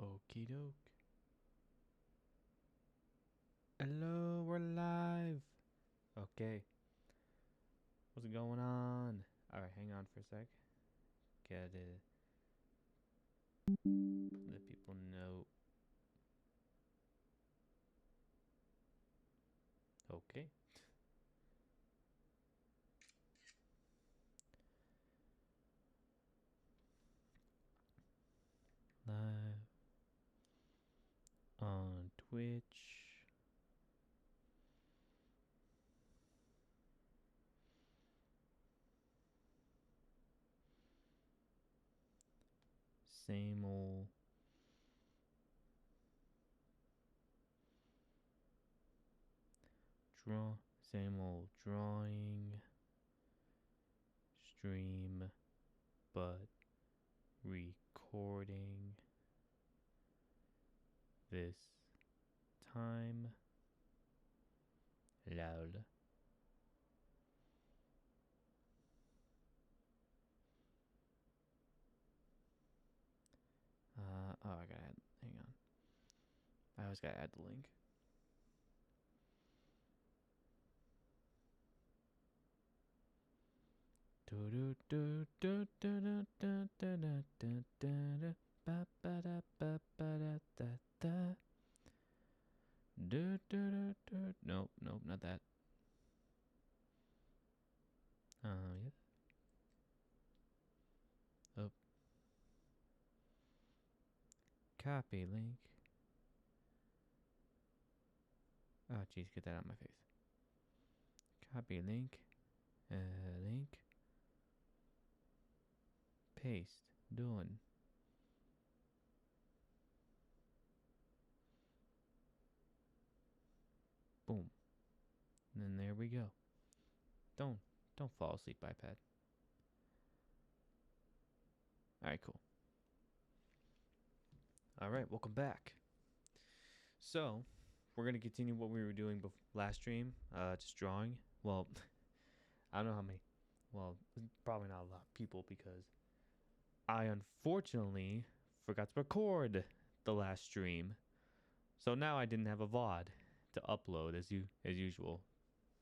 Okie doke. Hello, we're live. Okay. What's going on? Alright, hang on for a sec. Gotta let people know. Okay. Live on Twitch. Same old same old drawing stream, but recording this time. Loud. I gotta add, hang on. I always gotta add the link. Nope, nope, not that. Yeah. Oh. Copy link. Oh, jeez, get that out of my face. Copy link. Link. Paste. Done. Boom. And then there we go. Don't fall asleep, iPad. Alright, cool. Alright, welcome back. So, we're going to continue what we were doing last stream. Just drawing. Well, I don't know how many. Well, probably not a lot of people because I unfortunately forgot to record the last stream. So now I didn't have a VOD to upload as usual.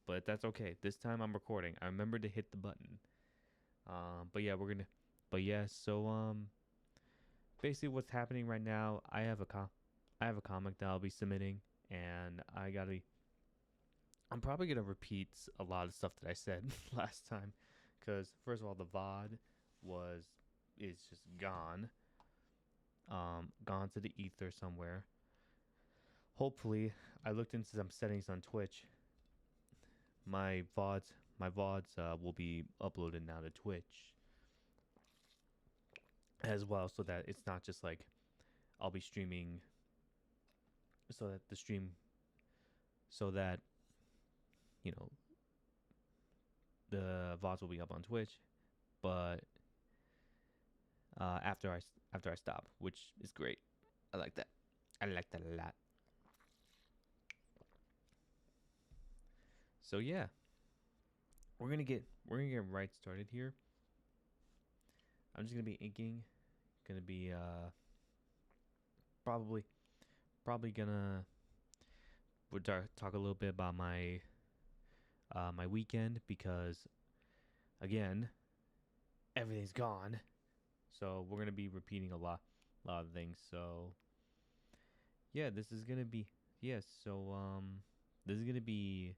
But that's okay. This time I'm recording. I remembered to hit the button. But yeah, so basically what's happening right now, I have a comic that I'll be submitting, and I'm probably gonna repeat a lot of stuff that I said last time, because first of all, the VOD is just gone, gone to the ether somewhere. Hopefully, I looked into some settings on Twitch. My VODs will be uploaded now to Twitch as well, so that it's not just like I'll be streaming, so that you know, the VODs will be up on Twitch, but after I stop, which is great. I like that. I like that a lot. So yeah, we're gonna get right started here. I'm just gonna be inking. Gonna be probably gonna talk a little bit about my my weekend, because again, everything's gone. So we're gonna be repeating a lot of things. So yeah, this is gonna be this is gonna be,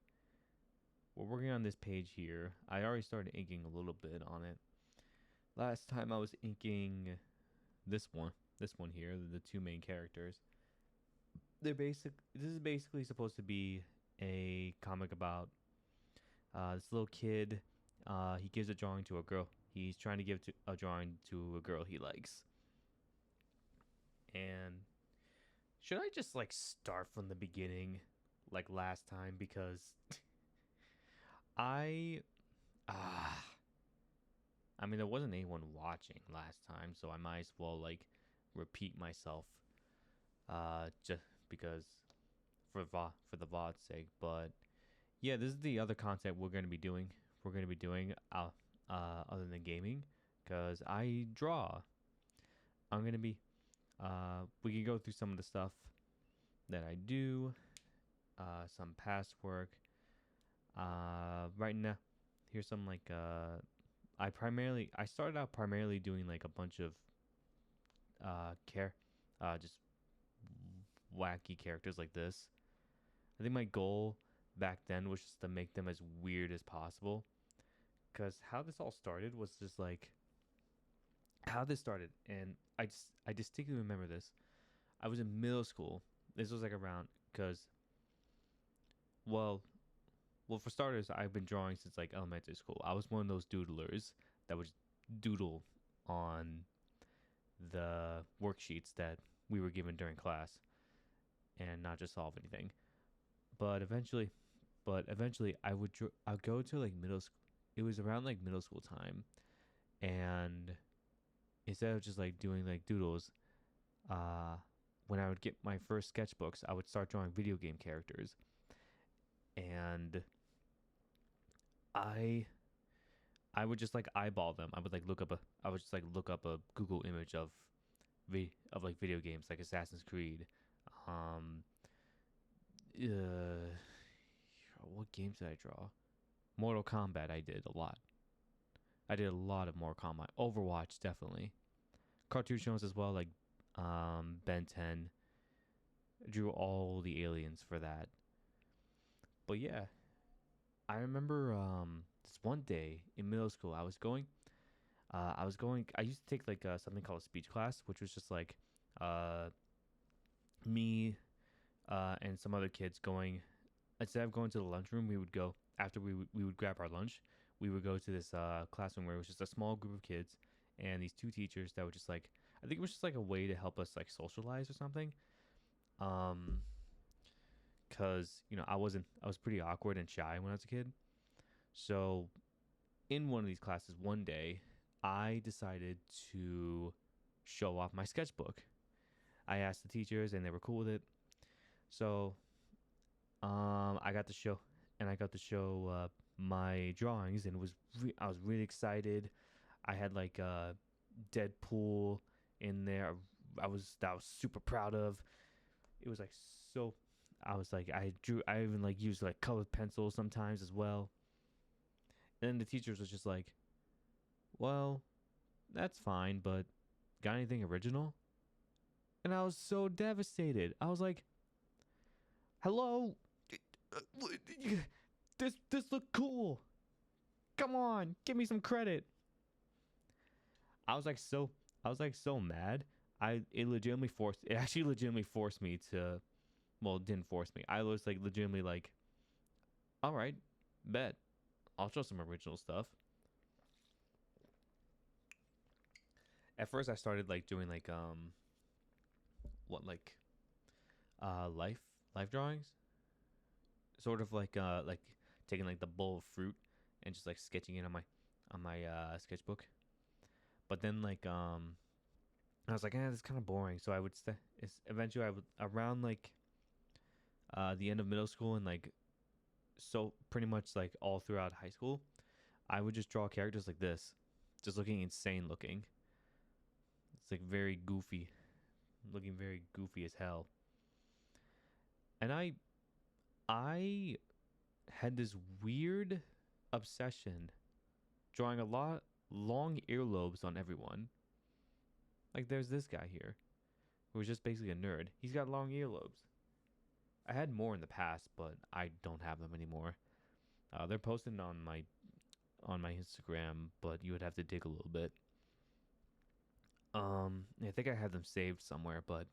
we're working on this page here. I already started inking a little bit on it. Last time I was inking this one here, the two main characters. This is basically supposed to be a comic about this little kid. He gives a drawing to a girl. He's trying to give a drawing to a girl he likes. And should I just like start from the beginning like last time, because I I mean, there wasn't anyone watching last time, so I might as well like repeat myself, just because for the VOD's sake. But yeah, this is the other content we're gonna be doing. We're gonna be doing other than gaming, because I draw. I'm gonna be We can go through some of the stuff that I do, some past work. Right now, here's some like I started out primarily doing like a bunch of just wacky characters like this. I think my goal back then was just to make them as weird as possible. Cause how this all started was just like how this started, and I distinctly remember this. I was in middle school. This was like around because well, well for starters, I've been drawing since like elementary school. I was one of those doodlers that would doodle on the worksheets that we were given during class and not just solve anything. But eventually, I'd go to like middle school. It was around like middle school time, and instead of just like doing like doodles, uh, when I would get my first sketchbooks, I would start drawing video game characters, and I I would just like eyeball them. I would just like look up a Google image of like video games like Assassin's Creed. Um, uh, what games did I draw? Mortal Kombat. I did a lot. I did a lot of Mortal Kombat. Overwatch definitely. Cartoon shows as well like Ben 10. Drew all the aliens for that. But yeah, I remember this one day in middle school I used to take like something called a speech class, which was just like uh me and some other kids going instead of going to the lunchroom, we would go after we would grab our lunch. We would go to this classroom where it was just a small group of kids and these two teachers that would just like I think it was just like a way to help us like socialize or something. Um, cause I was pretty awkward and shy when I was a kid. So in one of these classes one day, I decided to show off my sketchbook. I asked the teachers and they were cool with it. So I got to show my drawings and I was really excited. I had like Deadpool in there. I was super proud of. It was like so. I was like I drew. I even like used like colored pencils sometimes as well. And then the teachers was just like, "Well, that's fine, but got anything original?" And I was so devastated. I was like, "Hello, this looked cool. Come on, give me some credit." I was like so I was like so mad. It actually legitimately forced me to well, it didn't force me. I was like legitimately like, all right, bet. I'll show some original stuff. At first I started like doing like what life drawings. Sort of like taking like the bowl of fruit and just like sketching it on my sketchbook. But then like I was like, this is kind of boring. So I would eventually I would around like the end of middle school and like so pretty much like all throughout high school, I would just draw characters like this, just looking insane looking. It's like very goofy, looking very goofy as hell. And I had this weird obsession drawing a lot long earlobes on everyone. Like there's this guy here who was just basically a nerd. He's got long earlobes. I had more in the past, but I don't have them anymore. They're posted on my Instagram, but you would have to dig a little bit. I think I have them saved somewhere, but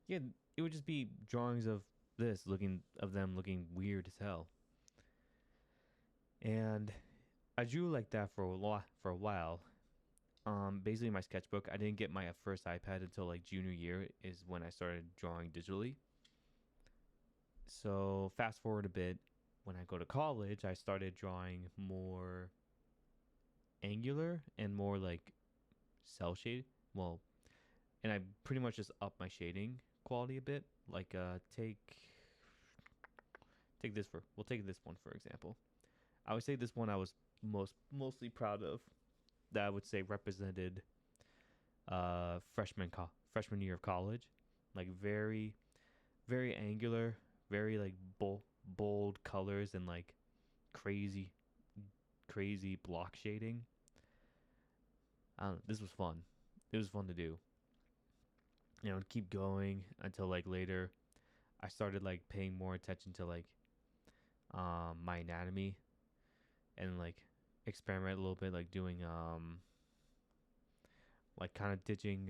yeah, it would just be drawings of them looking weird as hell. And I drew like that for a while. Basically my sketchbook. I didn't get my first iPad until like junior year is when I started drawing digitally. So fast forward a bit, when I go to college, I started drawing more angular and more like cell shade. Well, and I pretty much just up my shading quality a bit. Like take this for we'll take this one for example. I would say this one I was mostly proud of that I would say represented freshman year of college. Like very angular, very like bold colors and like crazy crazy block shading. I don't know, this was fun. It was fun to do. Keep going until like later I started like paying more attention to like my anatomy and like experiment a little bit, like doing like kind of ditching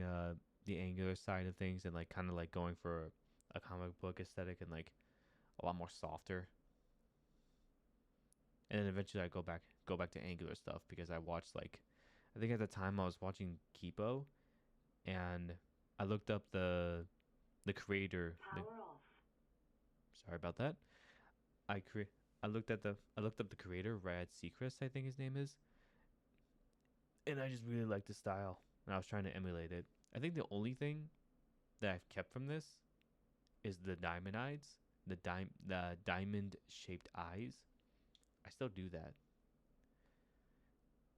the angular side of things and like kind of like going for a comic book aesthetic and like a lot more softer. And then eventually I go back to angular stuff because I watched like I think at the time I was watching Kipo and I looked up the creator. Sorry about that. I cre- I looked up the creator, Rad Seacrest, I think his name is, and I just really liked the style, and I was trying to emulate it. I think the only thing that I've kept from this is the diamond eyes, the diamond shaped eyes. I still do that.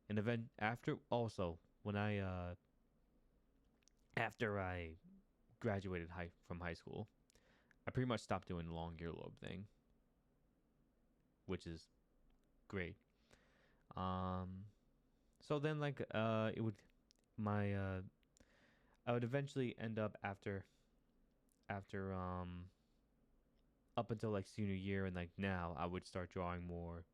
And then after also when I after I graduated from high school, I pretty much stopped doing the long earlobe thing, which is great. Um, so then like it would my I would eventually end up after up until like senior year and like now I would start drawing more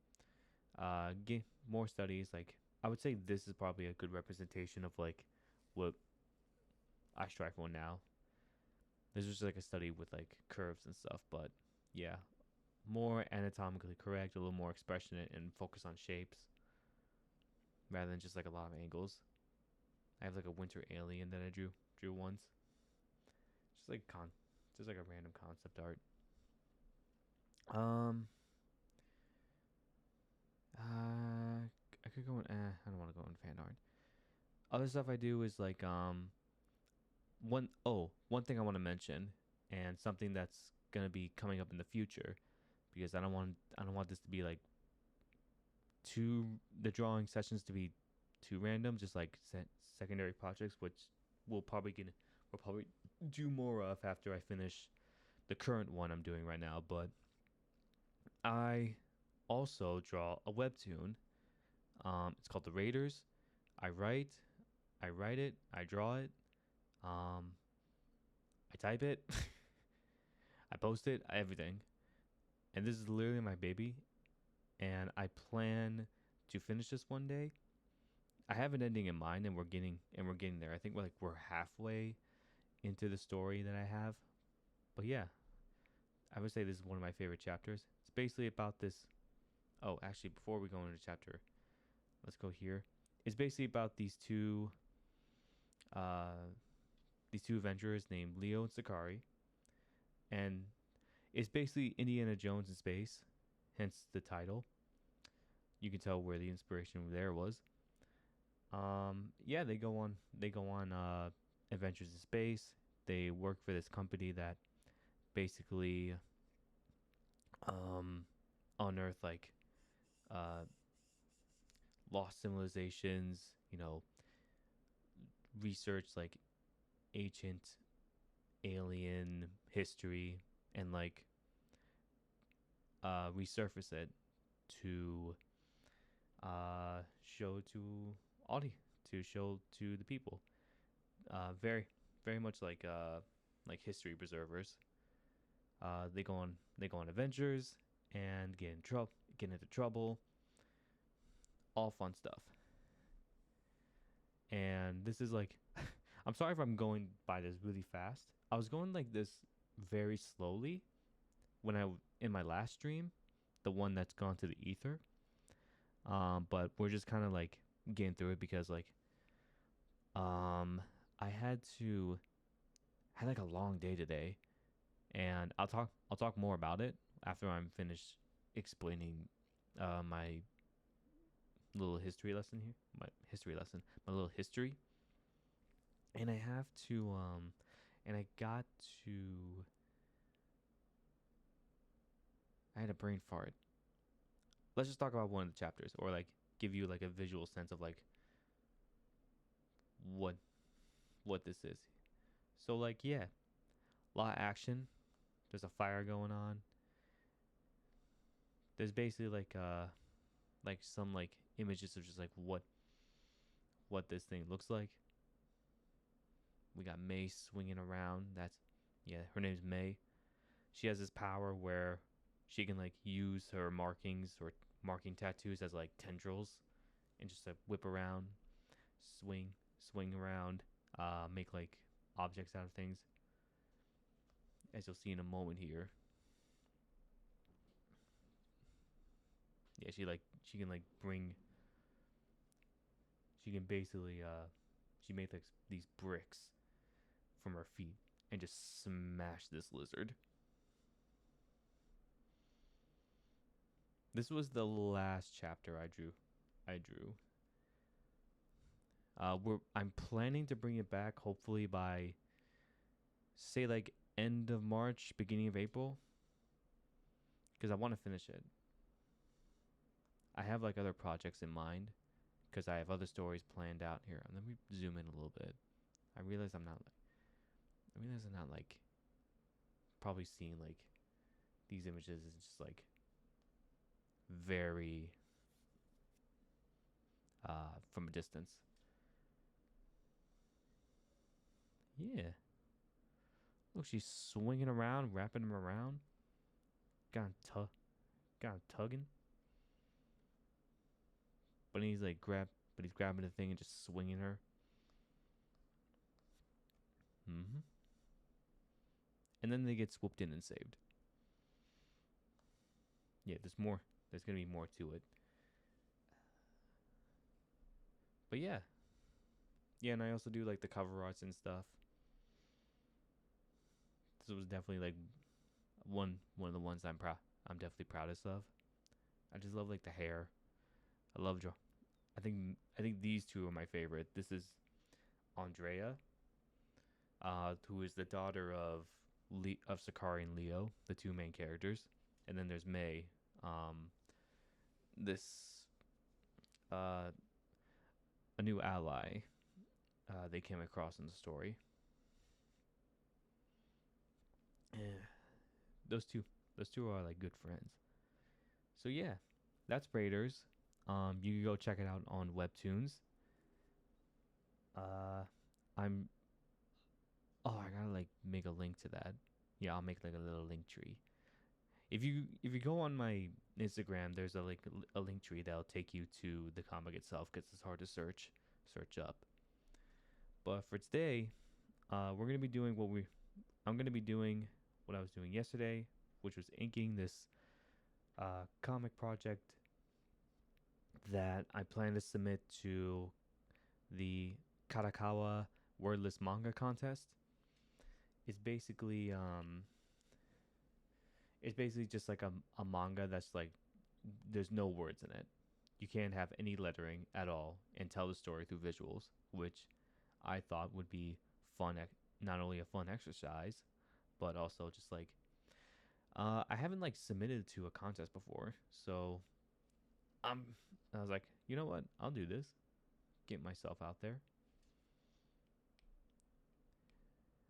get more studies. Like I would say this is probably a good representation of like what I strive for now. This was like a study with like curves and stuff, but yeah, more anatomically correct, a little more expression and focus on shapes rather than just like a lot of angles. I have like a winter alien that I drew once. Just like just like a random concept art. Um I could go in I don't want to go in fan art. Other stuff I do is like one thing I want to mention and something that's going to be coming up in the future because I don't want this to be like too the drawing sessions to be too random, just like secondary projects, which we'll probably do more of after I finish the current one I'm doing right now. But I also draw a webtoon. It's called The Raiders. I write, I write it, I draw it, um, I type it, I post it, everything. And this is literally my baby. And I plan to finish this one day. I have an ending in mind, and we're getting there. I think we're halfway into the story that I have. But yeah, I would say this is one of my favorite chapters. It's basically about this. Oh, actually, before we go into the chapter, let's go here. It's basically about uh, these two adventurers named Leo and Sakari, and it's basically Indiana Jones in space, hence the title. You can tell where the inspiration there was. Yeah, they go on adventures in space. They work for this company that basically um unearth like uh lost civilizations, research like ancient alien history and like resurface it to show to audi to show to the people. Very much like history preservers. They go on adventures and get into trouble, all fun stuff. And this is like, I'm sorry if I'm going by this really fast. I was going like this very slowly when in my last stream, the one that's gone to the ether. But we're just kind of like getting through it because like, um, I had like a long day today, and I'll talk more about it after I'm finished explaining my little history lesson here. My little history. And I have to and I got to I had a brain fart. Let's just talk about one of the chapters or like give you like a visual sense of like what what this is. So like yeah, a lot of action. There's a fire going on. There's basically like some like images of just like what this thing looks like. We got May swinging around. That's yeah, her name's May. She has this power where she can like use her markings or marking tattoos as like tendrils and just like whip around, swing, swing around, make like objects out of things. As you'll see in a moment here. Yeah, she can like bring she can basically she made like these bricks from her feet and just smash this lizard. This was the last chapter I drew. I drew. I'm planning to bring it back hopefully by say like end of March, beginning of April, because I want to finish it. I have like other projects in mind because I have other stories planned out here. Let me zoom in a little bit. I realize I'm not like probably seeing like these images is just like very from a distance. Yeah. Look, she's swinging around, wrapping him around. Got him, got him tugging. But he's grabbing the thing and just swinging her. Mm-hmm. And then they get swooped in and saved. Yeah, there's more. There's gonna be more to it. But yeah, yeah, and I also do like the cover arts and stuff. This was definitely like one of the ones I'm definitely proudest of. I just love like the hair. I love Joe. I think these two are my favorite. This is Andrea, who is the daughter of of Sakari and Leo, the two main characters, and then there's May, this uh a new ally they came across in the story. Yeah, those two those two are like good friends. So yeah, that's Raiders. You can go check it out on Webtoons. Uh, I'm oh I gotta like make a link to that. Yeah, I'll make like a little link tree. If you go on my Instagram, there's a link tree that'll take you to the comic itself because it's hard to search up. But for today, we're gonna be doing I'm gonna be doing what I was doing yesterday, which was inking this comic project that I plan to submit to the Karakawa Wordless Manga Contest. It's basically it's basically just like a manga that's like there's no words in it. You can't have any lettering at all and tell the story through visuals, which I thought would be fun. Not only a fun exercise, but also just like I haven't like submitted to a contest before, so I'm. I was like, you know what? I'll do this. Get myself out there.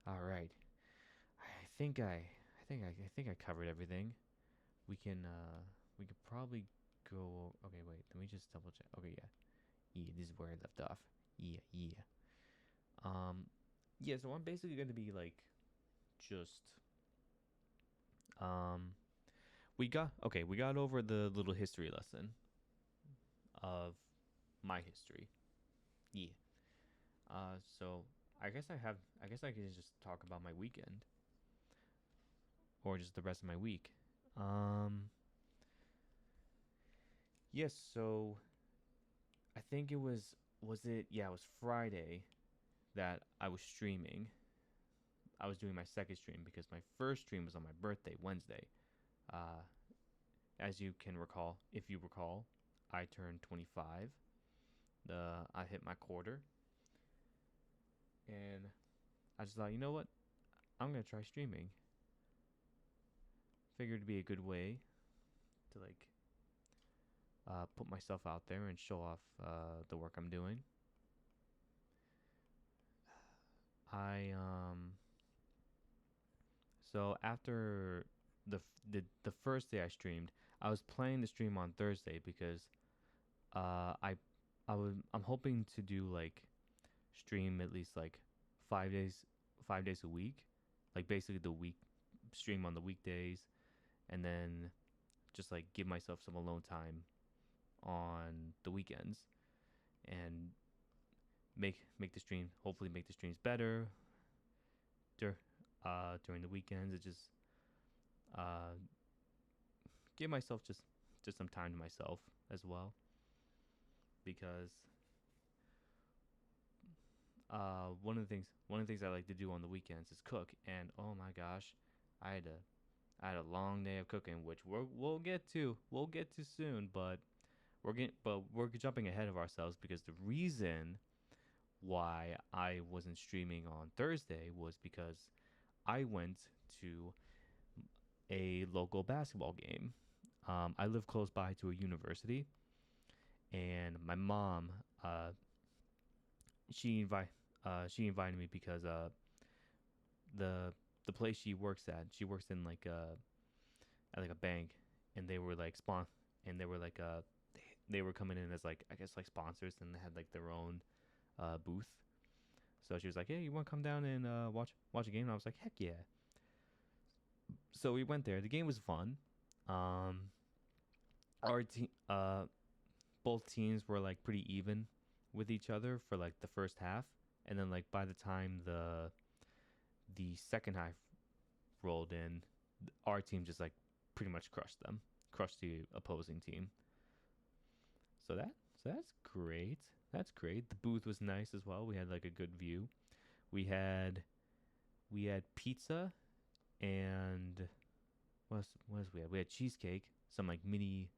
All right. I think I covered everything. We could probably go. Okay, wait. Let me just double check. Okay, yeah. Yeah, this is where I left off. Yeah, yeah. Um, yeah. So I'm basically going to be like, just um, we got over the little history lesson of my history. Yeah. So I guess I can just talk about my weekend or just the rest of my week. Um, yes. So I think was it yeah it was Friday that I was streaming. I was doing my second stream because my first stream was on my birthday, Wednesday. Uh, as you can recall, if you recall, I turned 25. I hit my quarter, and I just thought, you know what? I'm gonna try streaming. Figured it'd be a good way to like put myself out there and show off the work I'm doing. I so after the first day I streamed, I was planning to stream on Thursday because uh I I'm hoping to do like stream at least like 5 days 5 days a week, like basically the week stream on the weekdays, and then just like give myself some alone time on the weekends and make the stream, hopefully make the streams better dur- during the weekends. It just uh give myself just some time to myself as well, because one of the things I like to do on the weekends is cook, and oh my gosh, I had I had a long day of cooking, which we'll get to soon, but we're jumping ahead of ourselves because the reason why I wasn't streaming on Thursday was because I went to a local basketball game. I live close by to a university, and my mom, uh, she invite she invited me because the the place she works at, she works in like at like a bank, and they were like and they were like they were coming in as like, I guess, like sponsors, and they had like their own booth. So she was like, "Hey, you want to come down and watch a game?" And I was like, "Heck yeah!" So we went there. The game was fun. Um, our team, both teams were like pretty even with each other for like the first half, and then like by the time the second half rolled in, our team just like pretty much crushed the opposing team. So that's great. That's great. The booth was nice as well. We had like a good view. We had we had pizza and what else we had? We had cheesecake, some like mini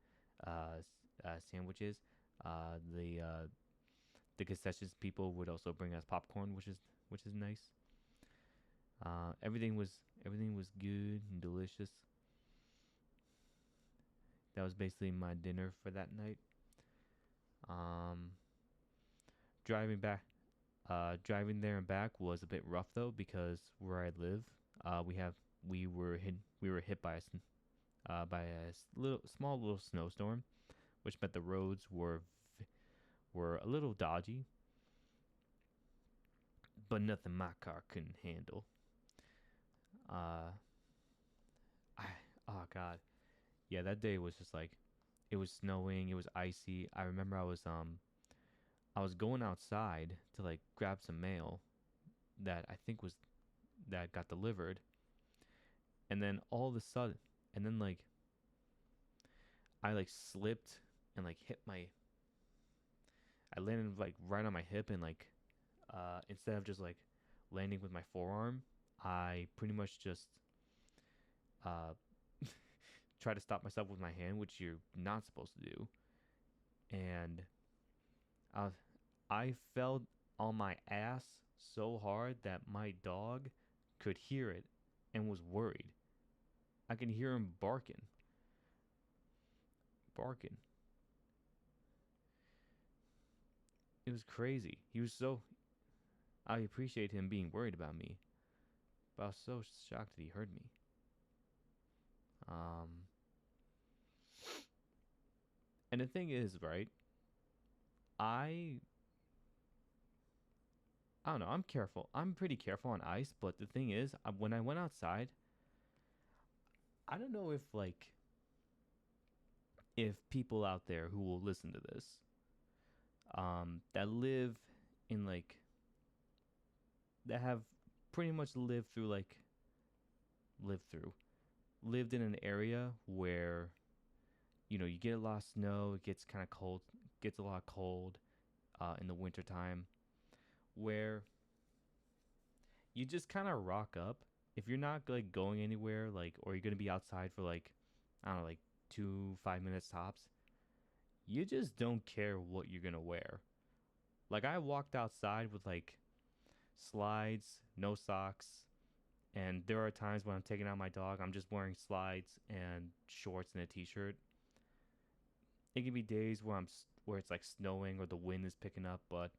sandwiches. The concessions people would also bring us popcorn, which is nice. Everything was good and delicious. That was basically my dinner for that night. Um, driving back, driving there and back was a bit rough though, because where I live, we have we were hit by by a little small little snowstorm, which meant the roads were a little dodgy, but nothing my car couldn't handle. Uh, I oh god, yeah, that day was just like, it was snowing, it was icy. I remember I was going outside to like grab some mail that I think was that got delivered, and then all of a sudden, and then like I like slipped and like hit my I landed like right on my hip, and like instead of just like landing with my forearm, I pretty much just uh try to stop myself with my hand, which you're not supposed to do. And I I fell on my ass so hard that my dog could hear it and was worried. I can hear him barking. It was crazy. He was so I appreciate him being worried about me, but I was so shocked that he heard me. Um, and the thing is, right? I I don't know. I'm careful. I'm pretty careful on ice, but the thing is, when I went outside, I don't know if people out there who will listen to this, that live in like that have pretty much lived through lived in an area where you get a lot of snow, it gets kind of cold, gets a lot cold in the wintertime, where you just kind of rock up. If you're not like going anywhere, like, or you're gonna be outside for like, I don't know, like 2 5 minutes tops, you just don't care what you're gonna wear. Like, I walked outside with like slides, no socks, and there are times when I'm taking out my dog, I'm just wearing slides and shorts and a t-shirt. It can be days where it's like snowing or the wind is picking up, but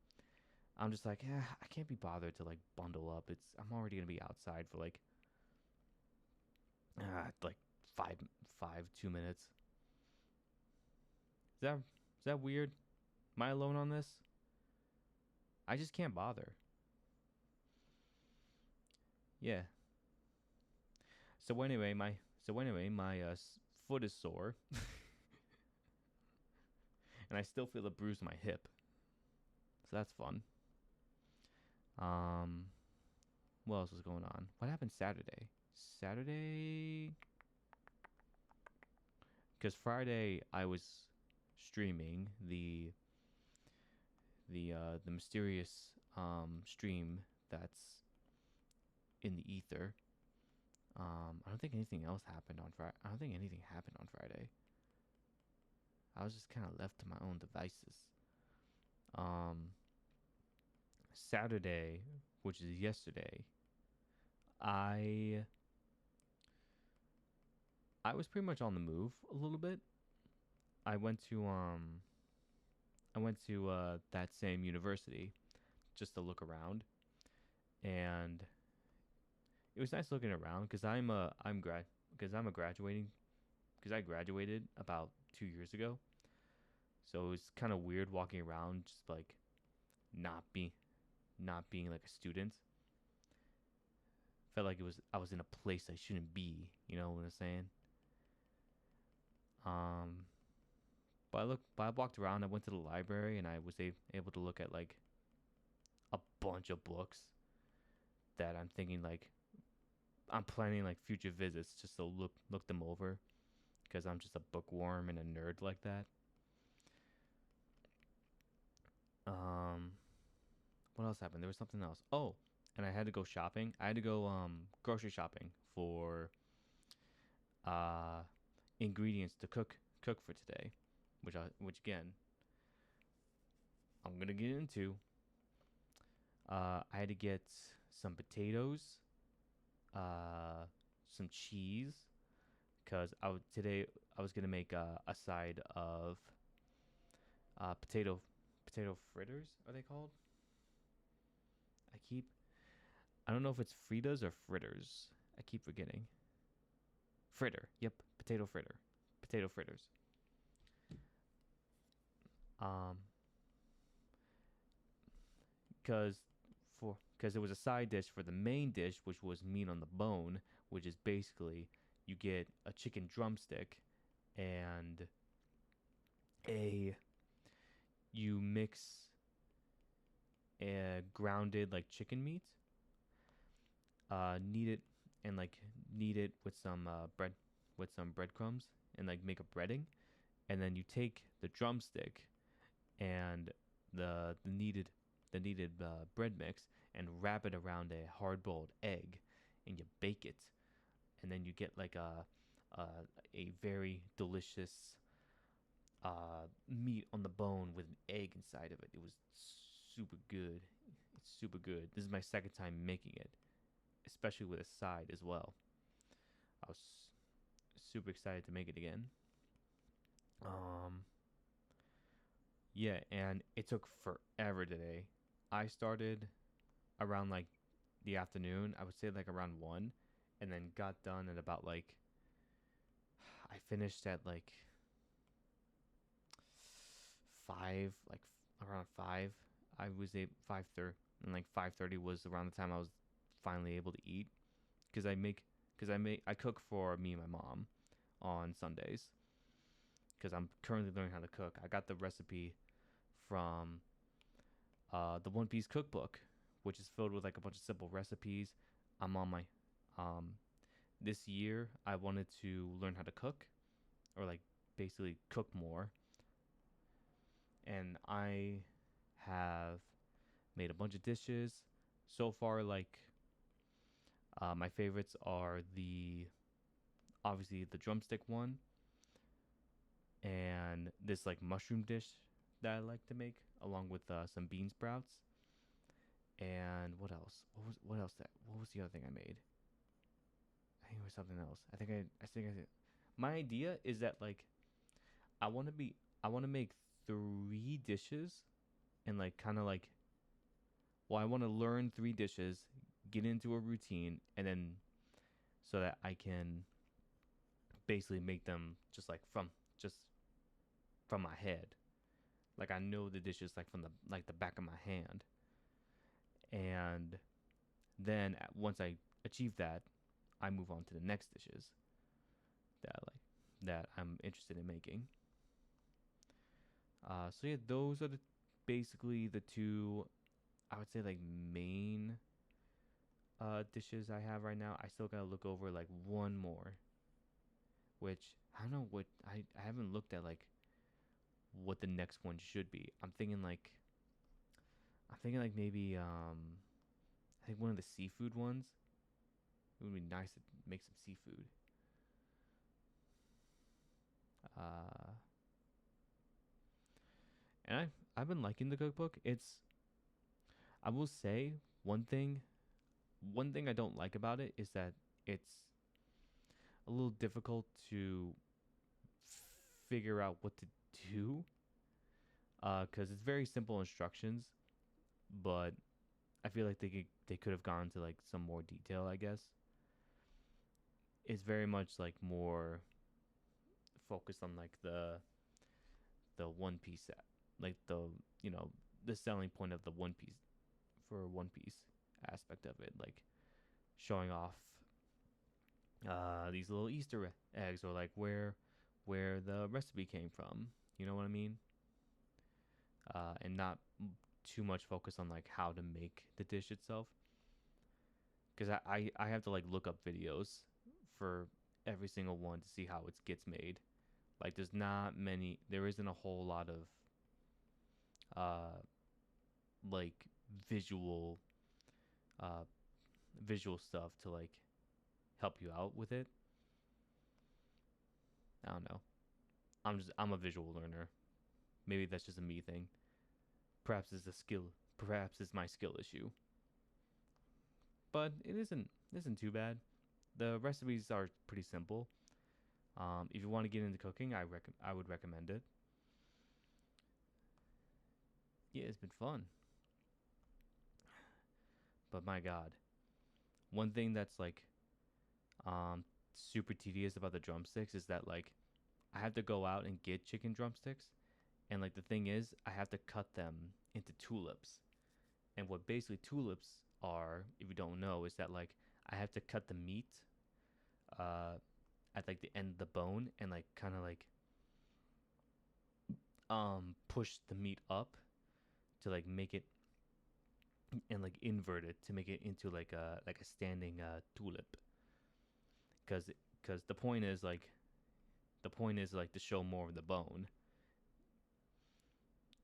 I'm just like, I can't be bothered to like bundle up. I'm already gonna be outside for like five 2 minutes. Is that weird? Am I alone on this? I just can't bother. Yeah. So anyway, my foot is sore, and I still feel a bruise on my hip. So that's fun. Um, what else was going on? What happened Saturday? Saturday, because Friday I was streaming the mysterious stream that's in the ether. I don't think anything else happened on Friday. I don't think anything happened on Friday. I was just kind of left to my own devices. Um, Saturday, which is yesterday, I I was pretty much on the move a little bit. I went to that same university just to look around, and it was nice looking around because I'm a graduating because I graduated about 2 years ago, so it was kind of weird walking around just like not being not being like a student. Felt like I was in a place I shouldn't be. You know what I'm saying? Um, but I walked around. I went to the library and I was able to look at like a bunch of books that I'm thinking like I'm planning like future visits just to look them over because I'm just a bookworm and a nerd like that. Um, what else happened? There was something else. Oh, and I had to go shopping. I had to go grocery shopping for uh ingredients to cook for today, which again I'm gonna get into. I had to get some potatoes, uh, some cheese, because today I was gonna make a side of potato fritters. Are they called? I keep I don't know if it's fritas or fritters. I keep forgetting. Fritter. Yep, potato fritter. Potato fritters. Um, because because it was a side dish for the main dish, which was meat on the bone, which is basically you get a chicken drumstick and a you mix a grounded like chicken meat, knead it and like knead it with some breadcrumbs and like make a breading, and then you take the drumstick and the kneaded bread mix and wrap it around a hard boiled egg, and you bake it, and then you get like a, a very delicious meat on the bone with an egg inside of it. It was super good. It's super good. This is my second time making it, especially with a side as well. I was super excited to make it again. Um, yeah, and it took forever today. I started around like the afternoon. I would say like around 1, and then got done at about like I finished at like 5, like around 5. I was a 5:30, and like 5:30 was around the time I was finally able to eat because I cook for me and my mom on Sundays because I'm currently learning how to cook. I got the recipe from the One Piece cookbook, which is filled with like a bunch of simple recipes. I'm on my um this year I wanted to learn how to cook or like basically cook more, and I have made a bunch of dishes so far. Like my favorites are the obviously the drumstick one and this like mushroom dish that I like to make along with some bean sprouts. And what else? What was the other thing I made? I think it was something else. My idea is that like I want to be I want to make 3 dishes and like kind of like Well, I want to learn 3 dishes, get into a routine, and then so that I can basically make them just from my head. Like I know the dishes like from the back of my hand. And then once I achieve that, I move on to the next dishes that I'm interested in making. So yeah, those are basically the two I would say like main dishes I have right now. I still gotta look over like one more, which I don't know what I haven't looked at like what the next one should be. I'm thinking like maybe I think one of the seafood ones. It would be nice to make some seafood. Uh, and I've been liking the cookbook. I will say one thing I don't like about it is that it's a little difficult to figure out what to do. Because it's very simple instructions, but I feel like they could have gone to like some more detail. I guess it's very much like more focused on like the One Piece set, like you know the selling point of the One Piece for One Piece aspect of it, like showing off these little Easter eggs or like where the recipe came from. You know what I mean? And not too much focus on like how to make the dish itself. Because I have to like look up videos for every single one to see how it gets made. Like there isn't a whole lot of uh like visual uh visual stuff to like help you out with it. I don't know. I'm a visual learner. Maybe that's just a me thing. Perhaps it's a skill. Perhaps it's my skill issue. But it isn't too bad. The recipes are pretty simple. If you want to get into cooking, I would recommend it. Yeah, it's been fun. But my God, one thing that's like um super tedious about the drumsticks is that like I have to go out and get chicken drumsticks, and like the thing is, I have to cut them into tulips. And what basically tulips are, if you don't know, is that like I have to cut the meat uh at like the end of the bone and like kind of like push the meat up to like make it and like invert it to make it into like a standing tulip. Because the point is like to show more of the bone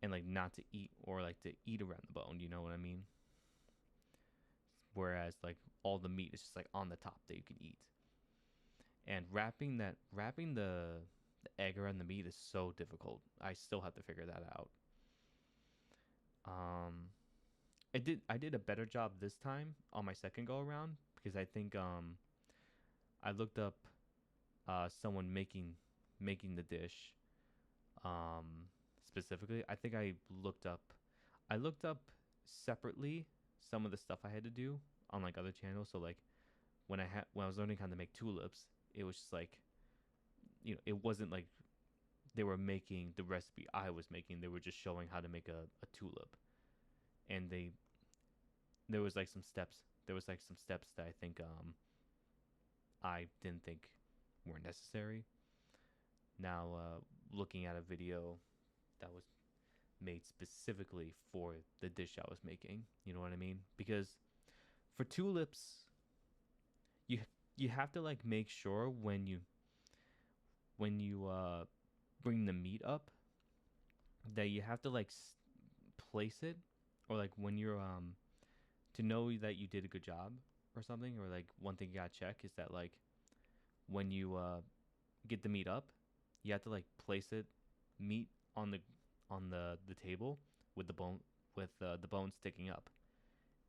and like not to eat or like to eat around the bone. You know what I mean? Whereas like all the meat is just like on the top that you can eat. And wrapping the egg around the meat is so difficult. I still have to figure that out. Um, I did a better job this time on my second go around because I think I looked up someone making the dish specifically. I think I looked up separately some of the stuff I had to do on like other channels. So like when I was learning how to make tulips, it was just like it wasn't like they were making the recipe I was making. They were just showing how to make a tulip, and there was like some steps. There was like some steps that I think I didn't think were necessary. Now looking at a video that was made specifically for the dish I was making, you know what I mean? Because for tulips, you you have to like make sure when you bring the meat up that you have to like place it, or like when you're to know that you did a good job or something. Or like one thing you gotta check is that like when you get the meat up, you have to like place it meat on the table with the bone sticking up,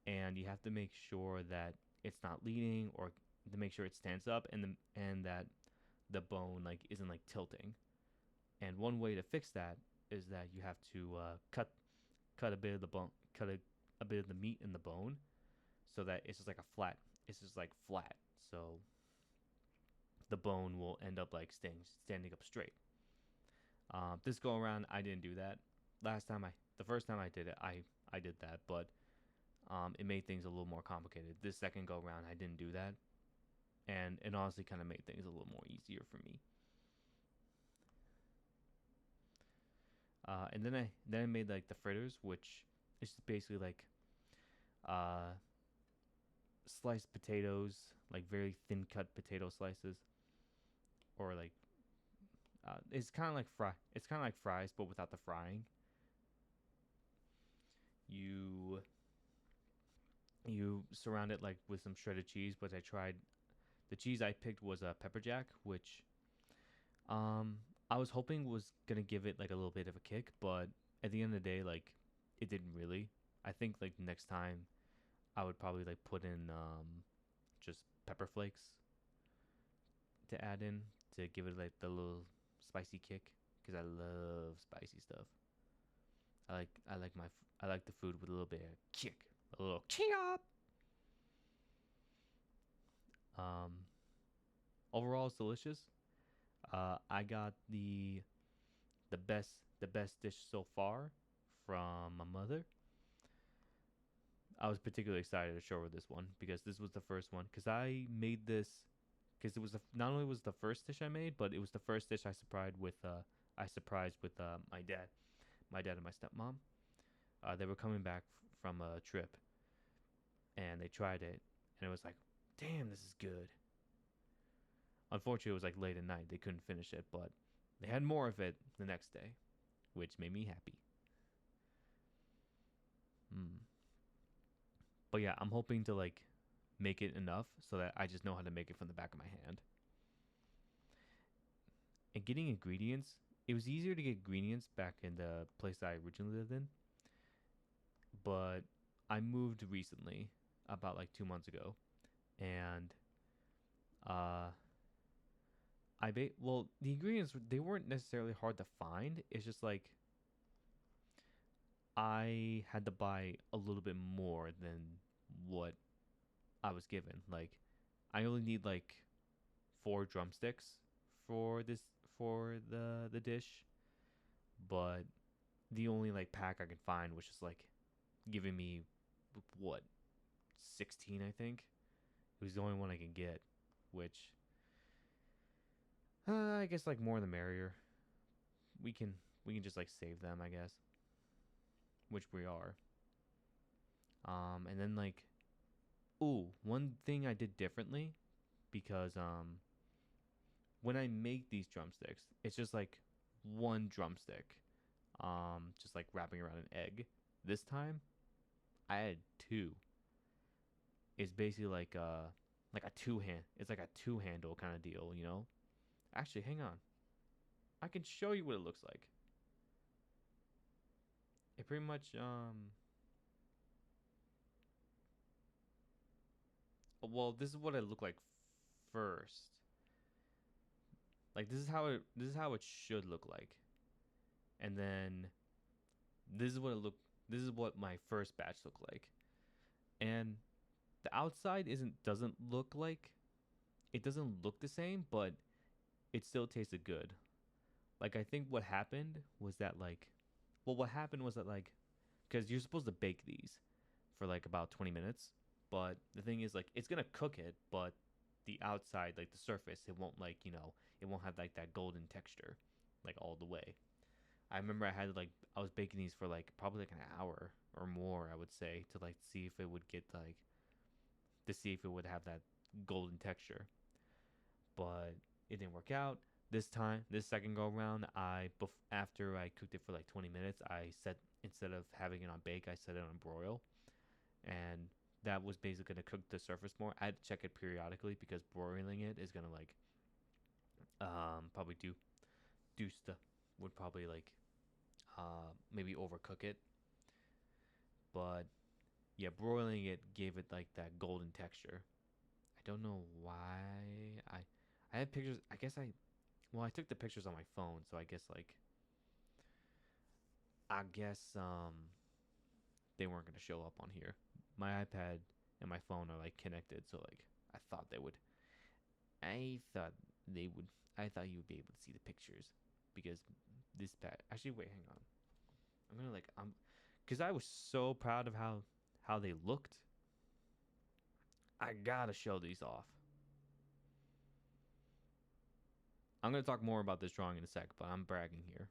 and you have to make sure that it's not leaning, or to make sure it stands up, and that the bone like isn't like tilting. And one way to fix that is that you have to cut a bit of the bone, cut it, a bit of the meat in the bone, so that it's just like a flat. It's just like flat, so the bone will end up like standing up straight. This go around, I didn't do that. The first time I did it, I did that, but it made things a little more complicated. This second go around, I didn't do that, and it honestly kind of made things a little more easier for me. And then I made like the fritters, which is basically like uh, sliced potatoes, like very thin cut potato slices, or like it's kind of like fry. It's kind of like fries, but without the frying. You you surround it like with some shredded cheese, but I tried the cheese I picked was a pepper jack, which um I was hoping was gonna give it like a little bit of a kick, but at the end of the day, like it didn't really. I think like next time I would probably like put in just pepper flakes to add in to give it like the little spicy kick because I love spicy stuff. I like the food with a little bit of kick, a little kick up. Um, Overall, it's delicious. I got the best dish so far from my mother. I was particularly excited to show her this one because this was the first one. Because I made this because it was not only was the first dish I made, but it was the first dish I surprised with my dad and my stepmom. They were coming back from a trip and they tried it and it was like, damn, this is good. Unfortunately, it was like late at night. They couldn't finish it, but they had more of it the next day, which made me happy. Mm. But yeah, I'm hoping to like make it enough so that I just know how to make it from the back of my hand. And getting ingredients, it was easier to get ingredients back in the place I originally lived in, but I moved recently, about like 2 months ago, and uh, well, the ingredients they weren't necessarily hard to find. It's just like I had to buy a little bit more than what I was given. Like I only need like 4 drumsticks for this for the dish, but the only like pack I could find was just like giving me what 16, I think. It was the only one I can get, which I guess like more the merrier. We can we can just like save them, I guess, which we are. And then like, ooh, one thing I did differently because when I make these drumsticks, it's just like one drumstick, just like wrapping around an egg. This time, I had two. It's basically like a two hand. It's like a two handle kind of deal, you know. Actually, hang on. I can show you what it looks like. It pretty much well, this is what it looked like first. Like this is how it should look like. And then this is what it look this is what my first batch looked like. And the outside isn't doesn't look like it doesn't look the same, but it still tasted good. Like I think what happened was that like well what happened was that like cuz you're supposed to bake these for like about 20 minutes, but the thing is like it's going to cook it, but the outside like the surface it won't like, you know, it won't have like that golden texture like all the way. I remember I was baking these for like probably like an hour or more, I would say, to like see if it would get like to see if it would have that golden texture. But it didn't work out. This second go around, after I cooked it for like 20 minutes, I set instead of having it on bake, I set it on broil, and that was basically gonna cook the surface more. I had to check it periodically because broiling it is gonna like probably do stuff would probably like maybe overcook it, but yeah, broiling it gave it like that golden texture. I don't know why. I had pictures. I guess I took the pictures on my phone, so I guess they weren't gonna show up on here. My iPad and my phone are like connected, so like I thought they would. I thought they would. I thought you would be able to see the pictures because this pad. Actually, wait, hang on. I'm gonna like because I was so proud of how they looked. I gotta show these off. I'm gonna talk more about this drawing in a sec, but I'm bragging here.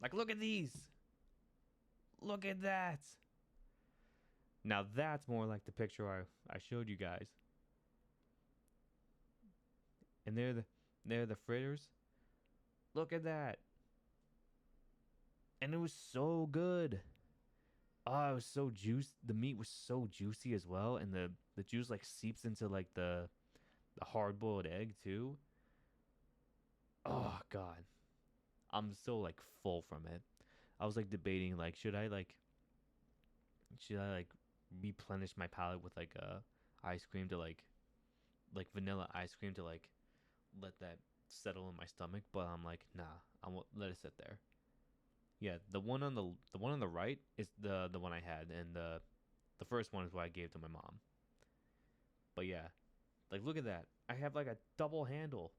Like, look at these. Look at that. Now that's more like the picture I showed you guys. And they're the fritters. Look at that. And it was so good. Oh, it was so juicy. The meat was so juicy as well, and the juice like seeps into like the hard boiled egg too. Oh god, I'm so like full from it. I was like debating like should I like replenish my palate with like ice cream to like vanilla ice cream to like let that settle in my stomach, but I'm like nah, I won't let it sit there. Yeah, the one on the right is the one I had, and the first one is what I gave to my mom. But yeah, like look at that. I have like a double handle.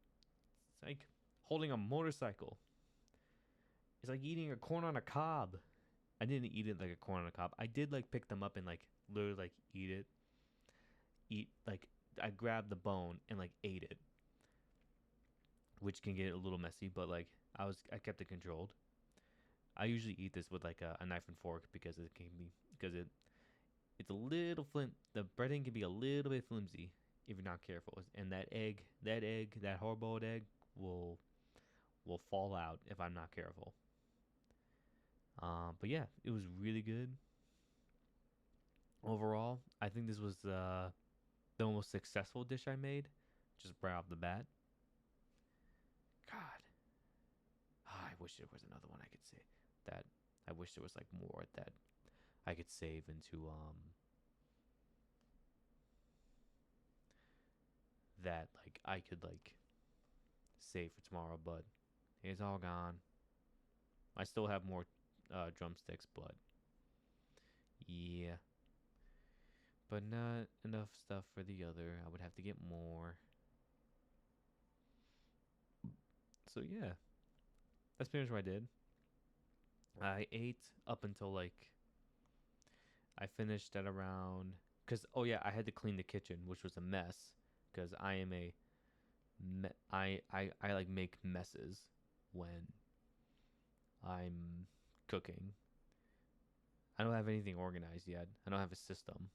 It's like holding a motorcycle. It's like eating a corn on a cob. I didn't eat it like a corn on a cob. I did like pick them up and like literally like eat it. Eat like I grabbed the bone and like ate it, which can get a little messy, but like I kept it controlled. I usually eat this with like a knife and fork because it can be because it's a little the breading can be a little bit flimsy if you're not careful. And that hard boiled egg will fall out if I'm not careful. But yeah, it was really good overall. I think this was the most successful dish I made, just right off the bat. God, I wish there was another one I could say that. I wish there was like more that I could save into that like I could like save for tomorrow, but it's all gone. I still have more drumsticks, but yeah, but not enough stuff for the other. I would have to get more. So yeah, that's pretty much what I did. I ate up until like I finished at around because oh yeah, I had to clean the kitchen, which was a mess because I am a I like make messes when I'm cooking. I don't have anything organized yet. I don't have a system.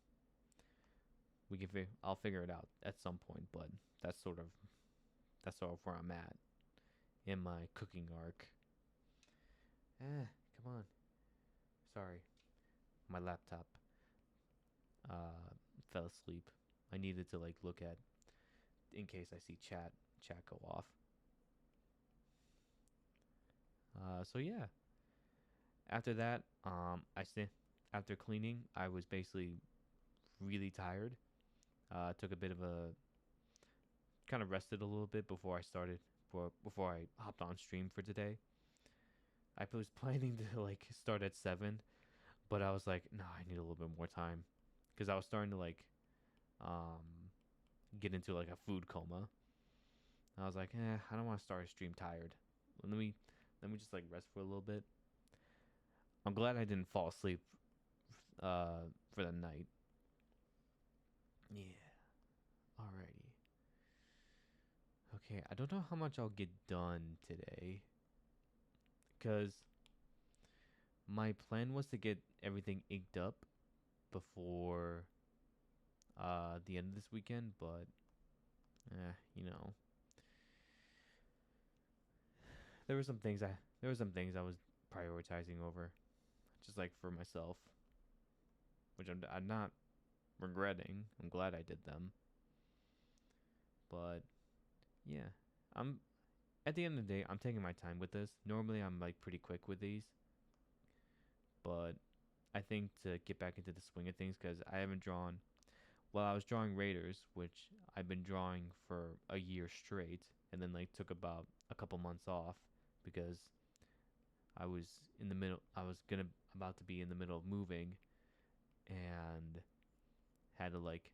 I'll figure it out at some point, but that's sort of that's sort of where I'm at in my cooking arc. Come on. Sorry, my laptop uh fell asleep. I needed to like look at in case I see chat go off. So yeah. After that, after cleaning, I was basically really tired. Took a bit of a kind of rested a little bit before I hopped on stream for today. I was planning to like start at 7, but I was like, no, I need a little bit more time because I was starting to like um get into like a food coma. I was like, I don't want to start a stream tired. Let me just like rest for a little bit. I'm glad I didn't fall asleep for the night. Yeah. Alrighty. Okay, I don't know how much I'll get done today cuz my plan was to get everything inked up before the end of this weekend, but you know, there were some things I was prioritizing over just like for myself, which I'm not regretting. I'm glad I did them. But yeah, I'm at the end of the day, I'm taking my time with this. Normally, I'm like pretty quick with these, but I think to get back into the swing of things because I haven't drawn. Well, I was drawing Raiders, which I've been drawing for a year straight, and then like took about a couple months off because I was in the middle. I was gonna about to be in the middle of moving, and had to like,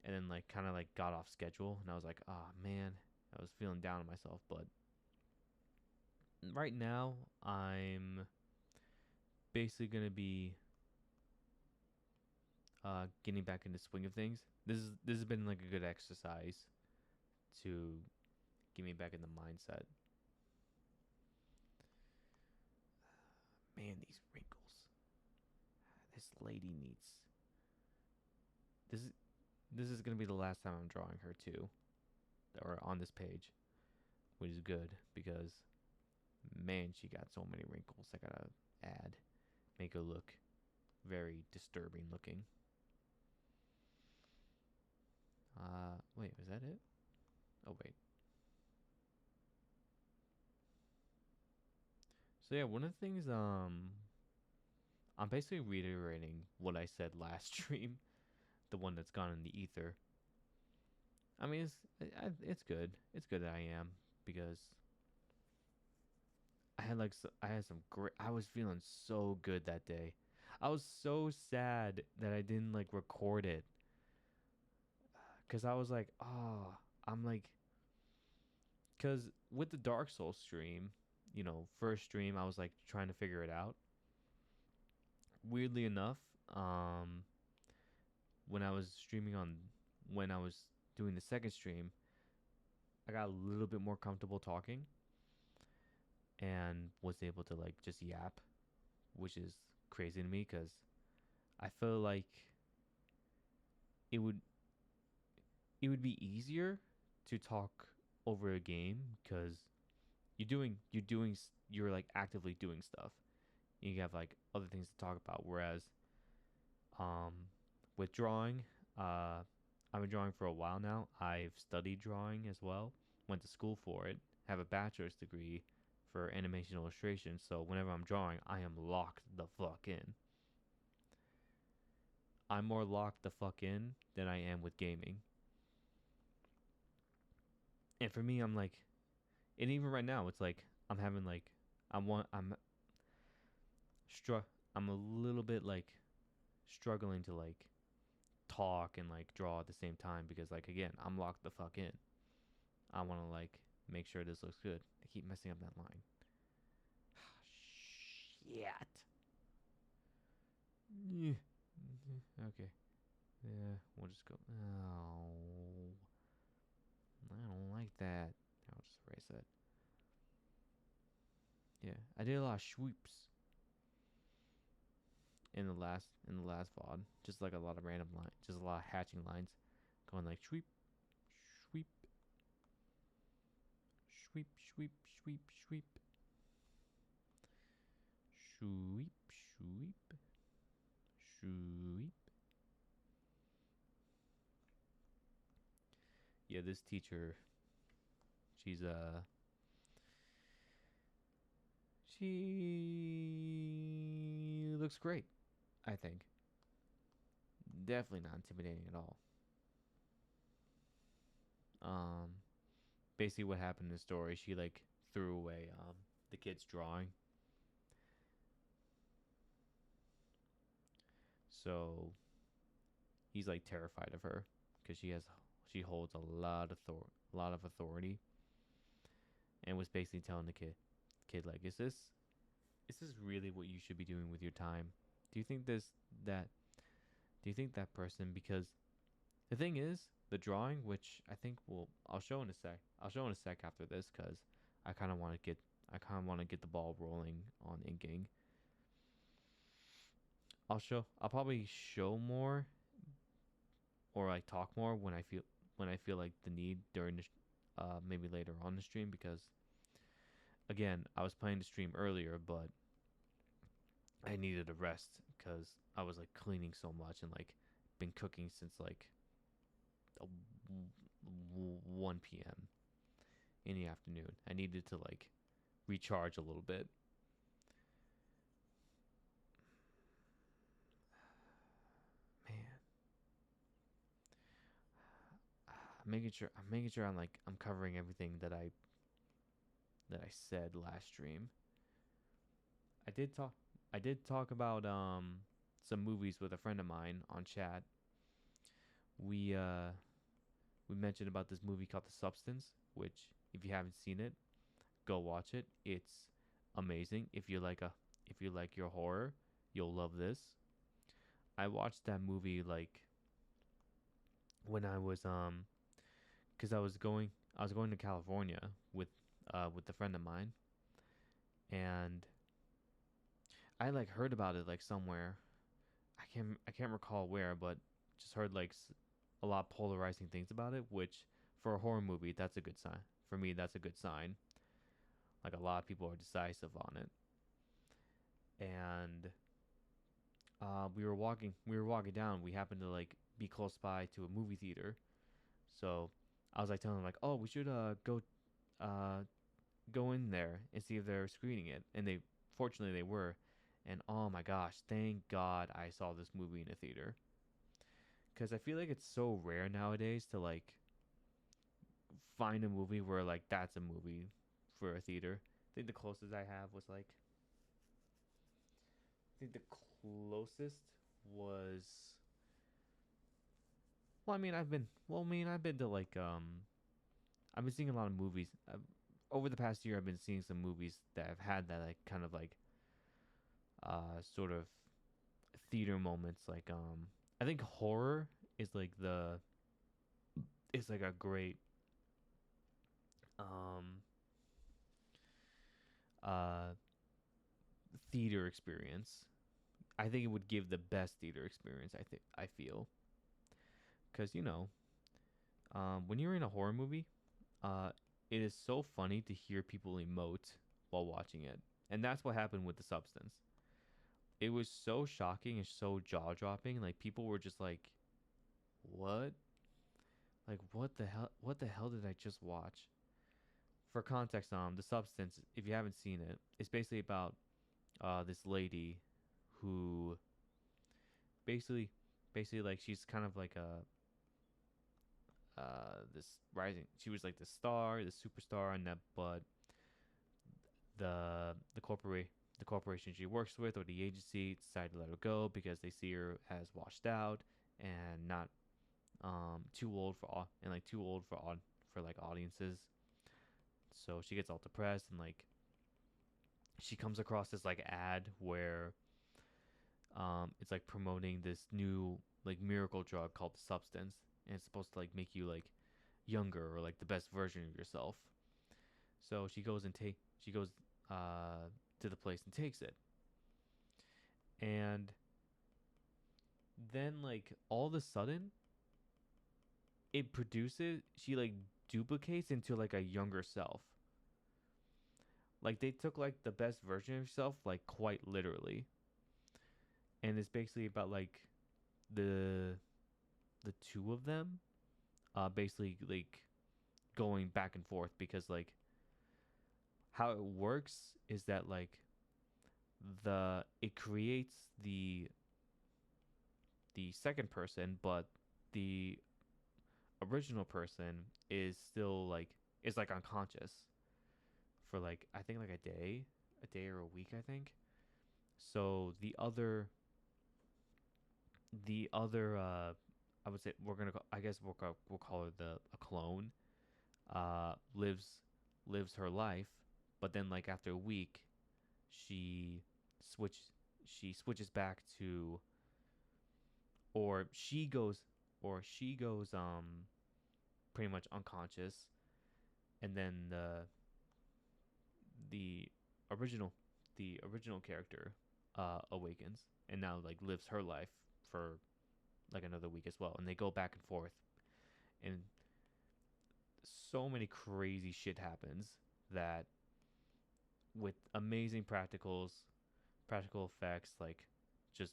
and then like kind of like got off schedule, and I was like, oh man, I was feeling down on myself. But right now, I'm basically gonna be getting back into swing of things. This has been like a good exercise to get me back in the mindset. Man, these wrinkles. This lady needs. This is this is gonna be the last time I'm drawing her too, or on this page, which is good because man, she got so many wrinkles. I gotta add, make her look very disturbing looking. Wait, was that it? Oh wait. So yeah, one of the things I'm basically reiterating what I said last stream, the one that's gone in the ether. I mean, it's good. It's good that I am because I had some great. I was feeling so good that day. I was so sad that I didn't like record it because I was like, oh, I'm like, because with the Dark Souls stream, first stream, I was like trying to figure it out. Weirdly enough, um, when I was streaming on, when I was doing the second stream, I got a little bit more comfortable talking and was able to like just yap, which is crazy to me because I feel like it would it would be easier to talk over a game because you're like actively doing stuff. You have like other things to talk about. Whereas um, with drawing, I've been drawing for a while now. I've studied drawing as well. Went to school for it. Have a bachelor's degree for animation illustration. So whenever I'm drawing, I am locked the fuck in. I'm more locked the fuck in than I am with gaming. And for me, I'm like, and even right now, it's like I'm having like, I'm stru- I'm a little bit like struggling to like talk and like draw at the same time because like again, I'm locked the fuck in. I want to like make sure this looks good. I keep messing up that line. Shit. Yeah. Okay. Yeah, we'll just go. Oh, I don't like that. I'll just erase that. Yeah, I did a lot of swoops in the last VOD. Just like a lot of random lines, just a lot of hatching lines, going like sweep, sweep, sweep, sweep, sweep, sweep, sweep, sweep, sweep. Yeah, this teacher, she's she looks great. I think definitely not intimidating at all. Um, Basically what happened in the story, she like threw away the kid's drawing. So he's like terrified of her because she holds a lot of authority, and was basically telling the kid like, is this really what you should be doing with your time? Do you think that do you think that person, because the thing is the drawing, which I think I'll show in a sec. I'll show in a sec after this because I kind of want to get the ball rolling on inking. I'll probably show more or like talk more when I feel like the need during the maybe later on the stream, because again, I was planning to stream earlier, but I needed a rest because I was like cleaning so much and like been cooking since like 1 p.m. in the afternoon. I needed to like recharge a little bit. Man, I'm making sure I'm covering everything that I that I said last stream. I did talk. I did talk about some movies with a friend of mine on chat. We uh we mentioned about this movie called The Substance, which if you haven't seen it, go watch it. It's amazing. If you like your horror, you'll love this. I watched that movie like when I was cuz I was going to California with a friend of mine, and I like heard about it like somewhere. I can't recall where, but just heard like a lot of polarizing things about it, which for a horror movie, that's a good sign. For me, that's a good sign. Like a lot of people are decisive on it. And we were walking down. We happened to like be close by to a movie theater. So I was like telling them like, "Oh, we should uh go in there and see if they're screening it." And they fortunately they were. And oh my gosh, thank God I saw this movie in a theater. Cuz I feel like it's so rare nowadays to like find a movie where like that's a movie for a theater. I think the closest I have was like I think the closest was I've been to like I've been seeing a lot of movies. Over the past year I've been seeing some movies that have had that like kind of like sort of theater moments like I think horror is like the is like a great um uh theater experience. I think it would give the best theater experience. I feel because when you're in a horror movie, uh, it is so funny to hear people emote while watching it, and that's what happened with The Substance. It was so shocking and so jaw dropping. Like people were just like, "What? Like what the hell? What the hell did I just watch?" For context, The Substance, if you haven't seen it, it's basically about this lady who basically basically like she's kind of like a this rising she was like the star the superstar and that but the corporate the corporation she works with or the agency decided to let her go because they see her as washed out and not too old and like too old for like audiences, so she gets all depressed and like she comes across this like ad where it's like promoting this new like miracle drug called The Substance, and it's supposed to like make you like younger or like the best version of yourself. So she goes to the place and takes it. And then like all of a sudden it produces she like duplicates into like a younger self. Like they took like the best version of yourself like quite literally. And it's basically about like the the two of them basically like going back and forth because like how it works is that like the it creates the second person, but the original person is still like is like unconscious for like I think like a day or a week I think. So the other I would say I guess we'll call her we'll call her the a clone lives her life, but then like after a week she switch she switches back to or she goes she goes pretty much unconscious, and then the original the original character awakens and now like lives her life for like another week as well, and they go back and forth, and so many crazy shit happens that with amazing practical effects like just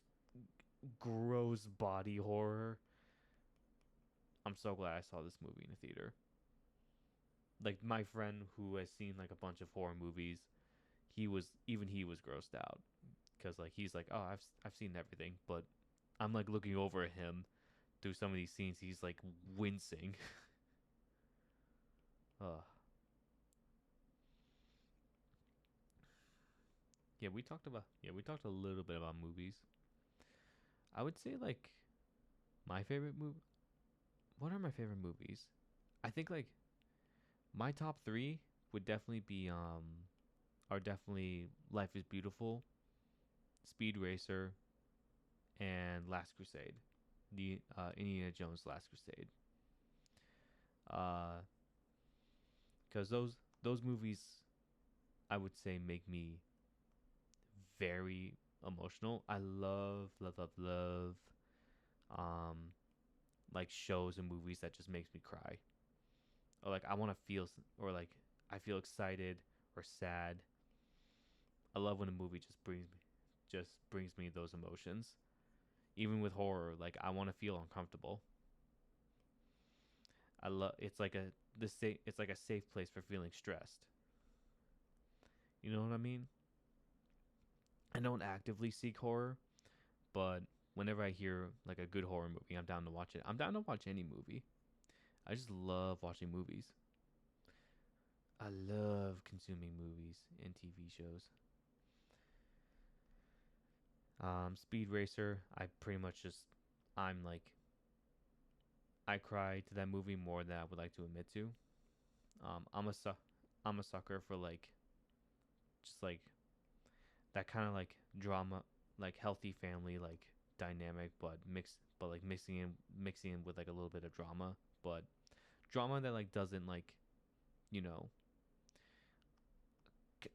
gross body horror. I'm so glad I saw this movie in a theater. Like my friend who has seen like a bunch of horror movies, he was grossed out because like he's like, oh, I've seen everything, but I'm like looking over at him through some of these scenes. He's like wincing. Ugh. we talked a little bit about movies. I would say like my favorite movie. What are my favorite movies? I think like my top three would definitely be are definitely Life is Beautiful, Speed Racer, and Last Crusade. The Indiana Jones Last Crusade. Uh, because those movies I would say make me very emotional. I love um like shows and movies that just makes me cry. Or like I want to feel or like I feel excited or sad. I love when a movie just brings me those emotions. Even with horror, like I want to feel uncomfortable. I love it's like it's like a safe place for feeling stressed. You know what I mean? I don't actively seek horror, but whenever I hear like a good horror movie, I'm down to watch it. I'm down to watch any movie. I just love watching movies. I love consuming movies and TV shows. Speed Racer, I pretty much just I'm like I cry to that movie more than I would like to admit to. Um, I'm a su- I'm a sucker for like just like that kind of like drama, like healthy family like dynamic, but like mixing in with like a little bit of drama, but drama that like doesn't like you know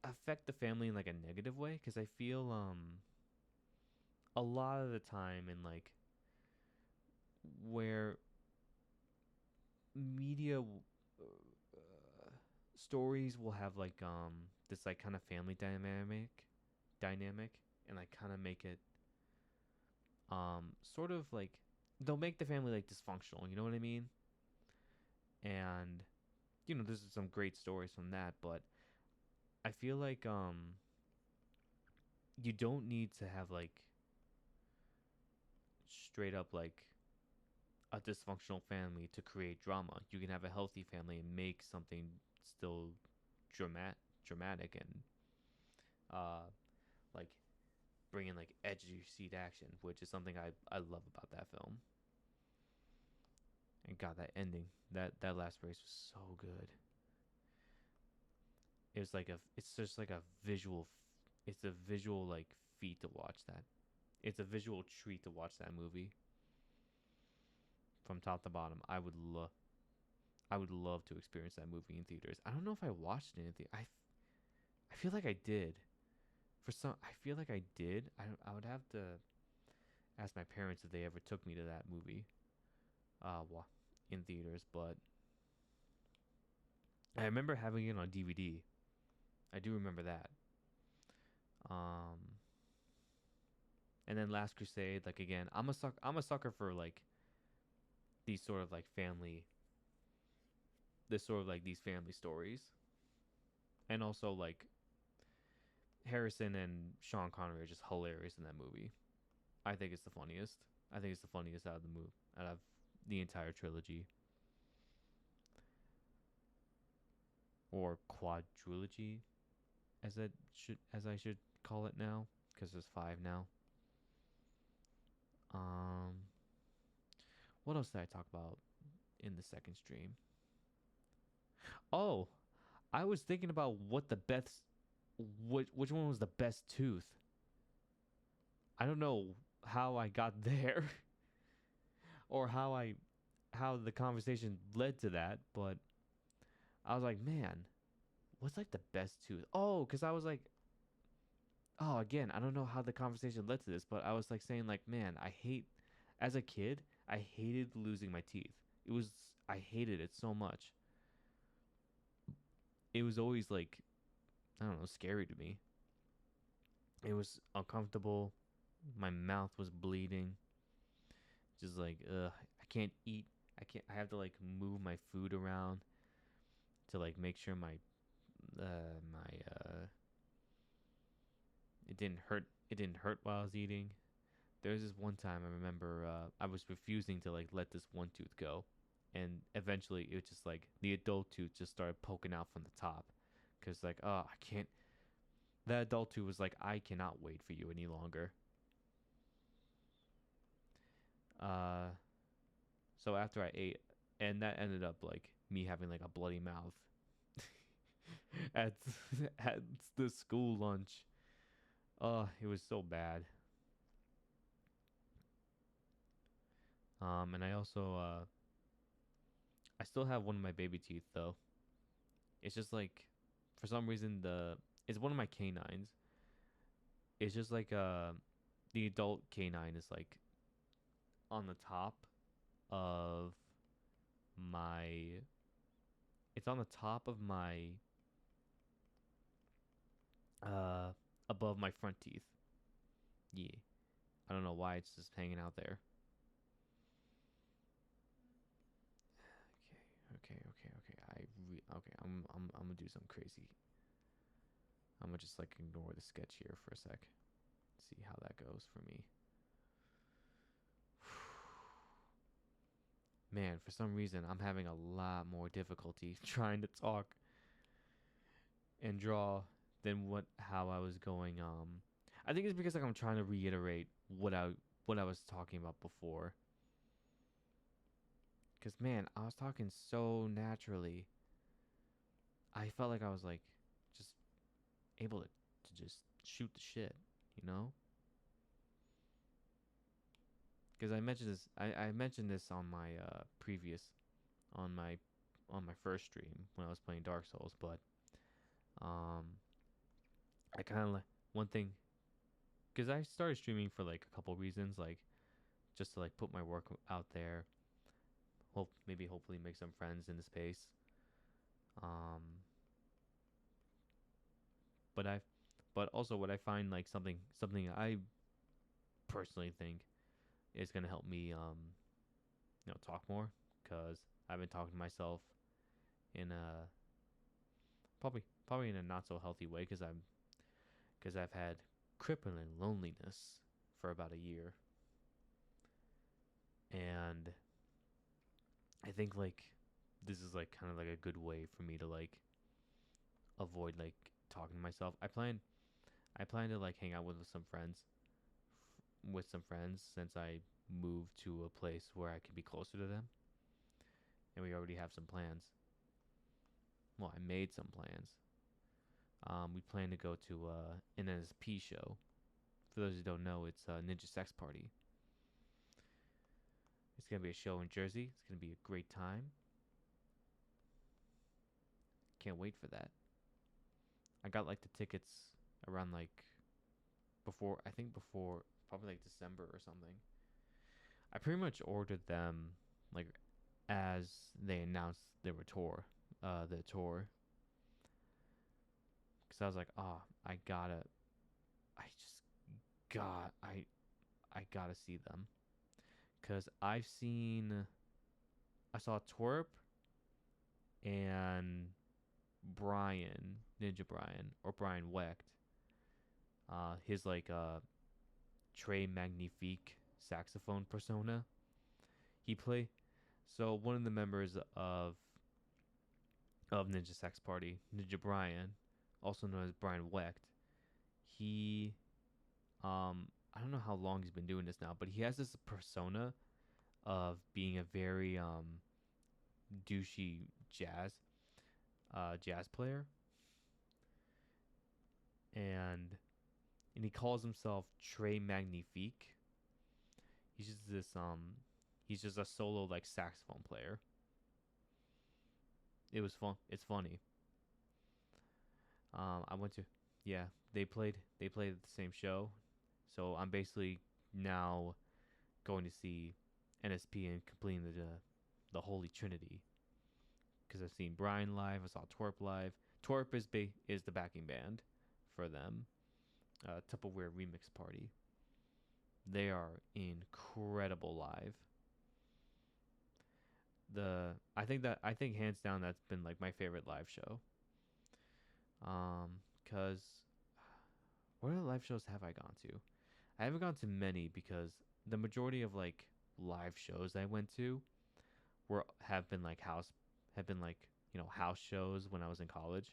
affect the family in like a negative way. Because I feel a lot of the time in like where media stories will have like this like kind of family dynamic and like kind of make it sort of like they'll make the family like dysfunctional, you know what I mean? And there's some great stories from that, but I feel like you don't need to have like straight up like a dysfunctional family to create drama. You can have a healthy family and make something still dramatic and uh like bring in like edge of your seat action, which is something I love about that film. And God, that ending, that last race was so good. It's just like a it's a visual like feat to watch that. It's a visual treat to watch that movie from top to bottom. I would love to experience that movie in theaters. I don't know if I watched it in theater. I feel like I did. I feel like I did. I would have to ask my parents if they ever took me to that movie, in theaters. But I remember having it on DVD. I do remember that. Um, and then Last Crusade, like again, I'm a sucker for like these sort of like family, this sort of like these family stories, and also like Harrison and Sean Connery are just hilarious in that movie. I think it's the funniest. I think it's the funniest out of the movie, out of the entire trilogy or quadrilogy, as I should call it now, because there's five now. Um, what else did I talk about in the second stream? Oh, I was thinking about what the best, which one was the best tooth. I don't know how I got there or how the conversation led to that, but I was like, man, what's like the best tooth? Oh, because I was like, oh, again, I don't know how the conversation led to this, but I was like saying like, man, as a kid, I hated losing my teeth. I hated it so much. It was always like, I don't know, scary to me. It was uncomfortable. My mouth was bleeding. Just like, I can't eat. I have to like move my food around to like make sure my it didn't hurt. It didn't hurt while I was eating. There was this one time I remember I was refusing to like let this one tooth go, and eventually it was just like the adult tooth just started poking out from the top, cause like, oh, I can't. That adult who was like, I cannot wait for you any longer. Uh, so after I ate, and that ended up like me having like a bloody mouth at at the school lunch. It was so bad. And I also I still have one of my baby teeth though. It's just like for some reason the it's one of my canines. It's just like the adult canine is like on the top of my it's on the top of my uh above my front teeth. Yeah. I don't know why it's just hanging out there. Okay. Okay. I'm gonna do something crazy. I'm gonna just like ignore the sketch here for a sec. See how that goes for me. Man, for some reason I'm having a lot more difficulty trying to talk and draw than how I was going. I think it's because like I'm trying to reiterate what I was talking about before. Cause man, I was talking so naturally. I felt like I was like just able to just shoot the shit, you know? Because I mentioned this on my previous on my on my first stream when I was playing Dark Souls, but um I kind of like one thing because I started streaming for like a couple reasons, like just to like put my work out there, maybe hopefully make some friends in the space. Um, but I, but also what I find like something I personally think is gonna help me talk more because I've been talking to myself in a probably in a not so healthy way because I've had crippling loneliness for about a year, and I think like this is like kind of like a good way for me to like avoid like talking to myself. I plan to like hang out with some friends since I moved to a place where I can be closer to them, and we already have some plans. Well, I made some plans. We plan to go to an NSP show. For those who don't know, it's Ninja Sex Party. It's gonna be a show in Jersey. It's gonna be a great time. Can't wait for that. I got like the tickets around like before probably like December or something. I pretty much ordered them like as they announced their tour, the tour, because I was like, oh, I just I gotta see them, because I saw Twerp and Brian Ninja Brian or Brian Wecht, his like Trey Magnifique saxophone persona. He play so one of the members of Ninja Sex Party, Ninja Brian, also known as Brian Wecht. He I don't know how long he's been doing this now, but he has this persona of being a very douchey jazz player, and he calls himself Trey Magnifique. He's just this he's just a solo like saxophone player. It was fun. It's funny. I went to yeah, they played at the same show. So I'm basically now going to see NSP and completing the Holy Trinity because I've seen Brian live, I saw Twerp live. Twerp is the backing band for them. Tupperware Remix Party. They are incredible live. I think hands down that's been like my favorite live show. Cause what other live shows have I gone to? I haven't gone to many because the majority of like live shows I went to were have been like house shows when I was in college.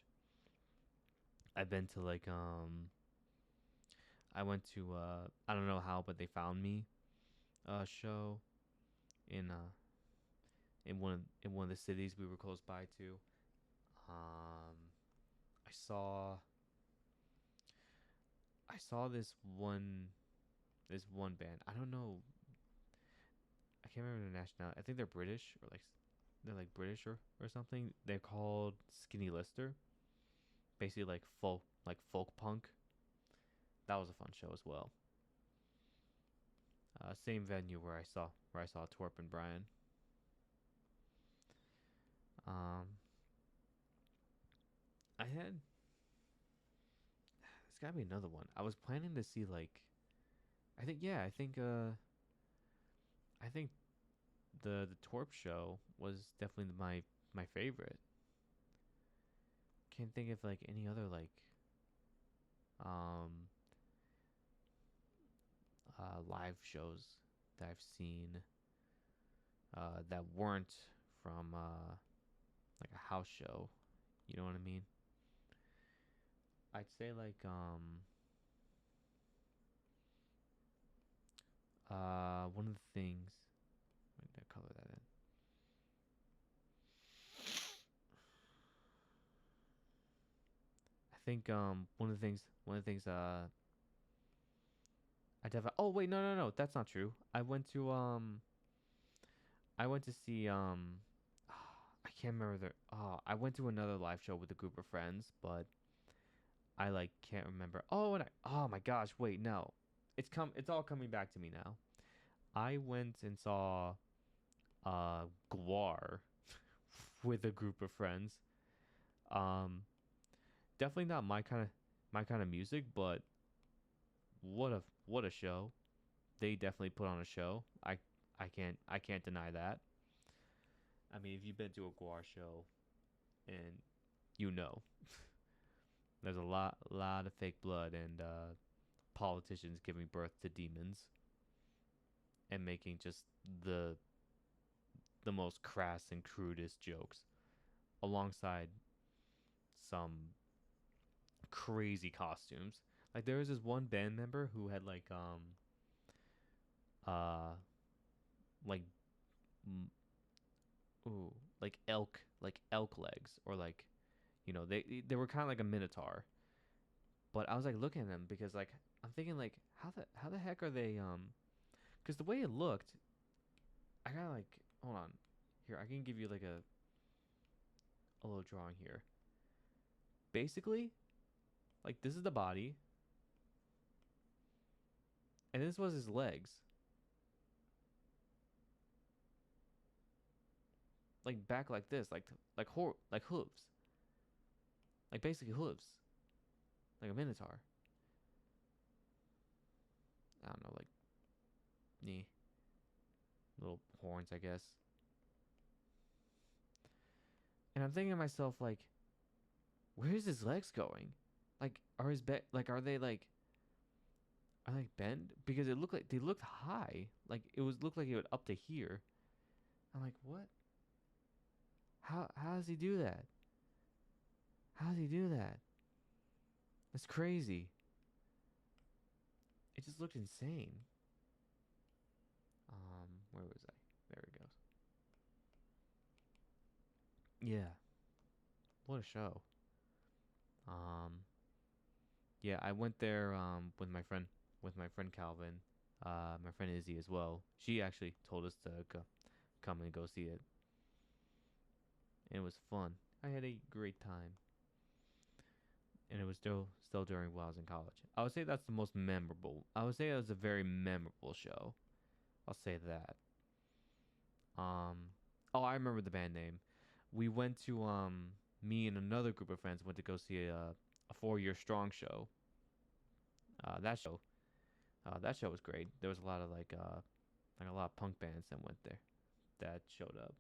I've been to like I went to I don't know how, but they found me show in in one of the cities we were close by to. Um, I saw this one band. I don't know. I can't remember their nationality. I think they're British or like they're like British or something. They're called Skinny Lister. Basically like folk punk. That was a fun show as well. Same venue where I saw Torp and Brian. Um, I had there's gotta be another one. I was planning to see like I think yeah I think the Torp show was definitely my favorite. Can't think of like any other like um live shows that I've seen that weren't from like a house show. You know what I mean? I'd say like one of the things. When did I color that in? I think one of the things I definitely. Oh wait, no, that's not true. I went to see I can't remember the I went to another live show with a group of friends, but I like can't remember. Oh, and oh my gosh, wait, no. It's all coming back to me now. I went and saw Guar with a group of friends. Um Definitely not my kind of music, but what a show. They definitely put on a show. I can't deny that. I mean, if you've been to a Guar show and you know, there's lot of fake blood and politicians giving birth to demons and making just the the most crass and crudest jokes alongside some crazy costumes. Like there was this one band member who had uh like m- ooh like elk legs or like they were kind of like a minotaur. But I was like looking at them because like I'm thinking like how the heck are they because the way it looked I gotta like hold on here I can give you like a little drawing here. Basically, like this is the body and this was his legs, like back like this, like hooves, like basically hooves, like a minotaur. I don't know, like knee, little horns, I guess. And I'm thinking to myself, like, where's his legs going? Like, are they like, are they like bent? Because it looked like they looked high. Like it was looked like it would up to here. I'm like, what? How does he do that? How does he do that? That's crazy. It just looked insane. Where was I? There it goes. Yeah, what a show. Um, yeah, I went there with my friend Calvin, my friend Izzy as well. She actually told us to come and go see it, and it was fun. I had a great time, and it was still during while I was in college. I would say that's the most memorable. I would say it was a very memorable show. I'll say that. Um, oh, I remember the band name. We went to me and another group of friends went to go see a 4 year strong show. That show was great. There was a lot of like a lot of punk bands that went there that showed up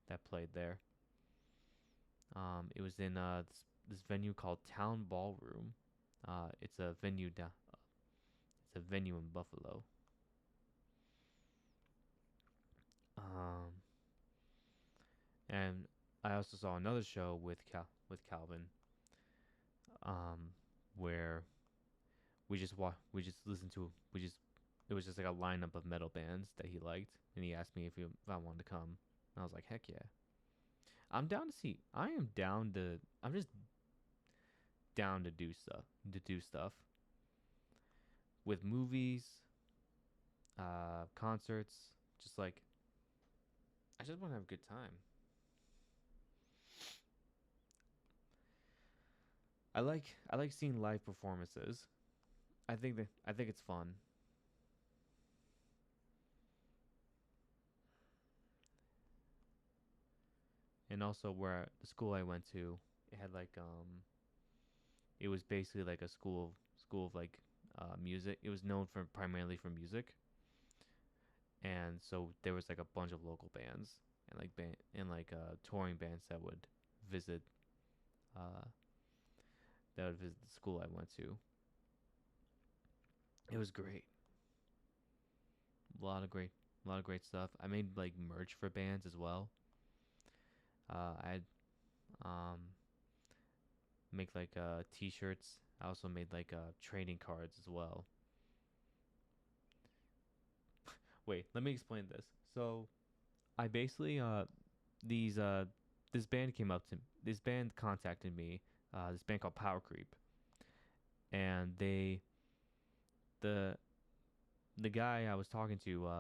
that played there. It was in this venue called Town Ballroom. It's a venue it's a venue in Buffalo. Um, and I also saw another show with Calvin. where we just listened to we just it was just like a lineup of metal bands that he liked, and he asked me if I wanted to come. And I was like, heck yeah, I'm down to see. I am down to. I'm just down to do stuff. To do stuff with movies, concerts. Just like I just want to have a good time. I like seeing live performances. I think it's fun. And also the school I went to, it had like it was basically like a school of like music. It was known for primarily for music, and so there was like a bunch of local bands and like touring bands visit uh that would visit the school I went to. It was great. A lot of great a lot of great stuff. I made like merch for bands as well. I had um make like t-shirts. I also made like trading cards as well. Wait, let me explain this. So I basically these this band came up to this band contacted me. This band called Power Creep, and the the guy I was talking to,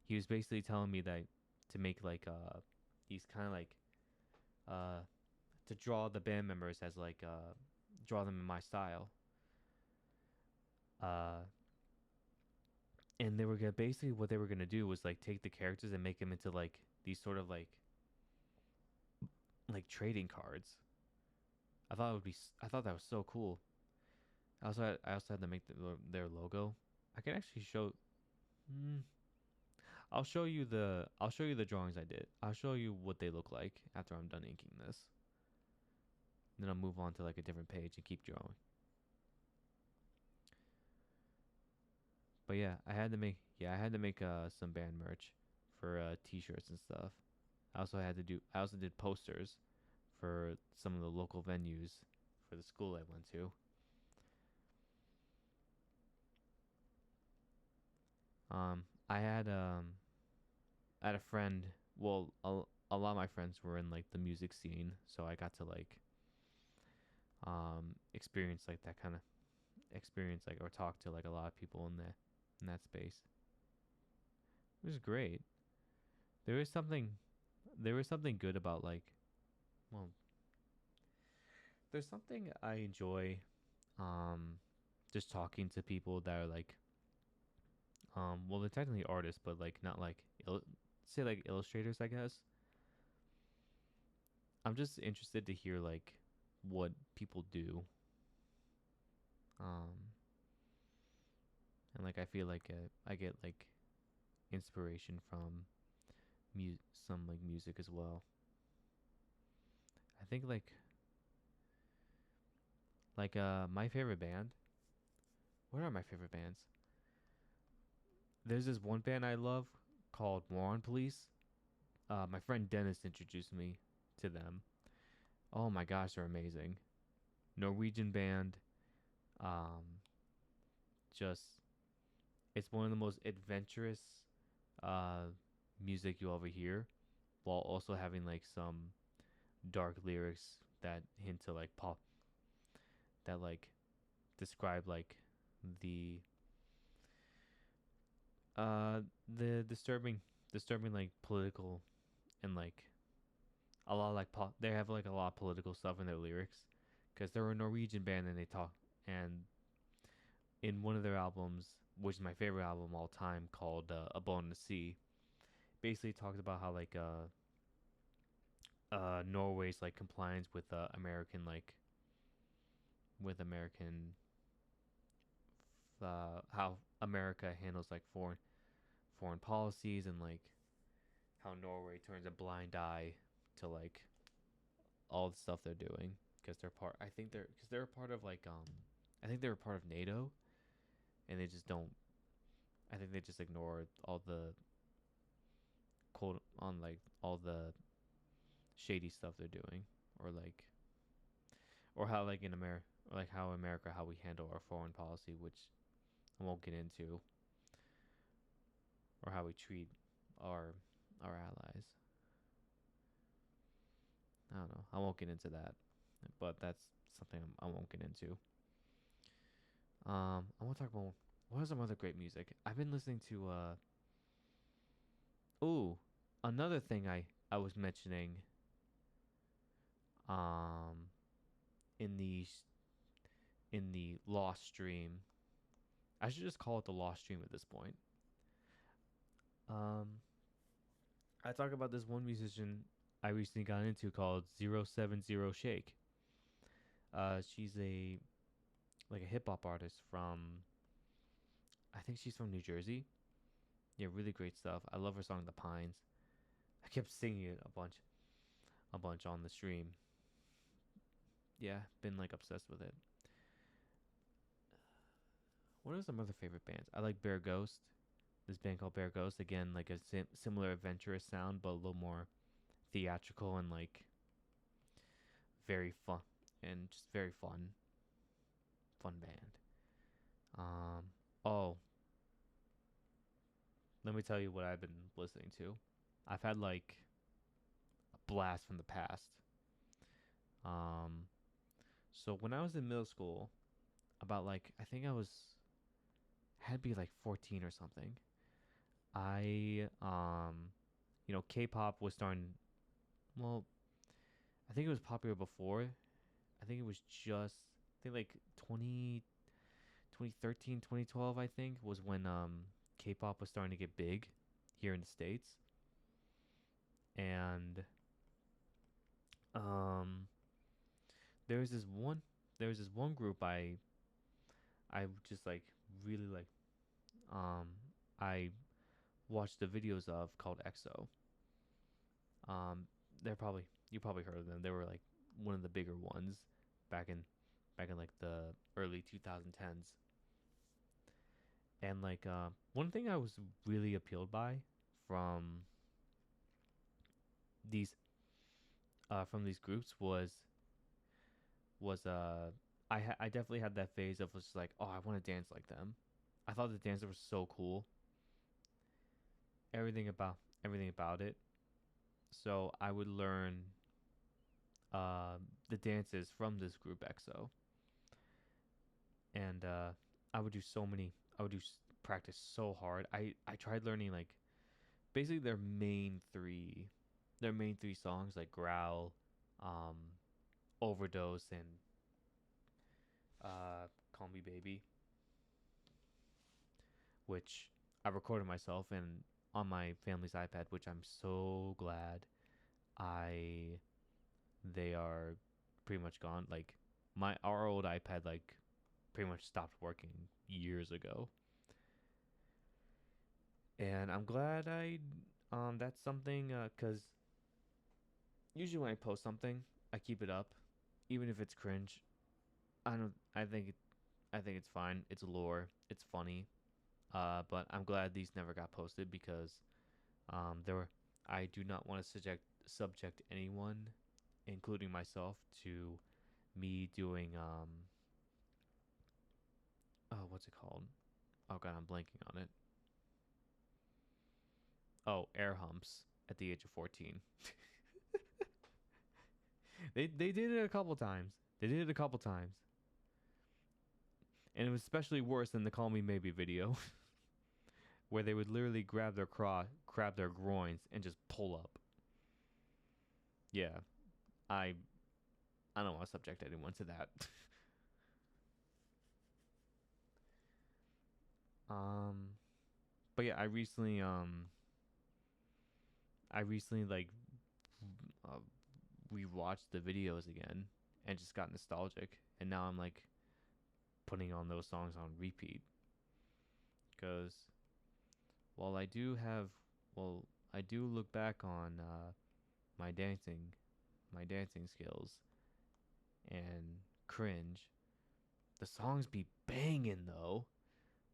he was basically telling me that to make like these kind of like uh to draw the band members as like draw them in my style. Uh, and they were gonna basically what they were gonna do was like take the characters and make them into like these sort of like trading cards. I thought that was so cool. I also had to make their logo. I can actually show. Mm, I'll show you the drawings I did. I'll show you what they look like after I'm done inking this. Then I'll move on to like a different page and keep drawing. But I had to make some band merch for t-shirts and stuff. I also did posters for some of the local venues for the school I went to. Um, I had um I had a friend. Well, a lot of my friends were in like the music scene, so I got to like experience like that kind of experience like or talk to like a lot of people in that space. It was great. There was something there was something good about like well, there's something I enjoy um just talking to people that are like well they're technically artists but like not like say like illustrators I guess. I'm just interested to hear like what people do. Um and like I feel like I get like inspiration from some like music as well. I think my favorite band. What are my favorite bands? There's this one band I love called Moron Police. My friend Dennis introduced me to them. Oh my gosh, they're amazing. Norwegian band. Um, just it's one of the most adventurous uh music you'll ever hear, while also having like some dark lyrics that hint to like pop that like describe like the the disturbing like political and like a lot of like they have like a lot of political stuff in their lyrics because they're a Norwegian band and they talk and in one of their albums, which is my favorite album of all time, called "A Bone in the Sea," basically talks about how like Norway's like compliance with American like with American how America handles like foreign policies and like how Norway turns a blind eye to like all the stuff they're doing because they're part. I think they're because they're a part of like I think they're a part of NATO and they just don't. I think they just ignore all the quote on like all the shady stuff they're doing or like or how like in America, like how America, how we handle our foreign policy, which I won't get into, or how we treat our our allies. I don't know. I won't get into that, but that's something I won't get into. I want to talk about what are some other great music. I've been listening to ooh, another thing I was mentioning um in the lost stream. I should just call it the lost stream at this point. Um I talk about this one musician I recently got into called 070 Shake. She's a like a hip hop artist from I think she's from New Jersey. Yeah, really great stuff. I love her song The Pines. I kept singing it a bunch on the stream. Yeah, been like obsessed with it. What are some other favorite bands? I like Bear Ghost. This band called Bear Ghost. Again, like a similar adventurous sound, but a little more theatrical and like very fun and just very fun band. Um, oh, let me tell you what I've been listening to. I've had like a blast from the past. Um, so when I was in middle school, about like I think I was had to be like 14 or something. I K-pop was starting. Well, I think it was popular before. I think it was just I think like 2013, 2012. I think was when K-pop was starting to get big here in the States. And um there was this one group I just like really like um I watched the videos of called EXO. Um they're probably you probably heard of them. They were like one of the bigger ones back in like the early 2010s. And like one thing I was really appealed by from these from these groups was I definitely had that phase of just like, oh, I want to dance like them. I thought the dancer was so cool. Everything about everything about it. So I would learn the dances from this group EXO, and I would do so many. I would do practice so hard. I tried learning like basically their main three songs like Growl, um, Overdose, and Call Me Baby, which I recorded myself and on my family's iPad, which I'm so glad I they are pretty much gone. Like our old iPad like pretty much stopped working years ago. And I'm glad I that's something cuz usually when I post something, I keep it up even if it's cringe. I don't I think it's fine. It's lore. It's funny. But I'm glad these never got posted because there were I do not want to subject anyone, including myself, to me doing oh what's it called? Oh god, I'm blanking on it. Oh, air humps at the age of 14. They did it a couple times. They did it a couple times. And it was especially worse than the Call Me Maybe video where they would literally grab their groins and just pull up. Yeah. I I don't want to subject anyone to that. um but yeah, I recently like uh, rewatched the videos again and just got nostalgic and now I'm like putting on those songs on repeat because while I do have well I do look back on my dancing my dancing skills and cringe. The songs be banging though.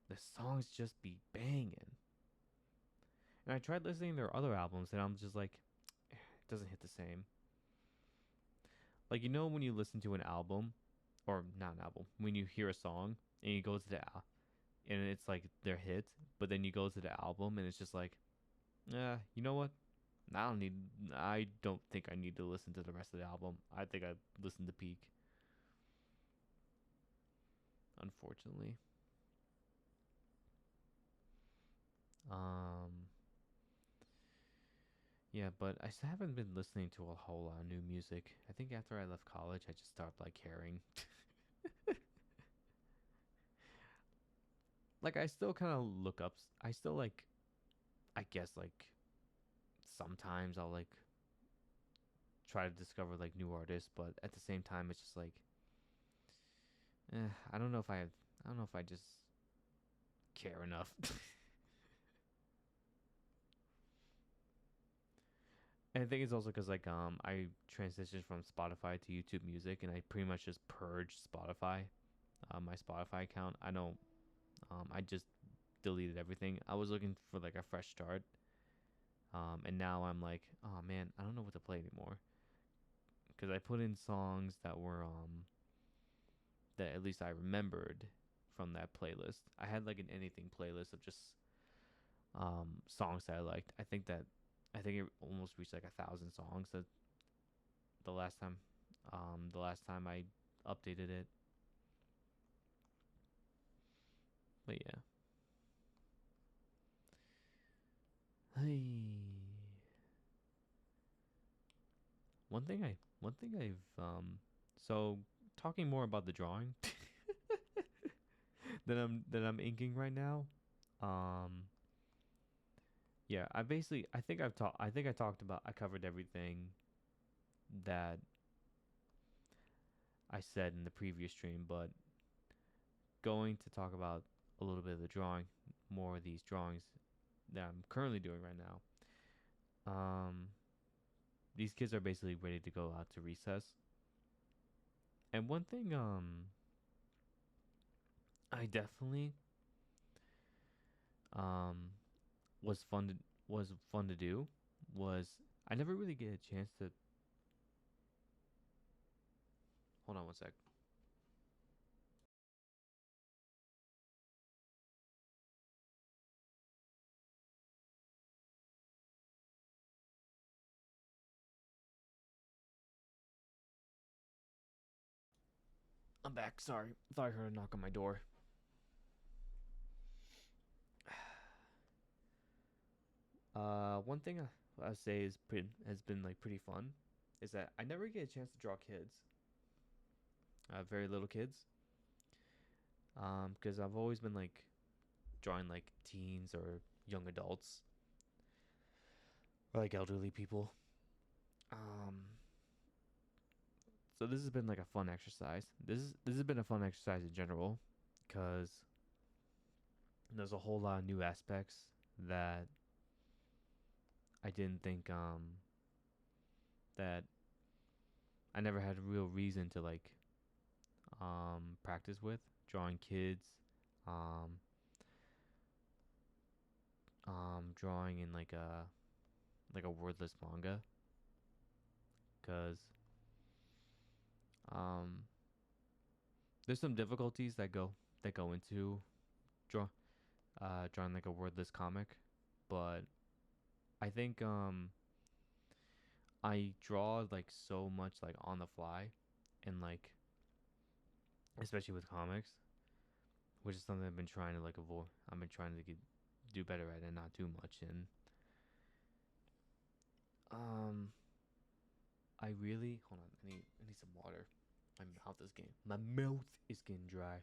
The songs just be banging. And I tried listening to their other albums and I'm just like it doesn't hit the same. Like, you know, when you listen to an album, or not an album, when you hear a song and you go to and it's like their hit, but then you go to the album and it's just like, you know what? I don't need. I don't think I need to listen to the rest of the album. I think I listened to peak. Unfortunately, um, yeah, but I still haven't been listening to a whole lot of new music. I think after I left college, I just stopped like caring. Like I still kind of look up. I still like. I guess like sometimes I'll like try to discover like new artists, but at the same time, it's just like, I don't know if I have. I don't know if I just care enough. And I think it's also because like I transitioned from Spotify to YouTube Music, and I pretty much just purged Spotify, my Spotify account. I don't. I just deleted everything. I was looking for like a fresh start. And now I'm like, oh man, I don't know what to play anymore. Because I put in songs that were that at least I remembered from that playlist. I had like an anything playlist of just songs that I liked. I think it almost reached like 1,000 songs. That the last time I updated it. But yeah, hey, one thing so talking more about the drawing that I'm inking right now. Um, yeah, I think I covered everything that I said in the previous stream, but going to talk about a little bit of the drawing, more of these drawings that I'm currently doing right now. Um, these kids are basically ready to go out to recess. And one thing I definitely um was fun to was fun to do was I never really get a chance to hold on one sec. I'm back. Sorry. Thought I heard a knock on my door. One thing I say has been like pretty fun is that I never get a chance to draw kids, very little kids, because I've always been like drawing like teens or young adults or like elderly people. Um, so this has been like a fun exercise. This has been a fun exercise in general, because there's a whole lot of new aspects that I didn't think that I never had a real reason to like practice with drawing kids, um drawing in like a wordless manga, cuz um there's some difficulties that go into draw drawing like a wordless comic, but I think I draw like so much like on the fly, and like especially with comics, which is something I've been trying to like avoid. I've been trying to do better at and not too much. And um, I really hold on. I need some water. My mouth is getting dry.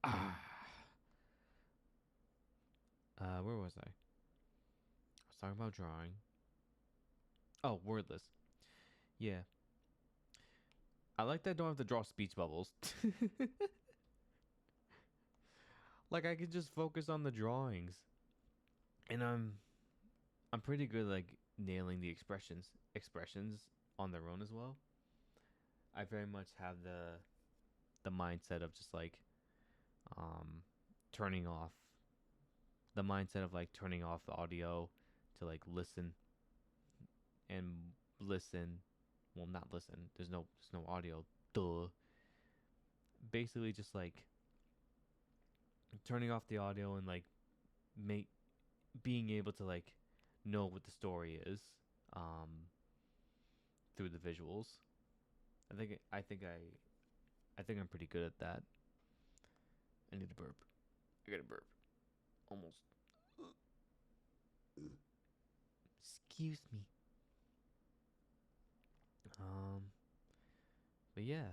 Ah. Where was I? I was talking about drawing. Oh, wordless. Yeah, I like that I don't have to draw speech bubbles. Like I can just focus on the drawings, and I'm pretty good like nailing the expressions on their own as well. I very much have the mindset of just like um turning off the mindset of like turning off the audio to like listen and listen. Well, not listen. There's no audio. Duh. Basically, just like turning off the audio and like make being able to like know what the story is um through the visuals. I think I'm pretty good at that. I need a burp. I got a burp. Almost. Excuse me. Um, but yeah,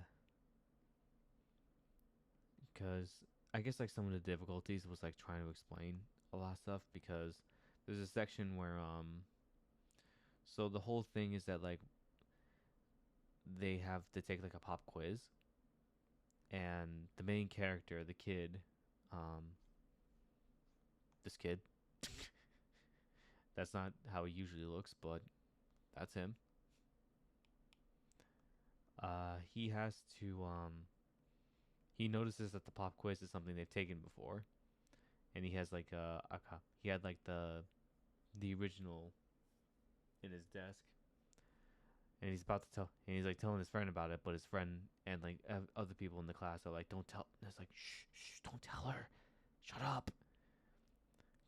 because I guess like some of the difficulties was like trying to explain a lot of stuff because there's a section where so the whole thing is that like they have to take like a pop quiz, and the main character, the kid, um, this kid, that's not how he usually looks, but that's him. He has to he notices that the pop quiz is something they've taken before, and he has like he had like the original in his desk, and he's about to tell, and he's like telling his friend about it, but his friend and like other people in the class are like, "Don't tell." And it's like, "Shh, shh, don't tell her. Shut up,"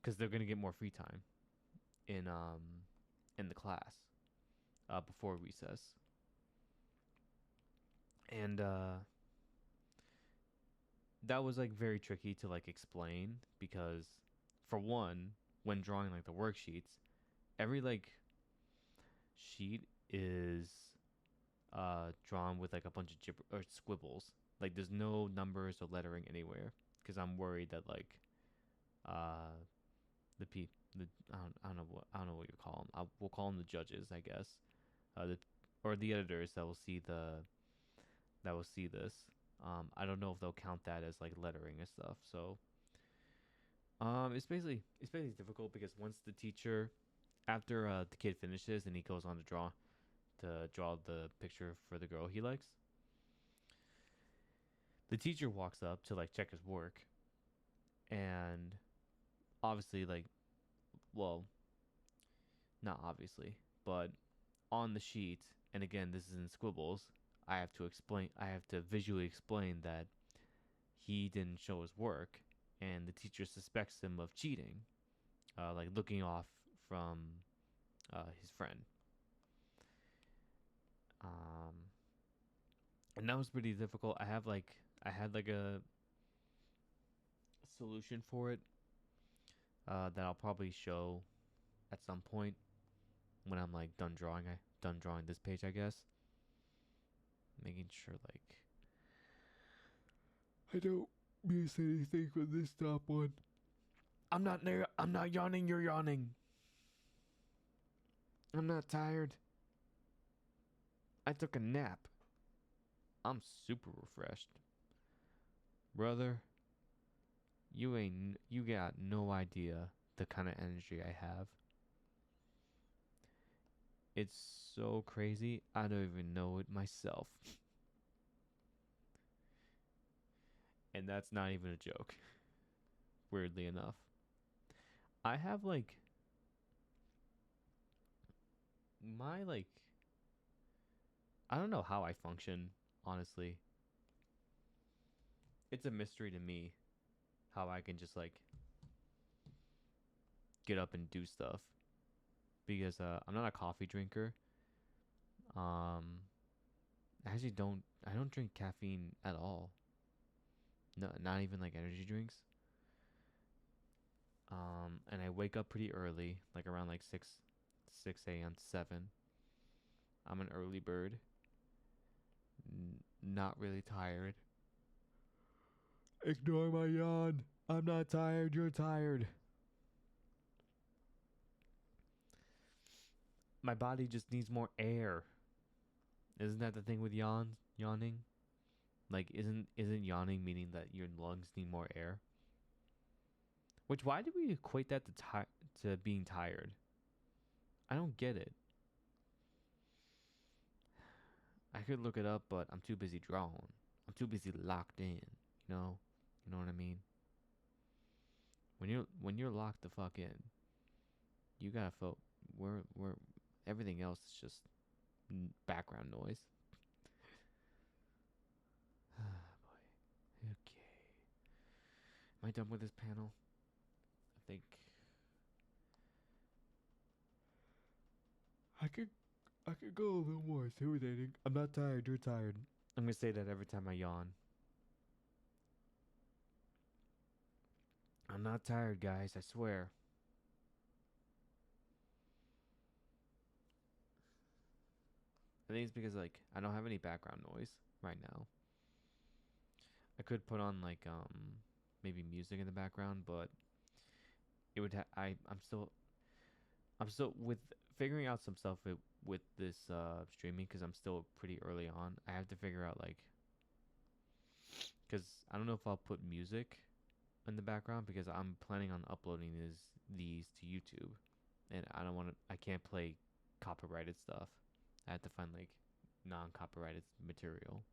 because they're gonna get more free time in the class before recess, and that was like very tricky to like explain because for one, when drawing like the worksheets, every like sheet is drawn with like a bunch of gibber or squibbles. Like there's no numbers or lettering anywhere because I'm worried that like uh the pe the I don't know what you call them. We'll call them the judges, I guess. The or the editors that will see this. I don't know if they'll count that as like lettering and stuff. So it's basically difficult because once the teacher, after the kid finishes and he goes on to draw the picture for the girl he likes, the teacher walks up to like check his work, and obviously like, well, not obviously, but on the sheet, and again this is in squibbles, I have to visually explain that he didn't show his work, and the teacher suspects him of cheating, like looking off from his friend. Um, and that was pretty difficult. I had like a solution for it that I'll probably show at some point when I'm like done drawing this page, I guess. Making sure like I don't miss anything from this top one. I'm not there. I'm not yawning. You're yawning. I'm not tired. I took a nap. I'm super refreshed. Brother, you got no idea the kind of energy I have. It's so crazy. I don't even know it myself. And that's not even a joke. Weirdly enough. I have like my like I don't know how I function, honestly. It's a mystery to me how I can just like get up and do stuff because I'm not a coffee drinker. Um I don't drink caffeine at all. No, not even like energy drinks. And I wake up pretty early, like around like 6 a.m. to 7. I'm an early bird. Not really tired. Ignore my yawn. I'm not tired. You're tired. My body just needs more air. Isn't that the thing with yawning? Like isn't yawning meaning that your lungs need more air? Which why do we equate that to being tired? I don't get it. I could look it up, but I'm too busy drawing. I'm too busy locked in. You know what I mean. When you're locked the fuck in, you gotta feel. We're everything else is just background noise. Ah, boy. Okay. Am I done with this panel? I think I could I could go a little more intimidating. I'm not tired. You're tired. I'm gonna say that every time I yawn. I'm not tired, guys. I swear. I think it's because like I don't have any background noise right now. I could put on like maybe music in the background, but it would I'm still with figuring out some stuff with this streaming because I'm still pretty early on. I have to figure out like because I don't know if I'll put music in the background because I'm planning on uploading these to YouTube, and I can't play copyrighted stuff. I have to find like non-copyrighted material.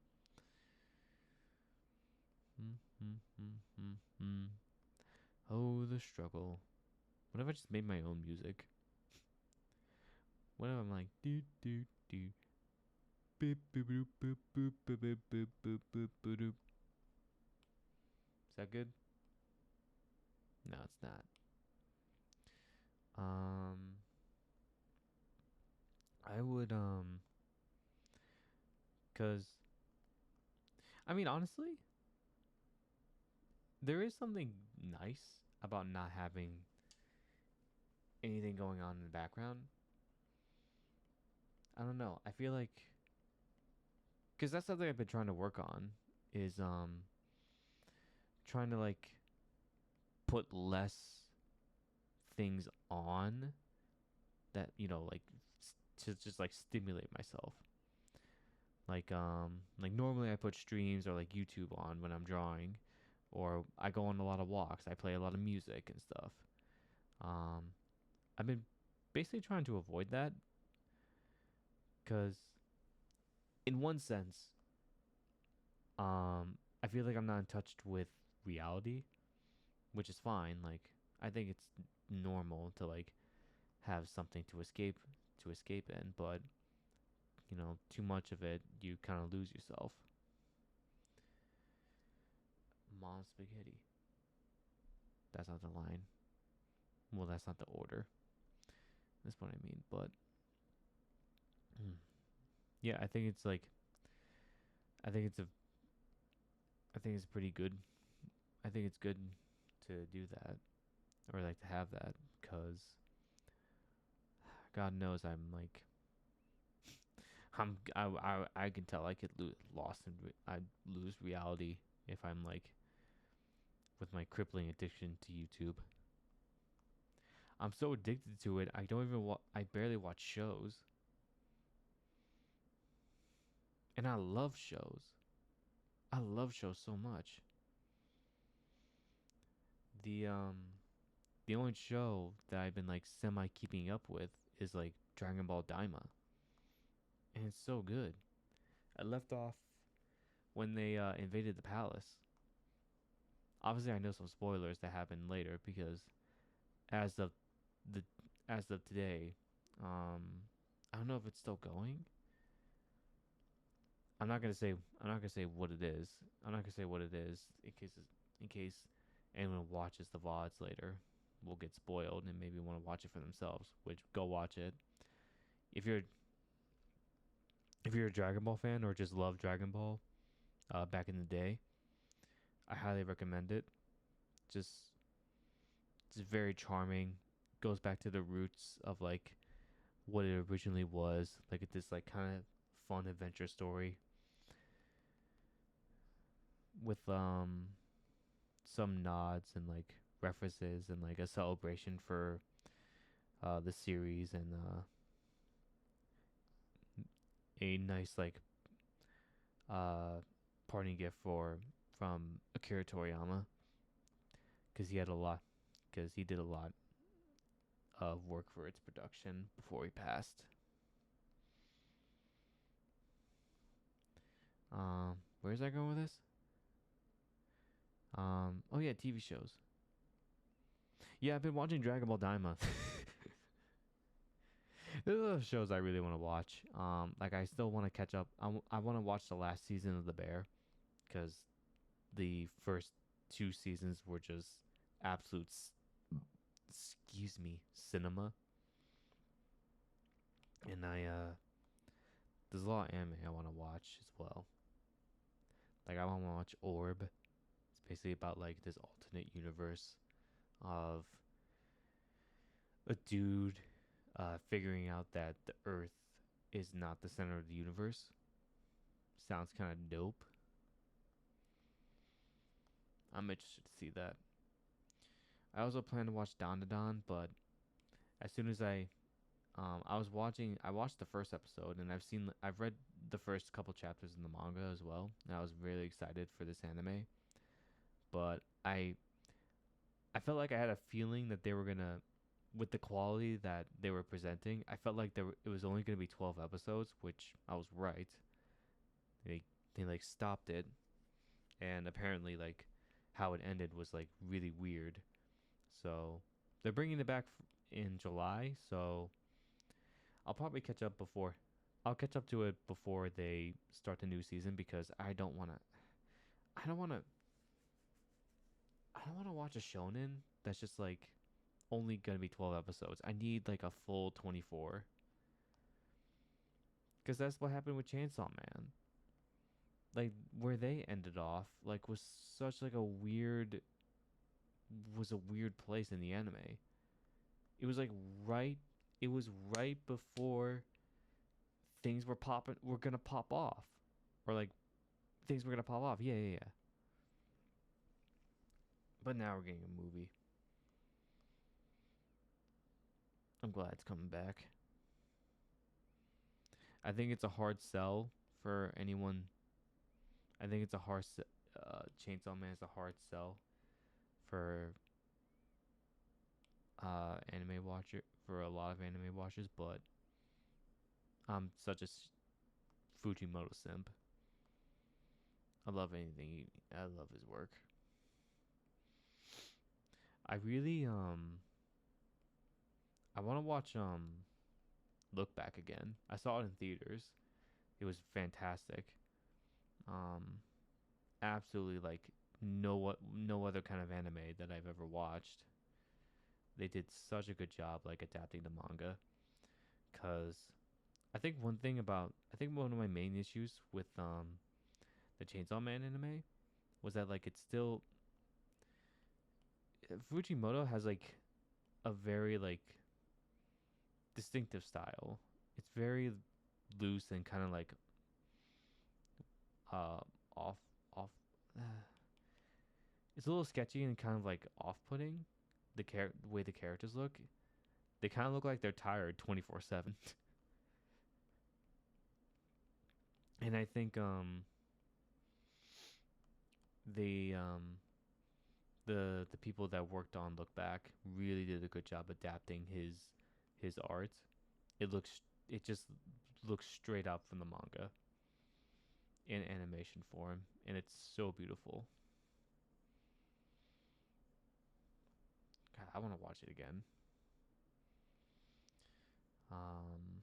Oh, the struggle. What if I just made my own music? What if I'm like do do do boop boop boop boop boop boop boop boop boop boop boop boop. Is that good? No, it's not. Um, I would cause I mean honestly, there is something nice about not having anything going on in the background. I don't know. I feel like because that's something I've been trying to work on is trying to like put less things on that like to just like stimulate myself. Like normally I put streams or like YouTube on when I'm drawing, or I go on a lot of walks. I play a lot of music and stuff. Um, I've been basically trying to avoid that because in one sense, I feel like I'm not in touch with reality, which is fine. Like I think it's normal to like have something to escape in, but too much of it, you kind of lose yourself. Mom spaghetti. That's not the line. Well, that's not the order. That's what I mean. But yeah, I think it's like I think it's a I think it's pretty good. I think it's good to do that or like to have that because God knows I'm like I can tell I could lost in I lose reality if I'm like with my crippling addiction to YouTube. I'm so addicted to it. I don't even I barely watch shows. And I love shows. I love shows so much. The um the only show that I've been like semi keeping up with is like Dragon Ball Daima. And it's so good. I left off when they invaded the palace. Obviously I know some spoilers that happen later because as of the as of today, um I don't know if it's still going. I'm not gonna say what it is. I'm not gonna say what it is in case anyone watches the VODs later will get spoiled and maybe want to watch it for themselves. Which go watch it. If you're if you're a Dragon Ball fan or just love Dragon Ball, back in the day, I highly recommend it. Just it's very charming. Goes back to the roots of like what it originally was. Like this like kind of fun adventure story with some nods and like references and like a celebration for the series and a nice like uh parting gift from Akira Toriyama because he did a lot of work for its production before he passed. Where's I going with this? Oh yeah, TV shows. Yeah, I've been watching Dragon Ball Daima. There's other shows I really want to watch. Like I still want to catch up. I want to watch the last season of The Bear, because the first two seasons were just absolute, excuse me, cinema. And there's a lot of anime I want to watch as well. Like I want to watch Orb. It's basically about like this alternate universe of a dude figuring out that the Earth is not the center of the universe. Sounds kind of dope. I'm interested to see that. I also plan to watch Dandadan, but as soon as I watched the first episode, and I've read the first couple chapters in the manga as well, and I was really excited for this anime. But I felt like I had a feeling that they were gonna, with the quality that they were presenting, I felt like it was only gonna be 12 episodes, which I was right. They like stopped it, and apparently like how it ended was like really weird. So they're bringing it back in July, so I'll probably catch up before. I'll catch up to it before they start the new season because I don't want to. I don't want to. I don't want to watch a shonen that's just like only gonna be 12 episodes. I need like a full 24. Because that's what happened with Chainsaw Man. Like where they ended off, like was such like a weird, was a weird place in the anime. It was like right. It was right before things were gonna pop off, or like things were gonna pop off. Yeah, yeah, yeah. But now we're getting a movie. I'm glad it's coming back. I think it's a hard sell for anyone. I think it's a hard Chainsaw Man is a hard sell for anime watcher for a lot of anime watchers, but I'm such a Fujimoto simp. I love anything. I love his work. I really I want to watch Look Back again. I saw it in theaters. It was fantastic. Um, Absolutely like no other kind of anime that I've ever watched. They did such a good job like adapting the manga. Cause I think one of my main issues with the Chainsaw Man anime was that like it's still Fujimoto has like a very like distinctive style. It's very loose and kind of like uh off off. It's a little sketchy and kind of like off-putting. The way the characters look, they kind of look like they're tired 24/7. And I think the the people that worked on Look Back really did a good job adapting his art. It just looks straight up from the manga in animation form, and it's so beautiful. God, I want to watch it again. Um,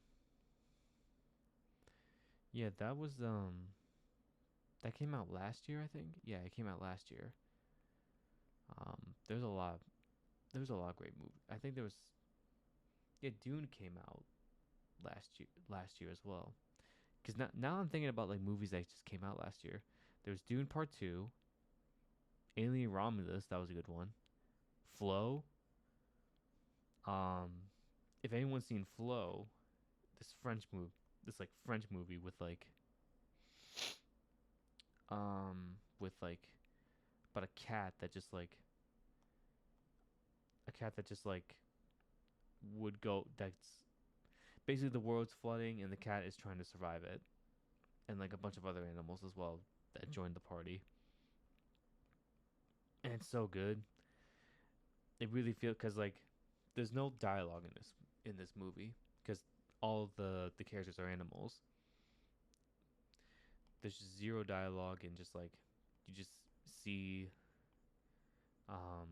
yeah, that came out last year, I think. Yeah, it came out last year. There's a lot. There's a lot of great movies. I think there was. Yeah, Dune came out last year as well. Because now I'm thinking about like movies that just came out last year. There's Dune Part Two, Alien Romulus. That was a good one. Flow. Um, if anyone's seen Flow, this like French movie with like about a cat that just like would go that's basically the world's flooding and the cat is trying to survive it, and like a bunch of other animals as well that joined the party. And it's so good. It really feels because like there's no dialogue in this movie because all the characters are animals. there's just zero dialogue and just like you just see um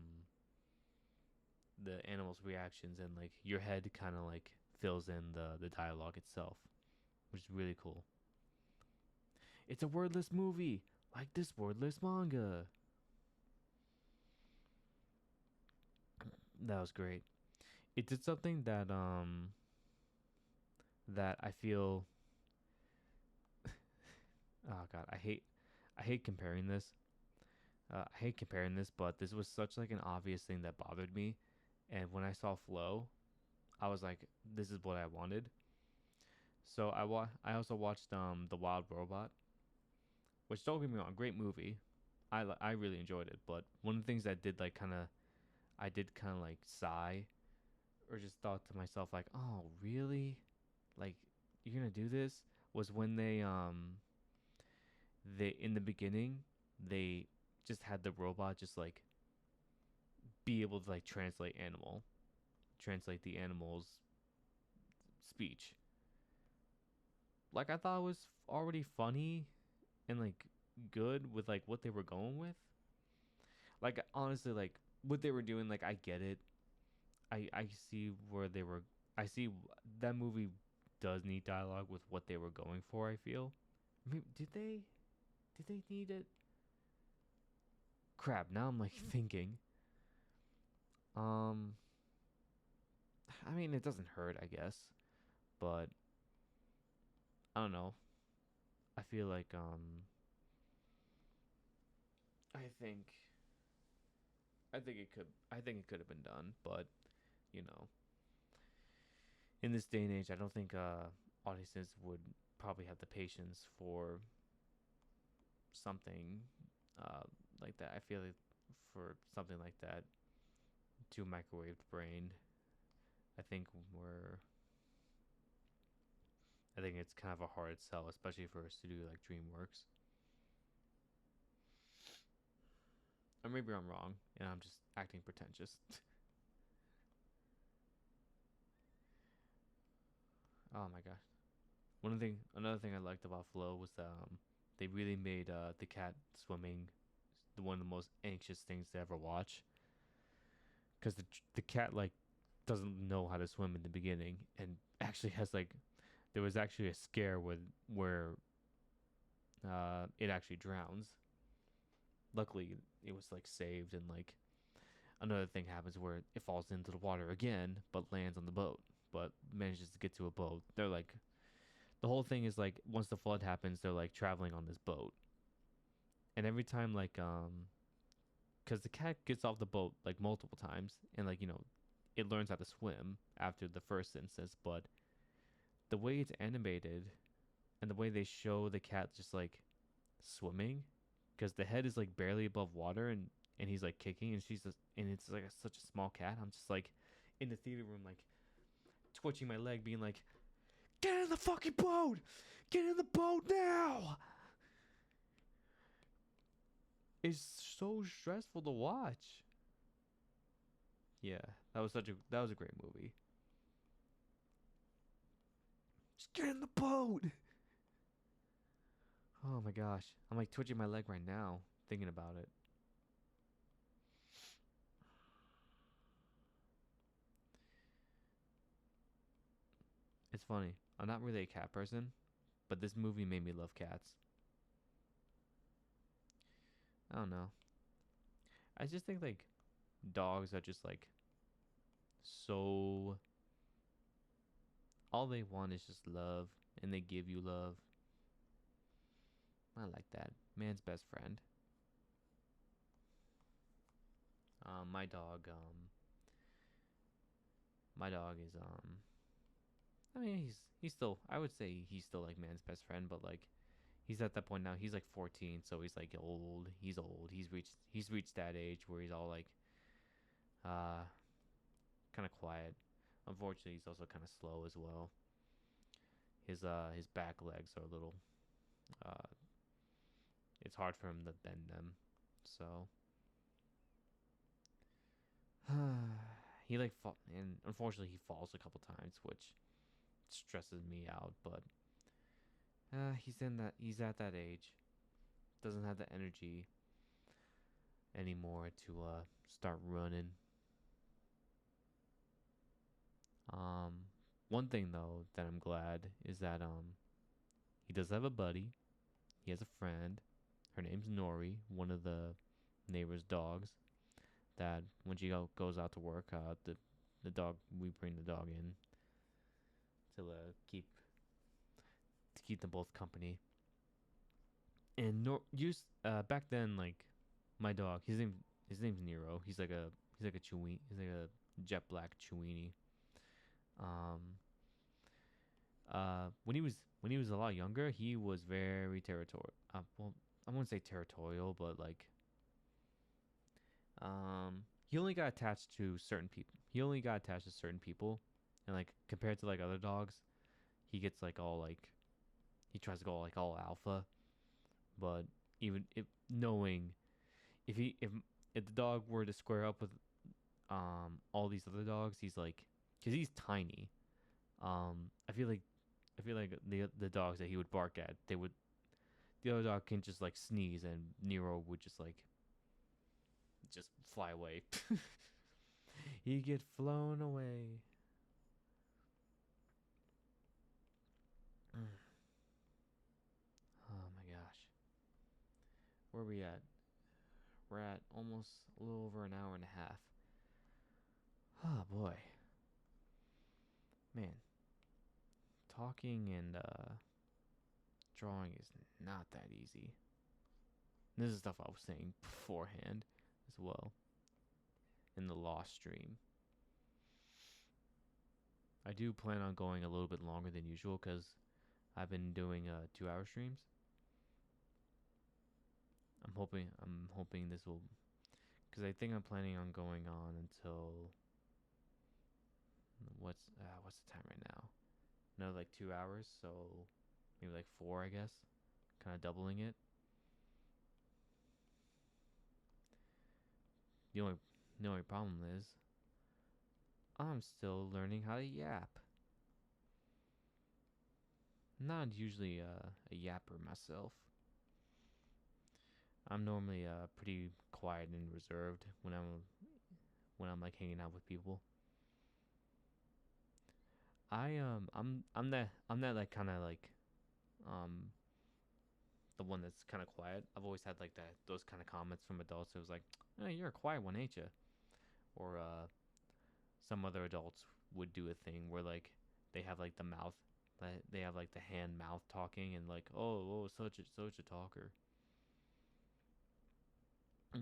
the animals' reactions and like your head kind of like fills in the dialogue itself, which is really cool. It's a wordless movie, like this wordless manga. That was great. It did something that I feel. Oh god, I hate comparing this. I hate comparing this, but this was such like an obvious thing that bothered me. And when I saw Flow, I was like, this is what I wanted. So I also watched The Wild Robot, which don't get me wrong, great movie. I really enjoyed it, but one of the things that did like kind of I did kind of like sigh or just thought to myself like, oh really, like you're gonna do this was when they in the beginning they just had the robot just like be able to like translate the animal's speech. Like I thought it was already funny and like good with like what they were going with. Like honestly, like what they were doing, like I get it. I see where they were. I see that movie does need dialogue with what they were going for. I feel. I mean, did they need it? Crap. Now I'm like thinking. Um, I mean, it doesn't hurt, I guess, but I don't know. I feel like I think I think it could have been done, but you know, in this day and age, I don't think audiences would probably have the patience for something uh like that. I feel like for something like that, too microwaved brained. I think we're I think it's kind of a hard sell, especially for a studio like DreamWorks. Or maybe I'm wrong and I'm just acting pretentious. Oh my gosh. Another thing I liked about Flow was they really made the cat swimming one of the most anxious things to ever watch because the cat like doesn't know how to swim in the beginning and actually has like there was actually a scare with where it actually drowns. Luckily, it was like saved and like another thing happens where it falls into the water again but lands on the boat but manages to get to a boat. They're like the whole thing is like once the flood happens they're like traveling on this boat and every time like because the cat gets off the boat like multiple times and like it learns how to swim after the first instance but the way it's animated and the way they show the cat just like swimming because the head is like barely above water and he's like kicking and she's just and it's like such a small cat. I'm just like in the theater room like twitching my leg being like get in the fucking boat, get in the boat now. It's so stressful to watch. Yeah, that was a great movie. Just get in the boat. Oh my gosh, I'm like twitching my leg right now thinking about it. It's funny. I'm not really a cat person, but this movie made me love cats. I don't know. I just think like dogs are just like so all they want is just love and they give you love. I like that. Man's best friend. My dog my dog is I mean he's still I would say he's still like man's best friend, but like he's at that point now. He's like 14, so he's like old. He's old. He's reached that age where he's all like uh kind of quiet. Unfortunately, he's also kind of slow as well. His back legs are a little uh it's hard for him to bend them. So he like and unfortunately he falls a couple times, which stresses me out. But he's at that age. Doesn't have the energy anymore to start running. Um, One thing though that I'm glad is that he does have a buddy. He has a friend. Her name's Nori, one of the neighbor's dogs. That when she goes out to work, the dog we bring the dog in to keep them both company. And back then, like my dog, his name's Nero. He's like a Chewie. He's like a jet black Chewini. Um, when he was a lot younger, he was very territorial. Well, I wouldn't say territorial, but like he only got attached to certain people. He only got attached to certain people, and like compared to like other dogs, he gets like all like he tries to go like all alpha. But even if knowing if the dog were to square up with all these other dogs, he's like because he's tiny. I feel like the dogs that he would bark at, the other dog can just like sneeze and Nero would just fly away. He'd get flown away. Oh my gosh. Where are we at? We're at almost a little over an hour and a half. Oh boy. Man, talking and drawing is not that easy. This is stuff I was saying beforehand as well in the Lost stream. I do plan on going a little bit longer than usual because I've been doing 2 hour streams. I'm hoping this will because I think I'm planning on going on until what's the time right now? Another like 2 hours, so maybe like 4, I guess. Kind of doubling it. The only problem is I'm still learning how to yap. I'm not usually a yapper myself. I'm normally pretty quiet and reserved when I'm like hanging out with people. I'm that like kind of like um the one that's kind of quiet. I've always had like that those kind of comments from adults. It was like, "Oh, you're a quiet one, ain't you?" Or some other adults would do a thing where like they have like the mouth, they have like the hand mouth talking and like, oh, such a talker. Yeah.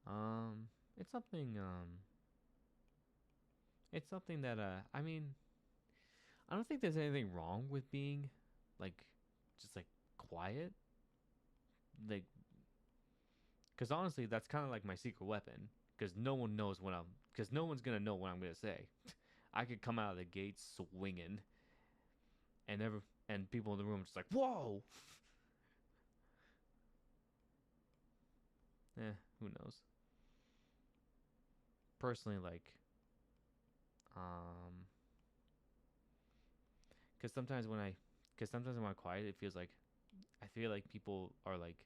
Um, it's something. It's something that I mean, I don't think there's anything wrong with being like just like quiet. Like, because honestly, that's kind of like my secret weapon. Because no one knows what I'm. Because no one's gonna know what I'm gonna say. I could come out of the gate swinging, and people in the room just like, whoa. Who knows? Personally, like, um, because sometimes when I'm quiet, it feels like I feel like people are like,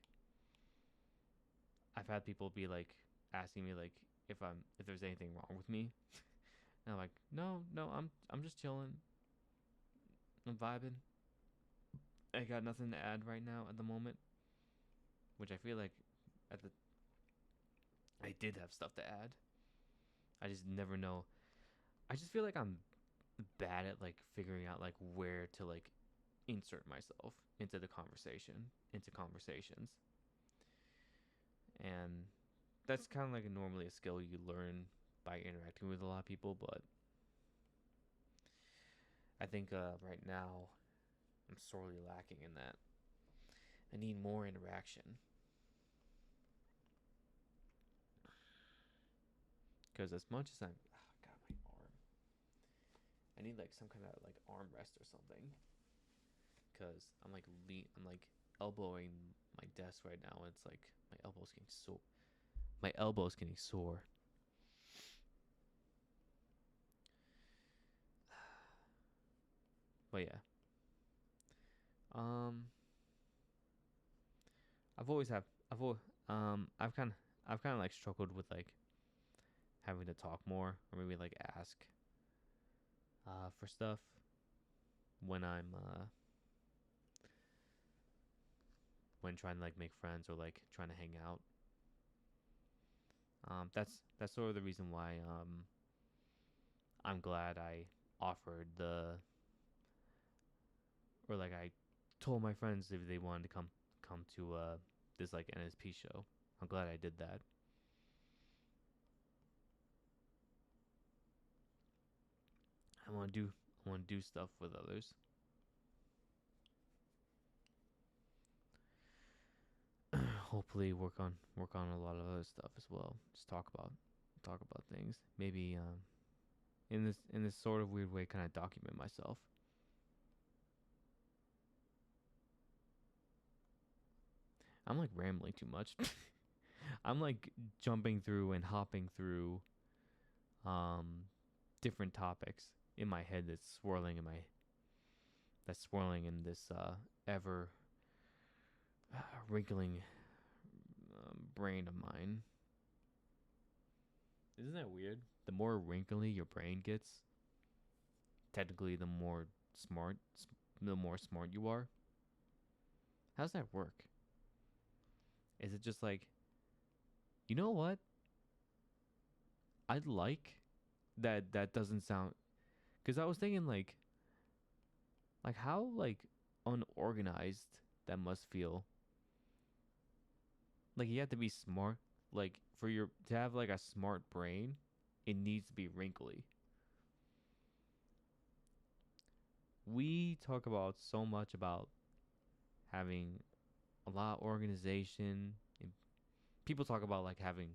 I've had people be like asking me like if there's anything wrong with me, and I'm like, no, I'm just chilling, I'm vibing. I got nothing to add right now at the moment, which I feel like at the I did have stuff to add. I just never know. I just feel like I'm bad at like figuring out like where to like insert myself into the conversation, into conversations. And that's kind of like normally a skill you learn by interacting with a lot of people, but I think right now I'm sorely lacking in that. I need more interaction because as much as I'm, oh god, my arm. I need like some kind of like armrest or something because I'm like elbowing my desk right now, and it's like my elbow's getting sore. My elbow's getting sore. But yeah. Um, I've always have I've al- I've kind of like struggled with like having to talk more or maybe like ask for stuff when when trying to like make friends or like trying to hang out. That's sort of the reason why I'm glad I offered the or like I told my friends if they wanted to come to this like NSP show. I'm glad I did that. I want to do stuff with others. Hopefully work on a lot of other stuff as well. Just talk about things. Maybe in this sort of weird way kind of document myself. I'm like rambling too much. I'm like jumping through and hopping through um different topics in my head that's swirling in this ever wrinkling brain of mine. Isn't that weird? The more wrinkly your brain gets, technically smart the more smart you are. How's that work? Is it just like, you know what? I'd like that doesn't sound cuz I was thinking like how like unorganized that must feel. Like you have to be smart like for your to have like a smart brain, it needs to be wrinkly. We talk about so much about having a lot of organization. And people talk about like having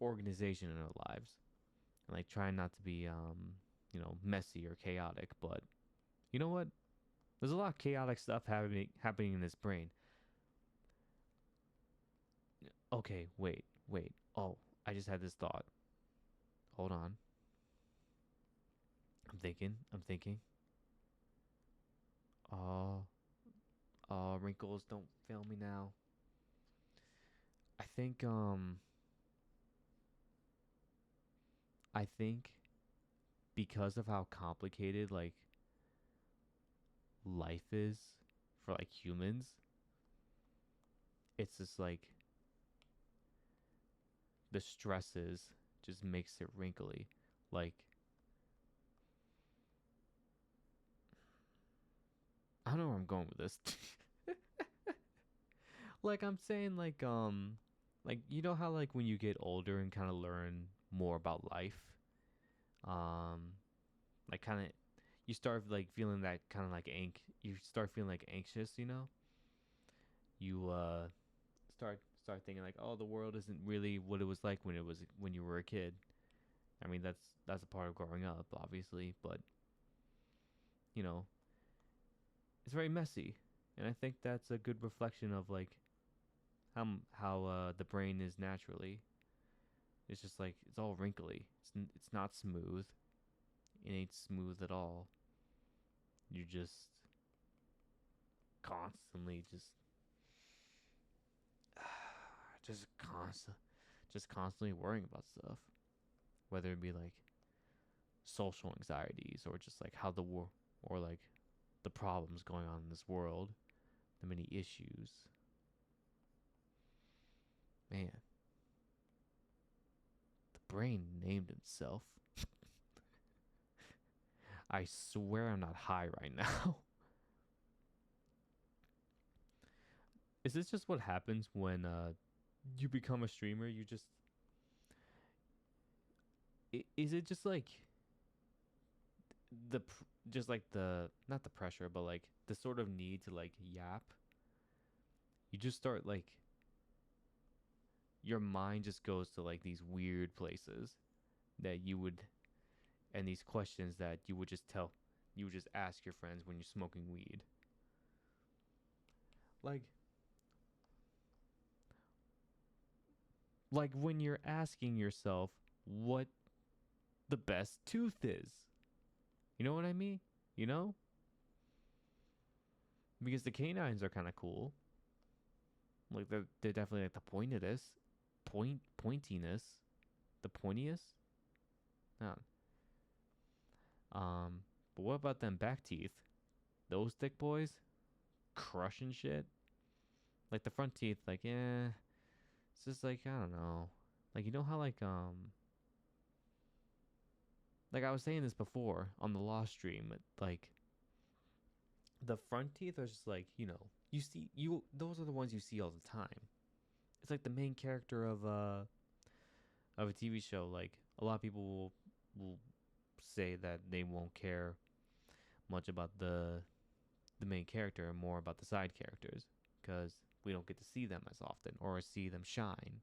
organization in our lives and like trying not to be messy or chaotic. But you know what? There's a lot of chaotic stuff happening in this brain. Okay, wait. Oh, I just had this thought. Hold on. I'm thinking. Oh, wrinkles, don't fail me now. I think I think because of how complicated like life is for like humans, it's just like the stresses just makes it wrinkly. Like I don't know where I'm going with this. Like I'm saying like you know how like when you get older and kind of learn more about life, um like kind of you start like feeling that kind of like you start feeling like anxious, you know? You start thinking like, "Oh, the world isn't really what it was like when you were a kid." I mean, that's a part of growing up, obviously, but you know, it's very messy. And I think that's a good reflection of like how the brain is naturally. It's just like it's all wrinkly. It's not smooth. It ain't smooth at all. You're constantly just constant just constantly worrying about stuff, whether it be like social anxieties or just like how the war or like the problems going on in this world, the many issues. Man, the brain named itself. I swear I'm not high right now. Is this just what happens when you become a streamer? You just is it just like just like the not the pressure, but like the sort of need to like yap? You just start like your mind just goes to like these weird places that you would and these questions that you would just ask your friends when you're smoking weed. Like like when you're asking yourself what the best tooth is. You know what I mean? You know? because the canines are kind of cool. Like they're definitely like the pointiness, the pointiest. No. But what about them back teeth? Those thick boys, crushing shit. Like the front teeth, like yeah, it's just like I don't know. Like you know how like I was saying this before on the Lost stream, like the front teeth are just like you see those are the ones you see all the time. It's like the main character of a TV show. Like a lot of people will say that they won't care much about the main character and more about the side characters because we don't get to see them as often or see them shine.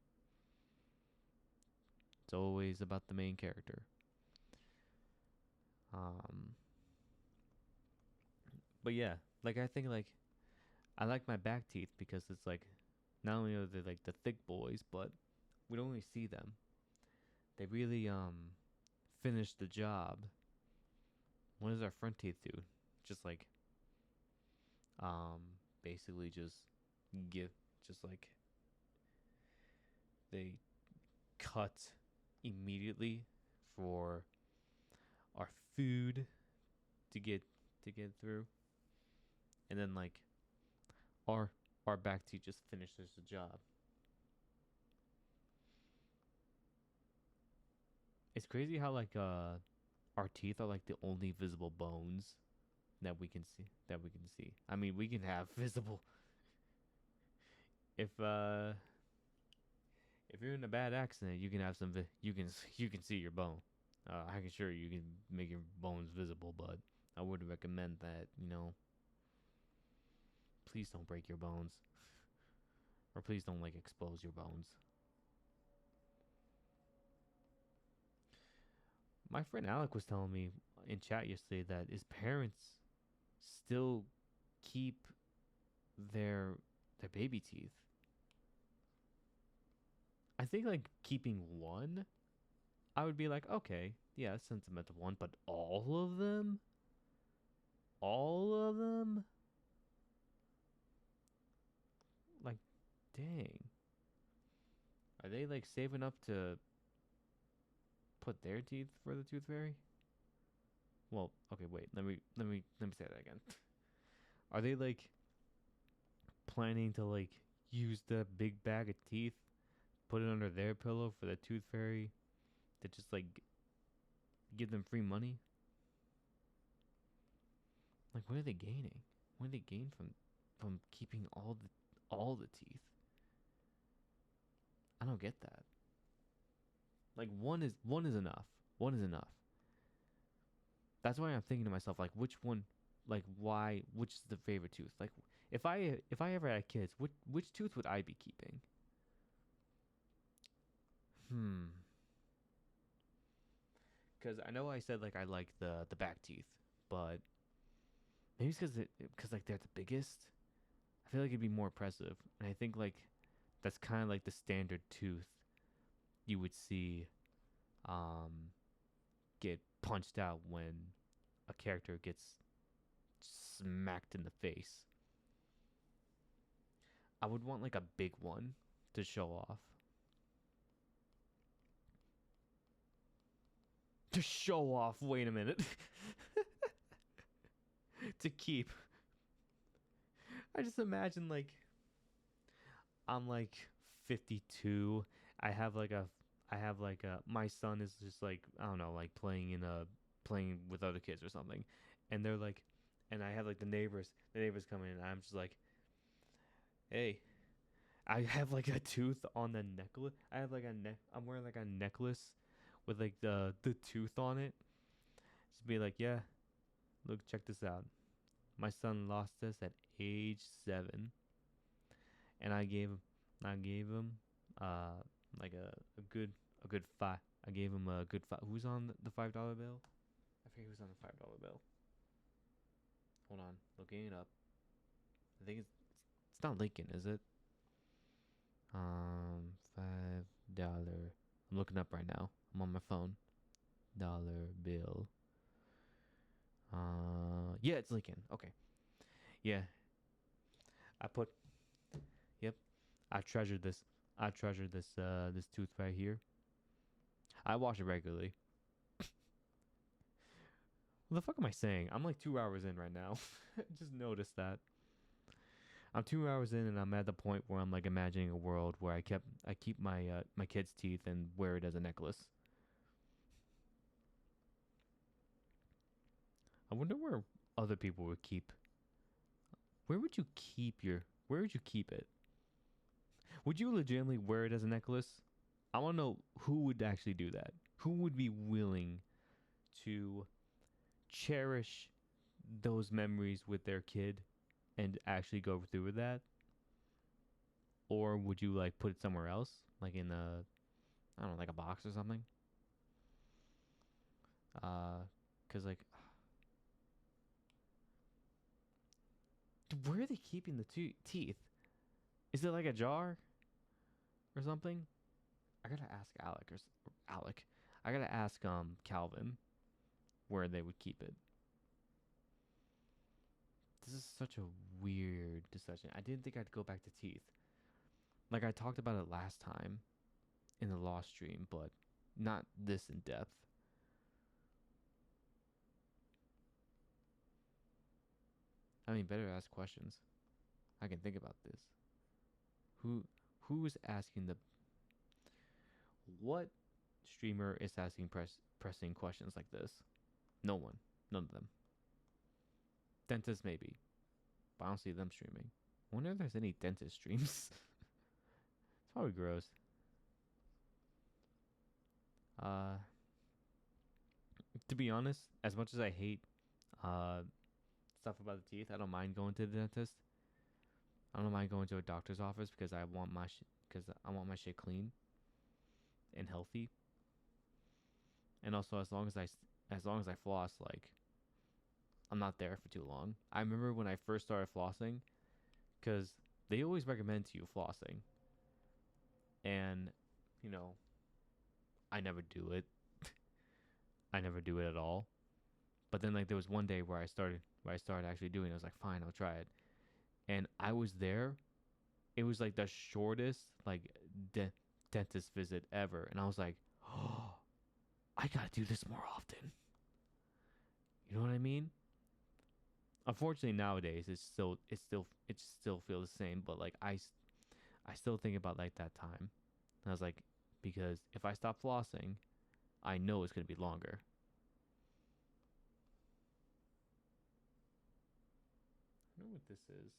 It's always about the main character. Um, but yeah, like I think like I like my back teeth because it's like not only are they like the thick boys, but we don't really see them. They really finish the job. What does our front teeth do? Just like um basically give just like they cut immediately for our food to get through, and then like our our back teeth just finishes the job. It's crazy how like our teeth are like the only visible bones that we can see. I mean, we can have visible if if you're in a bad accident, you can have you can see your bone. I can sure you can make your bones visible, but I would recommend that please don't break your bones, or please don't like expose your bones. My friend Alec was telling me in chat yesterday that his parents still keep their their baby teeth. I think like keeping one, I would be like, okay, yeah, sentimental one, but all of them, all of them, like, dang, are they like saving up to put their teeth for the tooth fairy? Well, okay, wait, let me say that again. Are they like planning to like use the big bag of teeth, put it under their pillow for the tooth fairy to just like give them free money? Like, what are they gaining? What do they gain from keeping all the teeth? I don't get that. Like one is enough. One is enough. That's why I'm thinking to myself like which one, like why which is the favorite tooth? Like if I ever had kids, which tooth would I be keeping? Hmm. Because I know I said like I like the back teeth, but maybe it's because like they're the biggest. I feel like it'd be more impressive, and I think like that's kind of like the standard tooth you would see um get punched out when a character gets smacked in the face. I would want like a big one to show off. To show off. Wait a minute. To keep. I just imagine like I'm like 52. I have like a I have like a my son is just like I don't know like playing with other kids or something, and they're like, and I have like the neighbors coming in, and I'm just like, hey, I have like a tooth on the necklace. I have like a neck. I'm wearing like a necklace with like the tooth on it. Just be like, yeah, look, check this out. My son lost this at age 7, and I gave him uh like a good five. I gave him a good five. Who's on the $5 bill? I forget who's on the $5 bill. Hold on, looking it up. I think it's not Lincoln, is it? $5. I'm looking up right now. I'm on my phone. Dollar bill. Yeah, it's Lincoln. Okay. Yeah. I put. Yep. I treasured this. I treasured this tooth right here. I wash it regularly. What the fuck am I saying? I'm like 2 hours in right now. Just noticed that. I'm 2 hours in and I'm at the point where I'm like imagining a world where I keep my kid's teeth and wear it as a necklace. I wonder where other people would keep. Where would you keep your? Where would you keep it? Would you legitimately wear it as a necklace? I want to know who would actually do that. Who would be willing to cherish those memories with their kid and actually go through with that? Or would you like put it somewhere else, like in a, I don't know, like a box or something? Cause like, where are they keeping the teeth? Is it like a jar or something? I gotta ask Alec. I gotta ask Calvin where they would keep it. This is such a weird discussion. I didn't think I'd go back to teeth. Like I talked about it last time in the Lost stream, but not this in depth. I mean, better ask questions. I can think about this. Who who's asking the what streamer is asking pressing questions like this? No one. None of them. Dentists maybe, but I don't see them streaming. I wonder if there's any dentist streams. It's probably gross. Uh, to be honest, as much as I hate uh stuff about the teeth, I don't mind going to the dentist. I don't mind going to a doctor's office because I want my shit clean and healthy. And also, as long as I floss, like I'm not there for too long. I remember when I first started flossing, because they always recommend to you flossing, and you know, I never do it. I never do it at all. But then like there was one day where I started actually doing it. I was like, fine, I'll try it. And I was there. It was like the shortest like dentist visit ever, and I was like, oh, I gotta do this more often. You know what I mean? Unfortunately, nowadays it still feels the same. But like I still think about like that time. And I was like, because if I stop flossing, I know it's gonna be longer. I know what this is.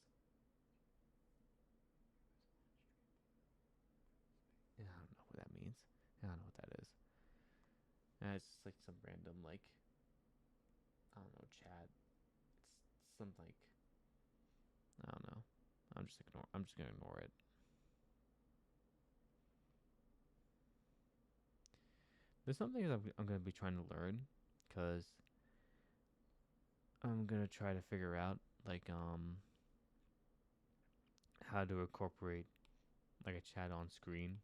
Yeah, I don't know what that means. I don't know what that is. It's just like some random like I don't know chat. It's some like I don't know. I'm just gonna ignore it. There's something that I'm gonna be trying to learn, cause I'm gonna try to figure out like how to incorporate like a chat on screen.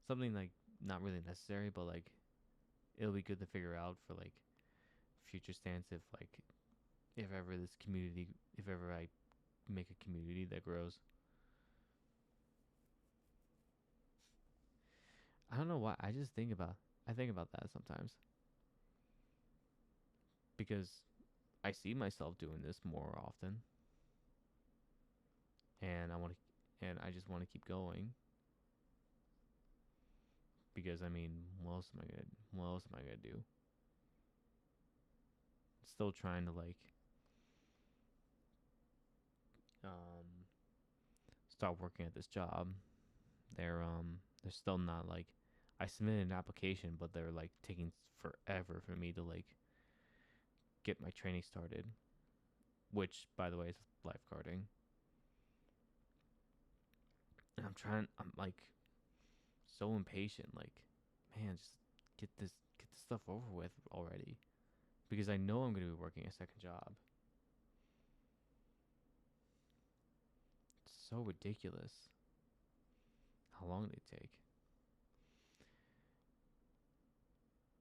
Something like not really necessary, but like it'll be good to figure out for like future stance if ever this community if ever I make a community that grows. I don't know why. I think about that sometimes because I see myself doing this more often, and I just want to keep going because I mean, what else am I gonna do? Still trying to like um start working at this job. They're still not like I submitted an application, but they're like taking forever for me to like get my training started, which by the way is lifeguarding. And I'm like so impatient. Like, man, just get this stuff over with already, because I know I'm gonna be working a second job. It's so ridiculous. How long they take?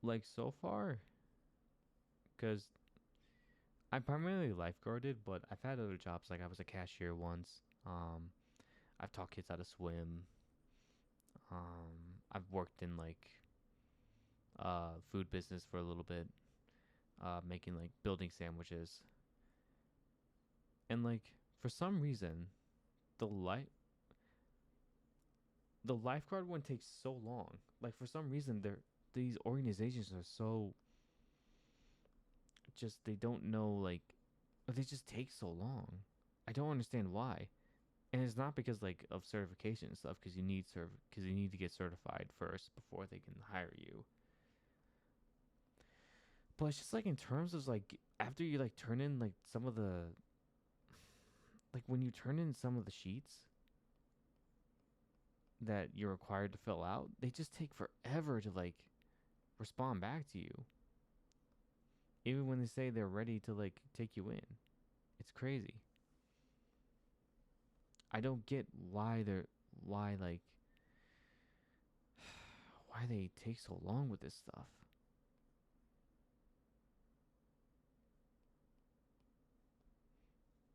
Like so far, because I primarily lifeguarded, but I've had other jobs. Like I was a cashier once. I've taught kids how to swim. I've worked in like food business for a little bit, making like building sandwiches. And like for some reason, the life the lifeguard one takes so long. Like for some reason, these organizations are so just they don't know like they just take so long. I don't understand why. And it's not because like of certification and stuff because you need to get certified first before they can hire you. But it's just like in terms of like after you like turn in like some of the like when you turn in some of the sheets that you're required to fill out, they just take forever to like respond back to you. Even when they say they're ready to like take you in. It's crazy. I don't get why like why they take so long with this stuff.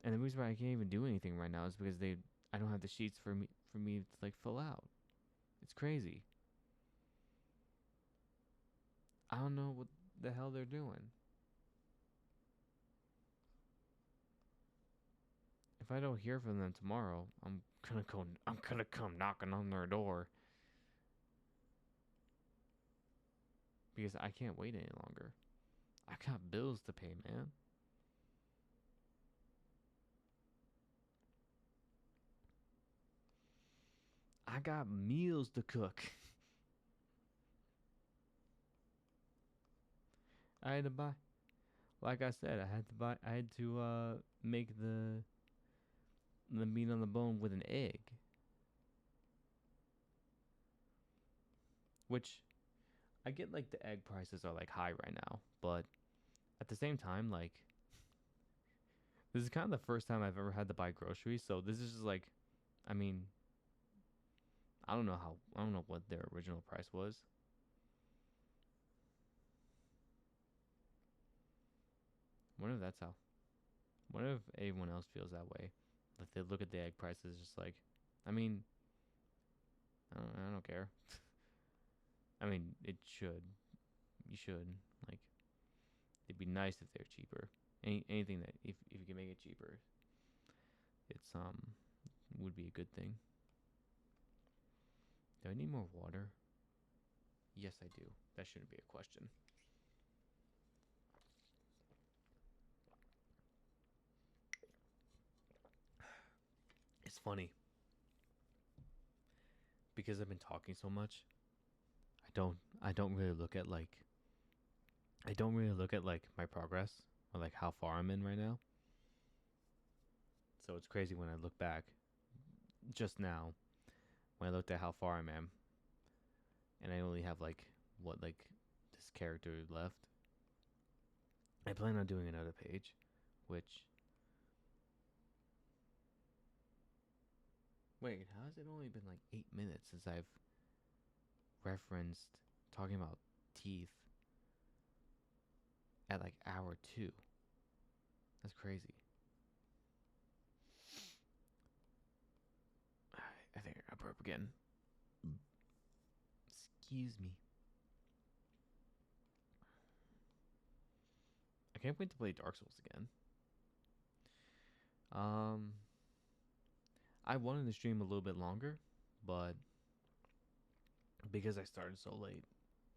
And the reason why I can't even do anything right now is because I don't have the sheets for me to like fill out. It's crazy. I don't know what the hell they're doing. If I don't hear from them tomorrow, I'm gonna come knocking on their door because I can't wait any longer. I got bills to pay, man. I got meals to cook. I had to buy like I said, I had to make the meat on the bone with an egg. Which I get like the egg prices are like high right now, but at the same time, like this is kind of the first time I've ever had to buy groceries, so this is just like I mean, I don't know what their original price was. What if that's how what if anyone else feels that way? Like they look at the egg prices just like I mean, I don't care. I mean, it should. You should. Like it'd be nice if they're cheaper. Anything that if you can make it cheaper, it's would be a good thing. Do I need more water? Yes, I do. That shouldn't be a question. It's funny because I've been talking so much. I don't really look at like I don't really look at like my progress or like how far I'm in right now. So it's crazy when I look back just now when I looked at how far I am and I only have like what like this character left. I plan on doing another page, which wait, how has it only been like 8 minutes since I've referenced talking about teeth at like hour two? That's crazy. I think I got burp again. Excuse me. I can't wait to play Dark Souls again. Um, I wanted to stream a little bit longer, but because I started so late,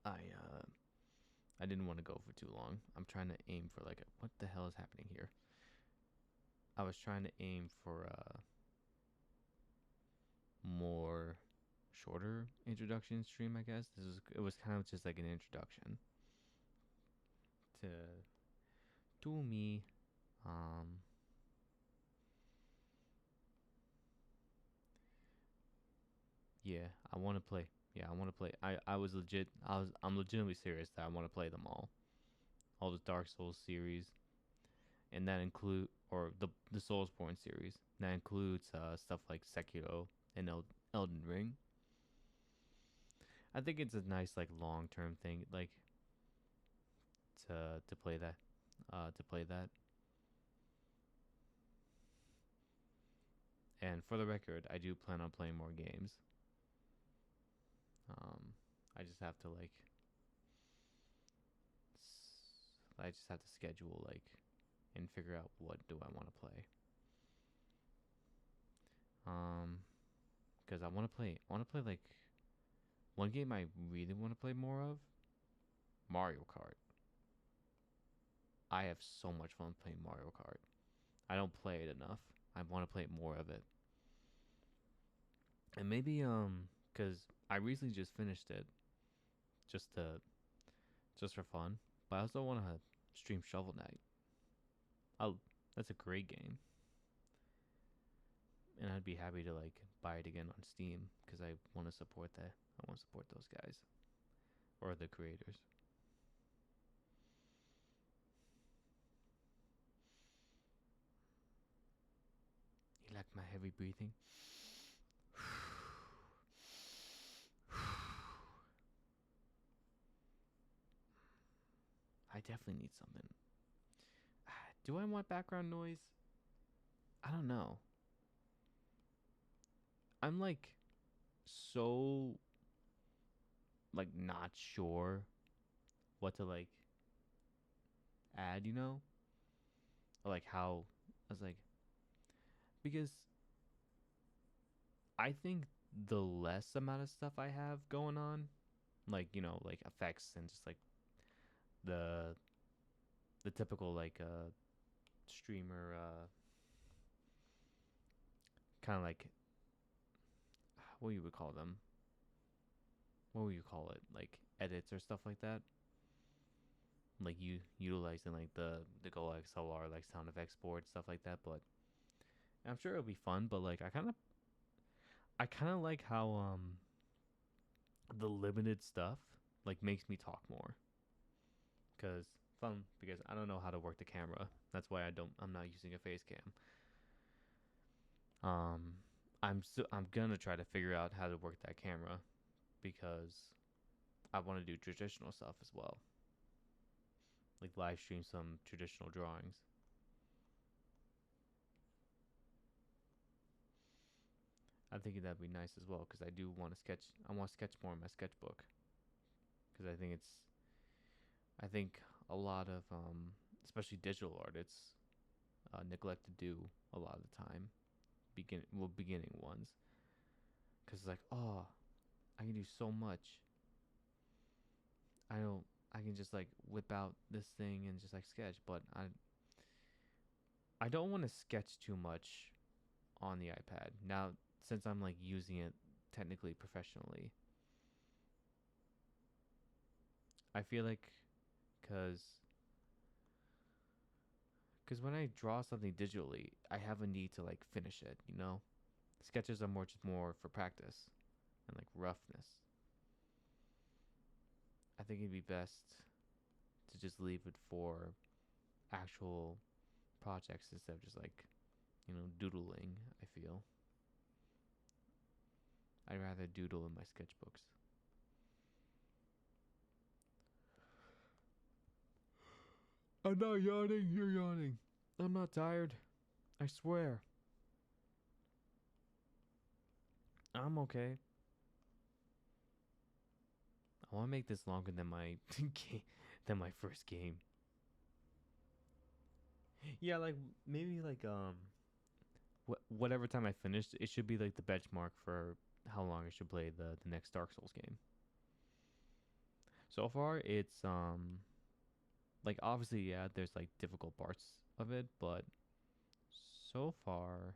I didn't want to go for too long. I'm trying to aim for like what the hell is happening here? I was trying to aim for a more shorter introduction stream, I guess. It was kind of just like an introduction to me. Um, yeah, I want to play. Yeah, I want to play. I'm legitimately serious that I want to play them all the Dark Souls series, and that include or the Soulsborne series. That includes stuff like Sekiro and Elden Ring. I think it's a nice like long term thing, like to play that, to play that. And for the record, I do plan on playing more games. I just have to like I just have to schedule like and figure out what do I want to play. Because I want to play like one game I really want to play more of, Mario Kart. I have so much fun playing Mario Kart. I don't play it enough. I want to play more of it. And maybe cuz I recently just finished it just to just for fun, but I also want to stream Shovel Knight. Oh, that's a great game. And I'd be happy to like buy it again on Steam cuz I want to support that. I want to support those guys or the creators. You like my heavy breathing? I definitely need something. Do I want background noise? I don't know. I'm like so like not sure what to like add, you know? Or like how I was like because I think the less amount of stuff I have going on, like, you know, like effects and just like the the typical like streamer kind of like what you would call them, what would you call it, like edits or stuff like that, like you utilizing like the Go XLR like sound effects board stuff like that. But I'm sure it'll be fun, but like I kind of like how the limited stuff like makes me talk more because fun because I don't know how to work the camera. That's why I'm not using a face cam. um I'm gonna try to figure out how to work that camera because I want to do traditional stuff as well, like live stream some traditional drawings. I'm thinking that'd be nice as well because I do want to sketch. I want to sketch more in my sketchbook because I think a lot of especially digital art, it's neglect to do a lot of the time. Beginning ones because like, oh, I can do so much. I don't. I can just like whip out this thing and just like sketch, but I don't want to sketch too much on the iPad now since I'm like using it technically professionally. I feel like because when I draw something digitally, I have a need to like finish it. You know, sketches are more just more for practice and like roughness. I think it'd be best to just leave it for actual projects instead of just like, you know, doodling. I feel I'd rather doodle in my sketchbooks. I'm not yawning. You're yawning. I'm not tired. I swear. I'm okay. I want to make this longer than my than my first game. Yeah, like maybe like whatever time I finished, it should be like the benchmark for how long I should play the next Dark Souls game. So far, it's like obviously yeah, there's like difficult parts of it, but so far,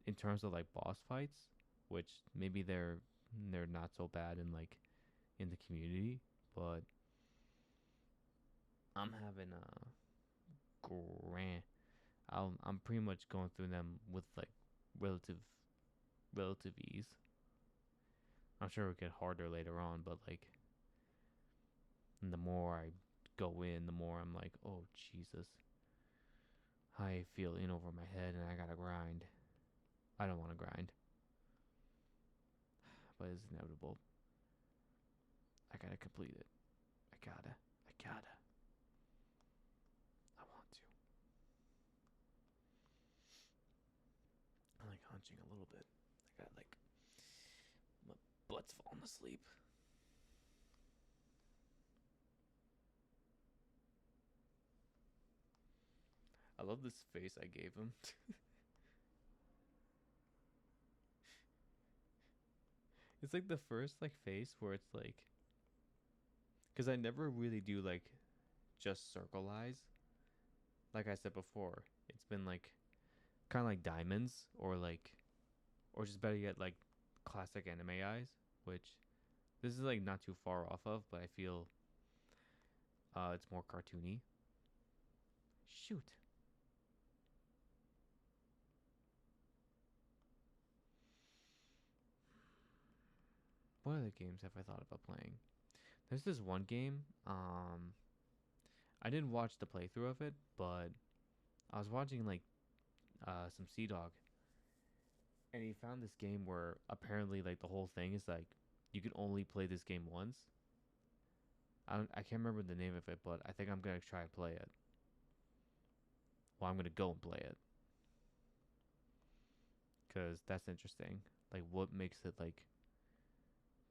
in terms of like boss fights, which maybe they're not so bad in like in the community, but I'm having a grand. I'm pretty much going through them with like relative relative ease. I'm sure it'll get harder later on, but like the more I go in, the more I'm like, oh Jesus, I feel in over my head and I gotta grind. I don't want to grind, but it's inevitable. I gotta complete it. I gotta. I want to. crunching a little bit. I got like my butt's falling asleep. I love this face I gave him. It's like the first like face where it's like, because I never really do like just circle eyes. Like I said before, it's been like kind of like diamonds or just better yet like classic anime eyes, which this is like not too far off of, but I feel it's more cartoony. Shoot. What other games have I thought about playing? There's this one game. I didn't watch the playthrough of it, but I was watching like some Sea Dog, and he found this game where apparently like the whole thing is like you can only play this game once. I can't remember the name of it, but I think I'm gonna try and play it. Well, I'm gonna go and play it because that's interesting. Like, what makes it like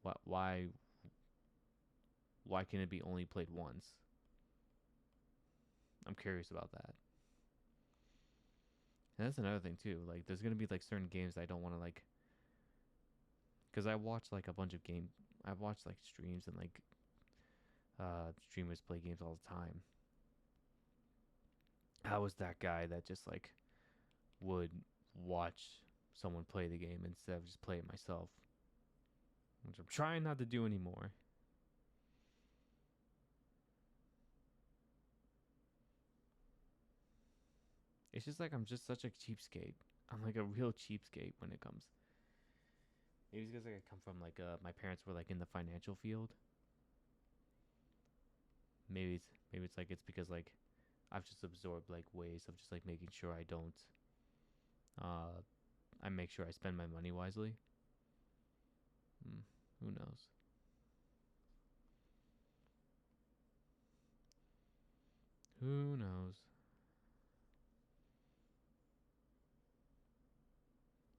what why can it be only played once? I'm curious about that. And that's another thing too. Like, there's gonna be like certain games I don't want to like, because I watch like a bunch of game. I watch like streams and like streamers play games all the time. I was that guy that just like would watch someone play the game instead of just play it myself, which I'm trying not to do anymore. It's just like I'm just such a cheapskate. I'm like a real cheapskate when it comes. Maybe it's because like I come from like my parents were like in the financial field. Maybe it's like it's because like I've just absorbed like ways of just like making sure I don't uh I make sure I spend my money wisely. Hmm, who knows? Who knows?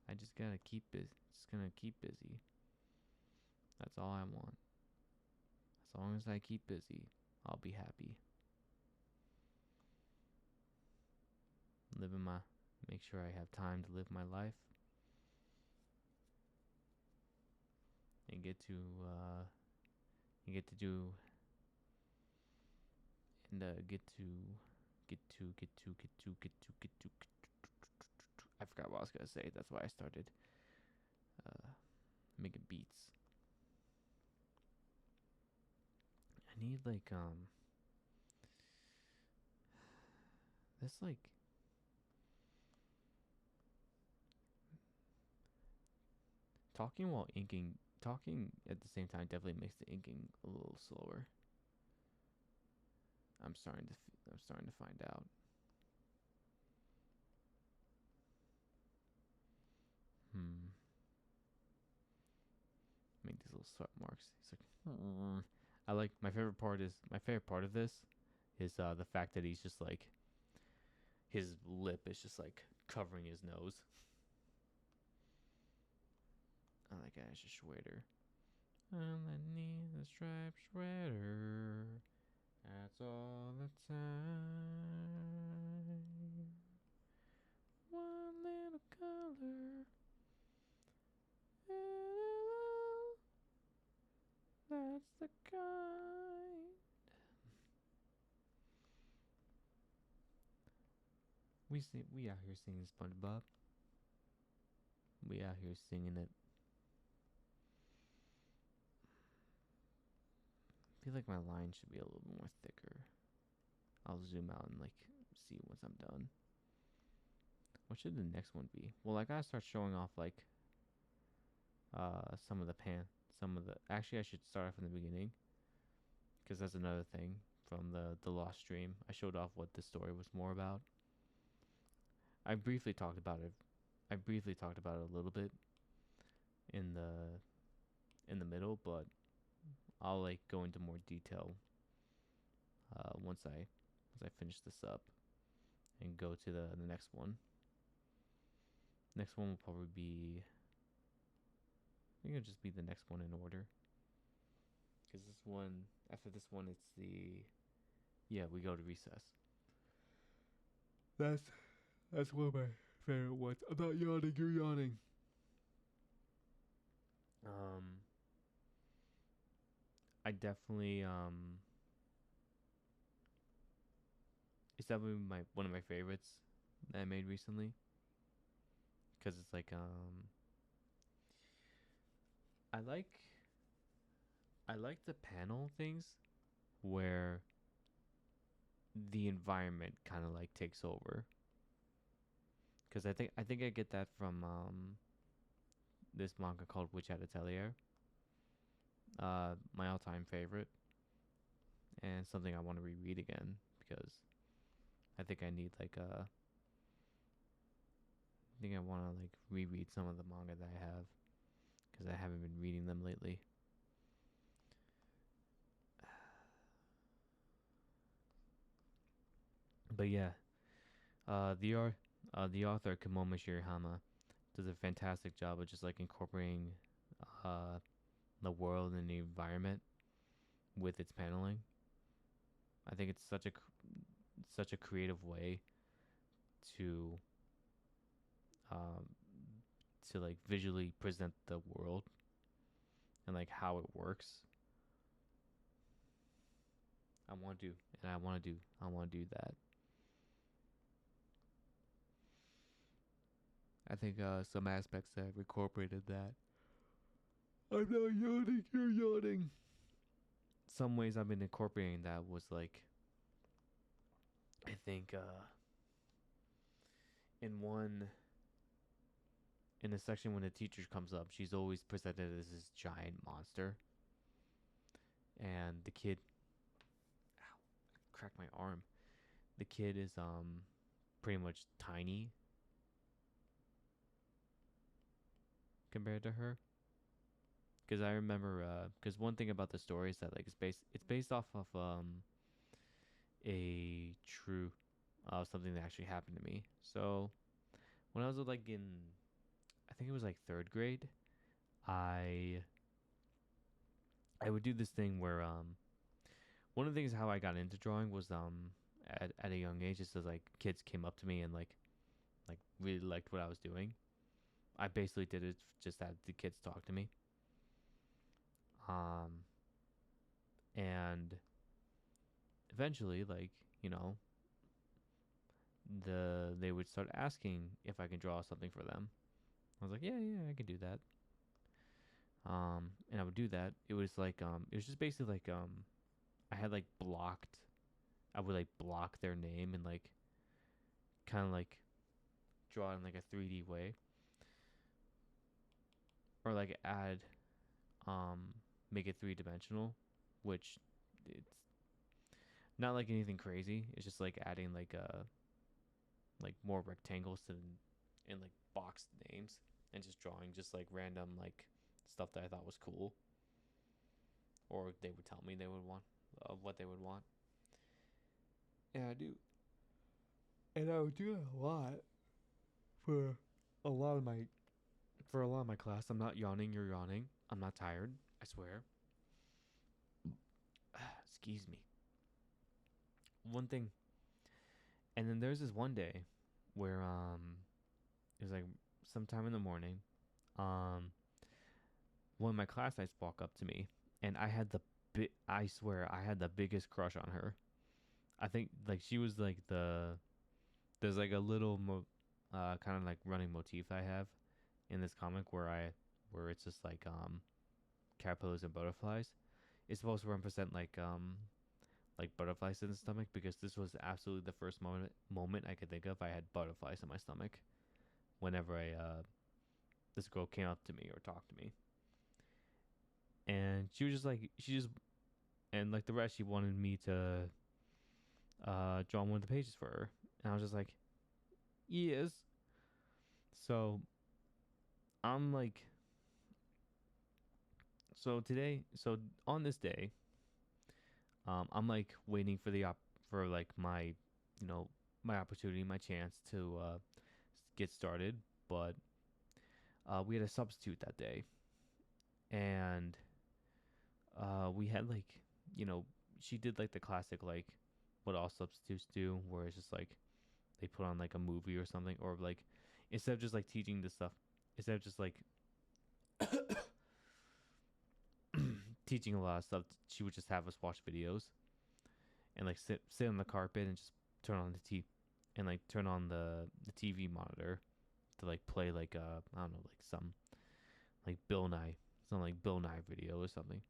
I just gotta keep busy. Just gonna keep busy. That's all I want. As long as I keep busy, I'll be happy. Living my, make sure I have time to live my life and get to, and get to do, and I forgot what I was gonna say. That's why I started uh, making beats. I need like this like talking while inking. Talking at the same time definitely makes the inking a little slower. I'm starting to find out. Hmm. Make these little sweat marks. He's like, I like my favorite part of this is the fact that he's just like his lip is just like covering his nose. I like Ash Schwader. Underneath the striped sweater. That's all the time. One little color. That's the kind. We out here singing SpongeBob. We out here singing it. I feel like my line should be a little more thicker. I'll zoom out and like see once I'm done. What should the next one be? Well, I gotta start showing off like some of the actually I should start off in the beginning because that's another thing from the lost stream. I showed off what the story was more about. I briefly talked about it. I briefly talked about it a little bit in the middle, but I'll like go into more detail once I finish this up and go to the next one. Next one will probably be. I think it'll just be the next one in order. Because this one, after this one, it's the. Yeah, we go to recess. That's that's one of my favorite ones. I'm not yawning. You're yawning. Um, I definitely It's definitely my one of my favorites that I made recently. Because it's like I like I like the panel things where the environment kind of like takes over. Because I think I get that from this manga called Witch at Atelier. My all-time favorite, and something I want to reread again because I think I need like I think I want to like reread some of the manga that I have because I haven't been reading them lately. But yeah, the author Kamoma Shirihama does a fantastic job of just like incorporating uh the world and the environment with its paneling. I think it's such a creative way to um to like visually present the world and like how it works. I want to do that. I think some aspects that have incorporated that. I'm not yawning, you're yawning. Some ways I've been incorporating that was like I think in one in a section when the teacher comes up, she's always presented as this giant monster, and the kid, ow, cracked my arm. The kid is pretty much tiny compared to her. Because I remember, because one thing about the story is that like it's based off of a true something that actually happened to me. So when I was like in, I think it was like third grade, I I would do this thing where one of the things how I got into drawing was at a young age, just as like kids came up to me and like really liked what I was doing. I basically did it just that the kids talked to me. Um, and eventually, like you know, they would start asking if I can draw something for them. I was like, yeah, yeah, I can do that. And I would do that. It was like it was just basically like I had like blocked. I would like block their name and like kind of like draw it in like a 3D way, or like add um make it three dimensional, which it's not like anything crazy. It's just like adding like more rectangles to and like boxed names and just drawing just like random like stuff that I thought was cool or they would tell me they would want of what they would want. Yeah, I do. And I would do it a lot for a lot of my for a lot of my class. I'm not yawning, you're yawning. I'm not tired, I swear. Excuse me. One thing. And then there's this one day where it was like sometime in the morning. Um One of my classmates walked up to me and I swear I had the biggest crush on her. I think like she was like there's like a little kind of like running motif I have in this comic where it's just caterpillars and butterflies. It's supposed to represent like butterflies in the stomach because this was absolutely the first moment I could think of I had butterflies in my stomach whenever I this girl came up to me or talked to me. And she was just like she just and like the rest she wanted me to draw one of the pages for her. And I was just like, yes. So I'm like so on this day, I'm like waiting for for like my you know my opportunity, my chance to get started. but we had a substitute that day, and we had like, you know, she did like the classic like what all substitutes do, where it's just like they put on like a movie or something, or like instead of just like teaching this stuff, instead of just like teaching a lot of stuff, she would just have us watch videos and like sit on the carpet and just turn on the TV and like turn on the TV monitor to like play like I don't know, like some like some like Bill Nye video or something.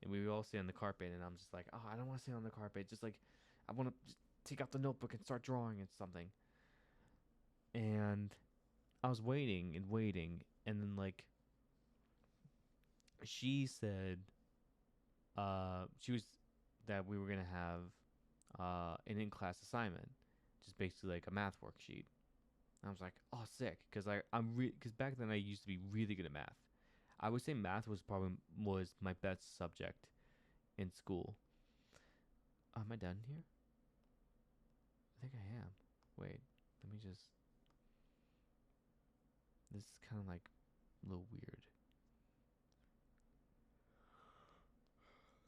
And we would all sit on the carpet, and I'm just like, oh, I don't want to sit on the carpet. Just like, I want to take out the notebook and start drawing and something. And I was waiting and waiting, and then like she said, she was that we were gonna have an in-class assignment, just basically like a math worksheet. And I was like, oh, sick, because because back then I used to be really good at math. I would say math was my best subject in school. Am I done here? I think I am. Wait, let me just. This is kind of like a little weird.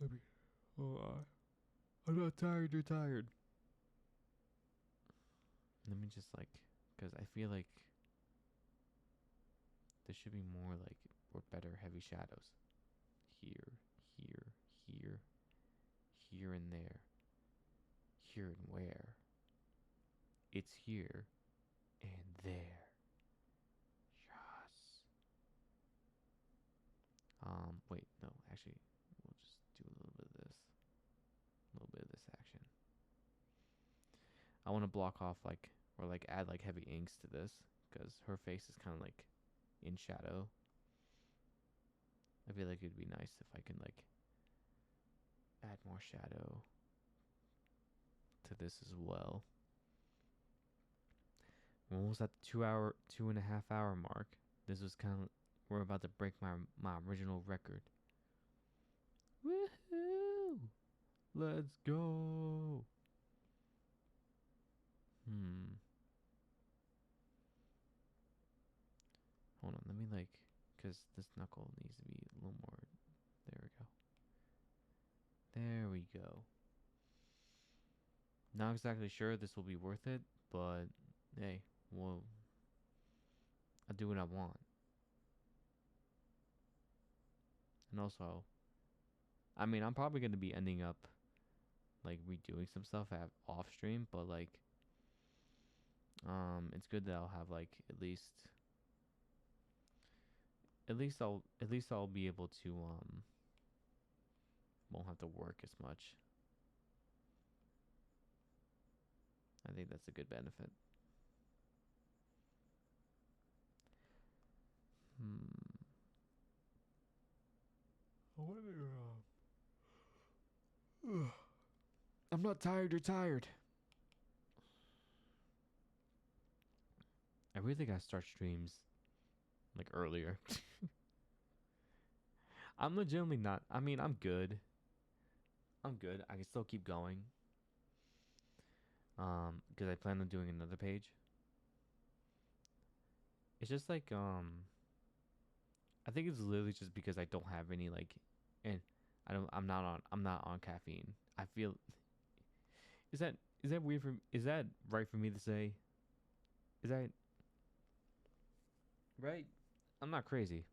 Let me. Oh, I'm not tired. You're tired. Let me just like, because I feel like there should be more like or better heavy shadows. Here, here, here, here, and there. Here and where? It's here and there. Yes. Wait, no, actually, we'll just do a little bit of this. A little bit of this action. I want to block off like, or like add like heavy inks to this, because her face is kind of like in shadow. I feel like it'd be nice if I can like add more shadow to this as well. We're almost at the 2.5 hour mark. This was kind of, we're about to break my original record. Woohoo! Let's go. Hold on, let me like, because this knuckle needs to be a little more. There we go. There we go. Not exactly sure this will be worth it, but hey, well, I'll do what I want. And also, I mean, I'm probably going to be ending up like redoing some stuff off stream, but like, it's good that I'll have like at least I'll be able to won't have to work as much. I think that's a good benefit. I wonder. I'm not tired. You're tired. I really gotta start streams like earlier. I'm legitimately not. I mean, I'm good. I'm good. I can still keep going. Because I plan on doing another page. It's just like I think it's literally just because I don't have any like, and I'm not on caffeine. I feel. Is that weird for? Is that right for me to say? Is that right? I'm not crazy.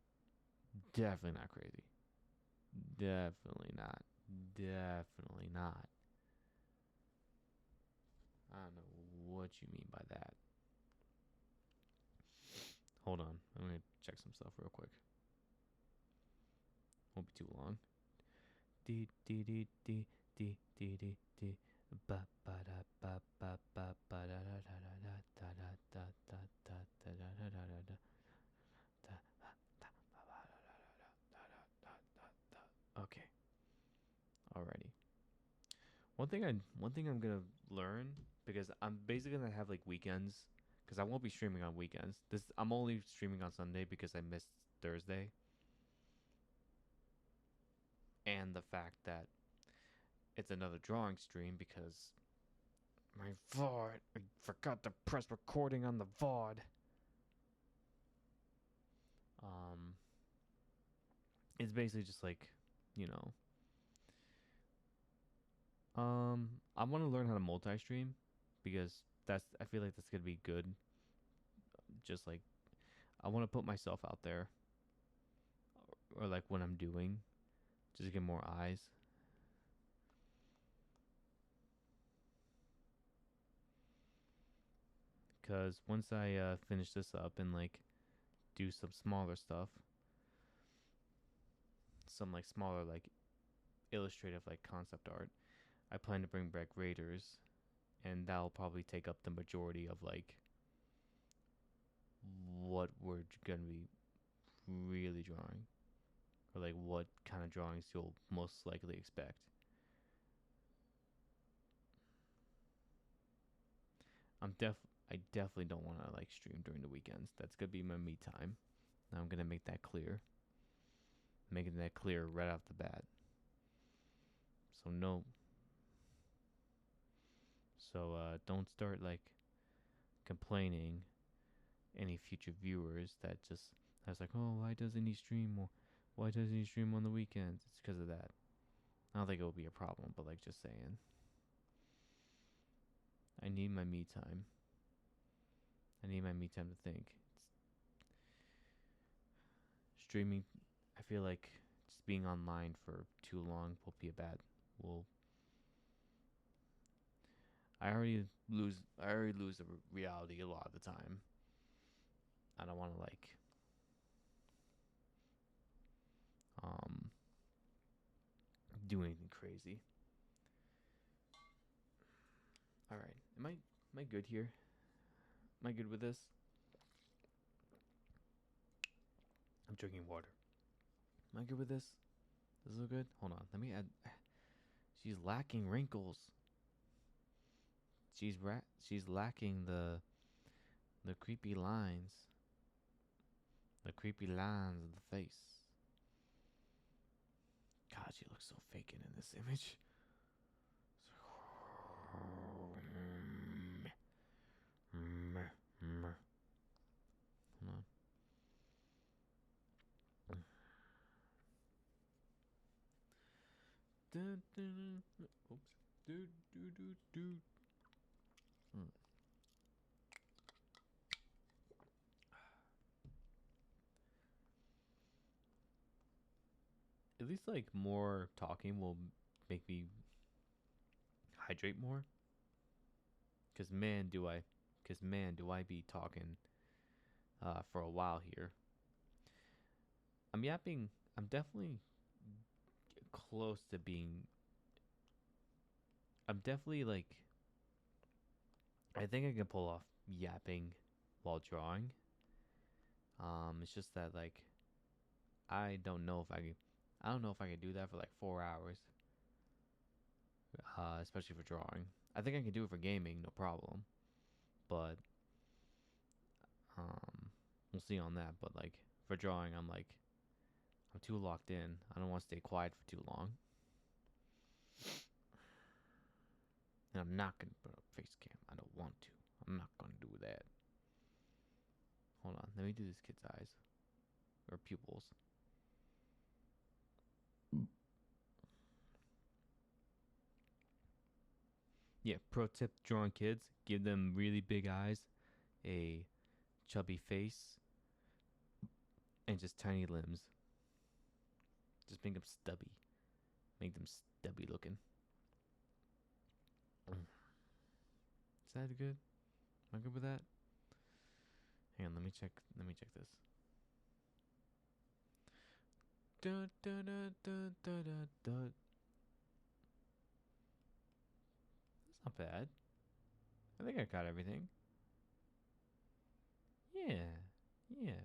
Definitely not crazy. Definitely not. Definitely not. I don't know what you mean by that. Hold on. I'm going to check some stuff real quick. Won't be too long. Okay. Alrighty. One thing I'm gonna learn, because I'm basically gonna have like weekends, because I won't be streaming on weekends. I'm only streaming on Sunday because I missed Thursday, and the fact that it's another drawing stream because my VOD, I forgot to press recording on the VOD. it's basically just like, you know, I want to learn how to multi-stream because I feel like that's gonna be good. Just like I want to put myself out there, or like when I'm doing, just to get more eyes. Cause once I finish this up and like do some smaller stuff, some like smaller like illustrative like concept art, I plan to bring back Raiders, and that'll probably take up the majority of like what we're gonna be really drawing, or like what kind of drawings you'll most likely expect. I'm def I definitely don't want to like stream during the weekends. That's gonna be my me time. I'm gonna make that clear. Making that clear right off the bat. So no. So don't start like complaining any future viewers that just that's like, oh, why doesn't he stream more? Why doesn't he stream on the weekends? It's because of that. I don't think it will be a problem, but like just saying, I need my me time. I need my me time to think. Streaming, I feel like just being online for too long will be a bad. Will I already lose the reality a lot of the time. I don't want to like um do anything crazy. All right, am I good here? Am I good with this? I'm drinking water. Am I good with this? Does this look good? Hold on, let me add. She's lacking wrinkles. She's lacking the creepy lines. The creepy lines of the face. God, she looks so faking in this image. Hold on. Oops. Do. At least like more talking will make me hydrate more. Cause man, do I be talking for a while here. I'm yapping. I'm definitely close to being. I'm definitely like. I think I can pull off yapping while drawing. It's just that like I don't know if I can. I don't know if I can do that for like 4 hours. Especially for drawing. I think I can do it for gaming, no problem. But we'll see on that. But like for drawing, I'm too locked in. I don't want to stay quiet for too long. And I'm not gonna put up face cam. I don't want to. I'm not gonna do that. Hold on. Let me do this kid's eyes or pupils. Yeah. Pro tip: drawing kids, give them really big eyes, a chubby face, and just tiny limbs. Just make them stubby. Make them stubby looking. Is that good? Am I good with that? Hang on, let me check. Let me check this. Da, da, da, da, da, da, da. That's not bad. I think I got everything. Yeah, yeah.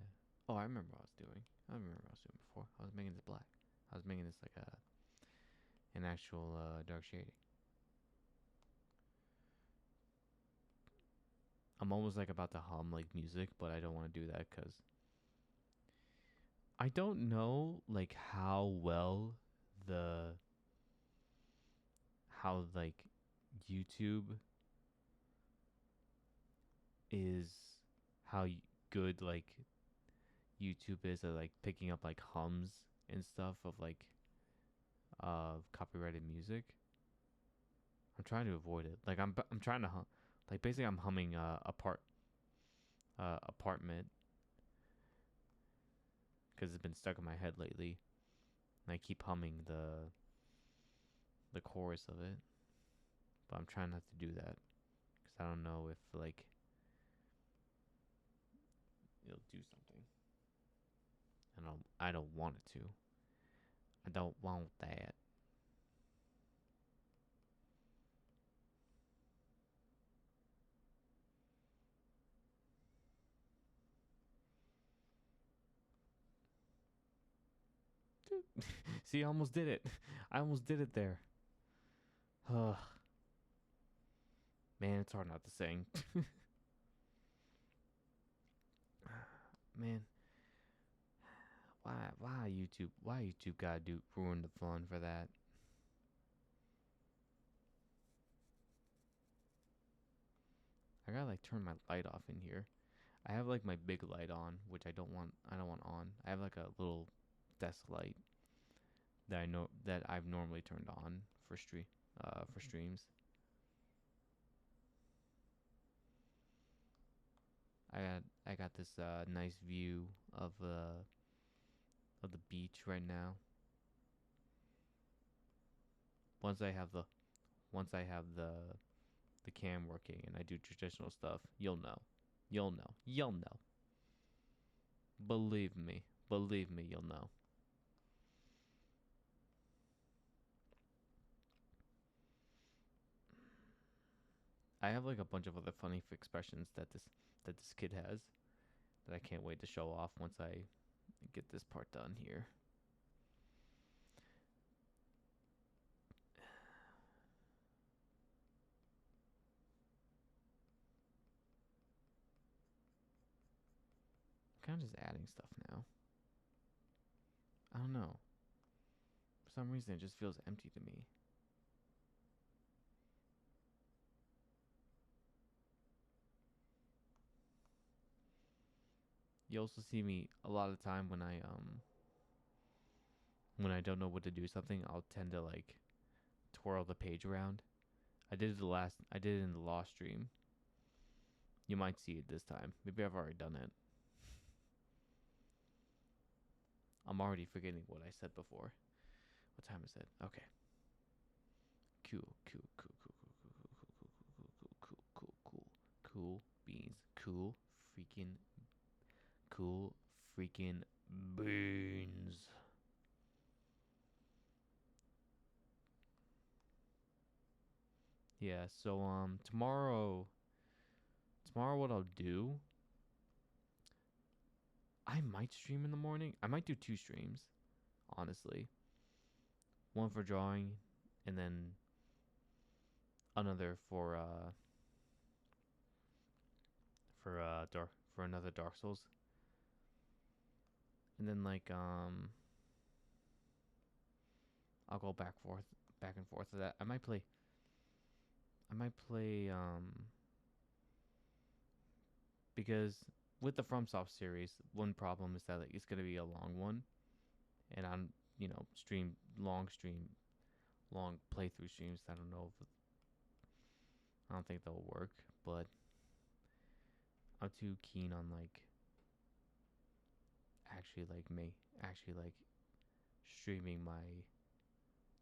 Oh, I remember what I was doing. I remember what I was doing before. I was making this black. I was making this like an actual dark shading. I'm almost like about to hum like music, but I don't want to do that because I don't know like the how like YouTube is how good like YouTube is at like picking up like hums and stuff of like copyrighted music. I'm trying to avoid it. Like I'm trying to like basically I'm humming apartment because it's been stuck in my head lately. And I keep humming the chorus of it, but I'm trying not to do that because I don't know if like it'll do something. I don't want it to. I don't want that. See, I almost did it. I almost did it there. Ugh. Man, it's hard not to sing. Man, why YouTube gotta ruin the fun for that? I gotta like turn my light off in here. I have like my big light on, which I don't want on. I have like a little desk light that I've normally turned on for streams. I got this nice view of the beach right now. Once I have the cam working and I do traditional stuff, you'll know. You'll know. Believe me, you'll know. I have like a bunch of other funny expressions that this kid has that I can't wait to show off once I get this part done here. I'm kind of just adding stuff now. I don't know. For some reason, it just feels empty to me. You also see me a lot of time when I don't know what to do something, I'll tend to like twirl the page around. I did it in the Lost stream. You might see it this time. Maybe I've already done it. I'm already forgetting what I said before. What time is it? Okay. Cool beans. Cool freaking beans. Yeah, so tomorrow what I'll do, I might stream in the morning. I might do 2 streams, honestly. One for drawing and then another for another Dark Souls. And then like I'll go back and forth to that. I might play because with the FromSoft series, one problem is that like, it's gonna be a long one, and I'm long playthrough streams. I don't think they'll work, but I'm too keen on like actually like streaming my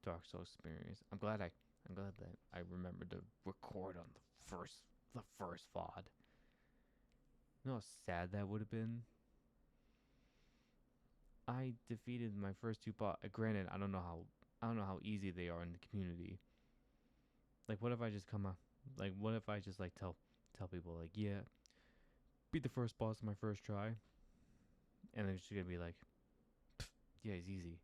Dark Souls experience. I'm glad that I remembered to record on the first VOD. You know how sad that would have been? I defeated my first 2 boss. Granted, I don't know how easy they are in the community. Like, what if I just come out? Like, what if I just like tell people like, yeah, beat the first boss on my first try, and they're just gonna be like, yeah, he's easy,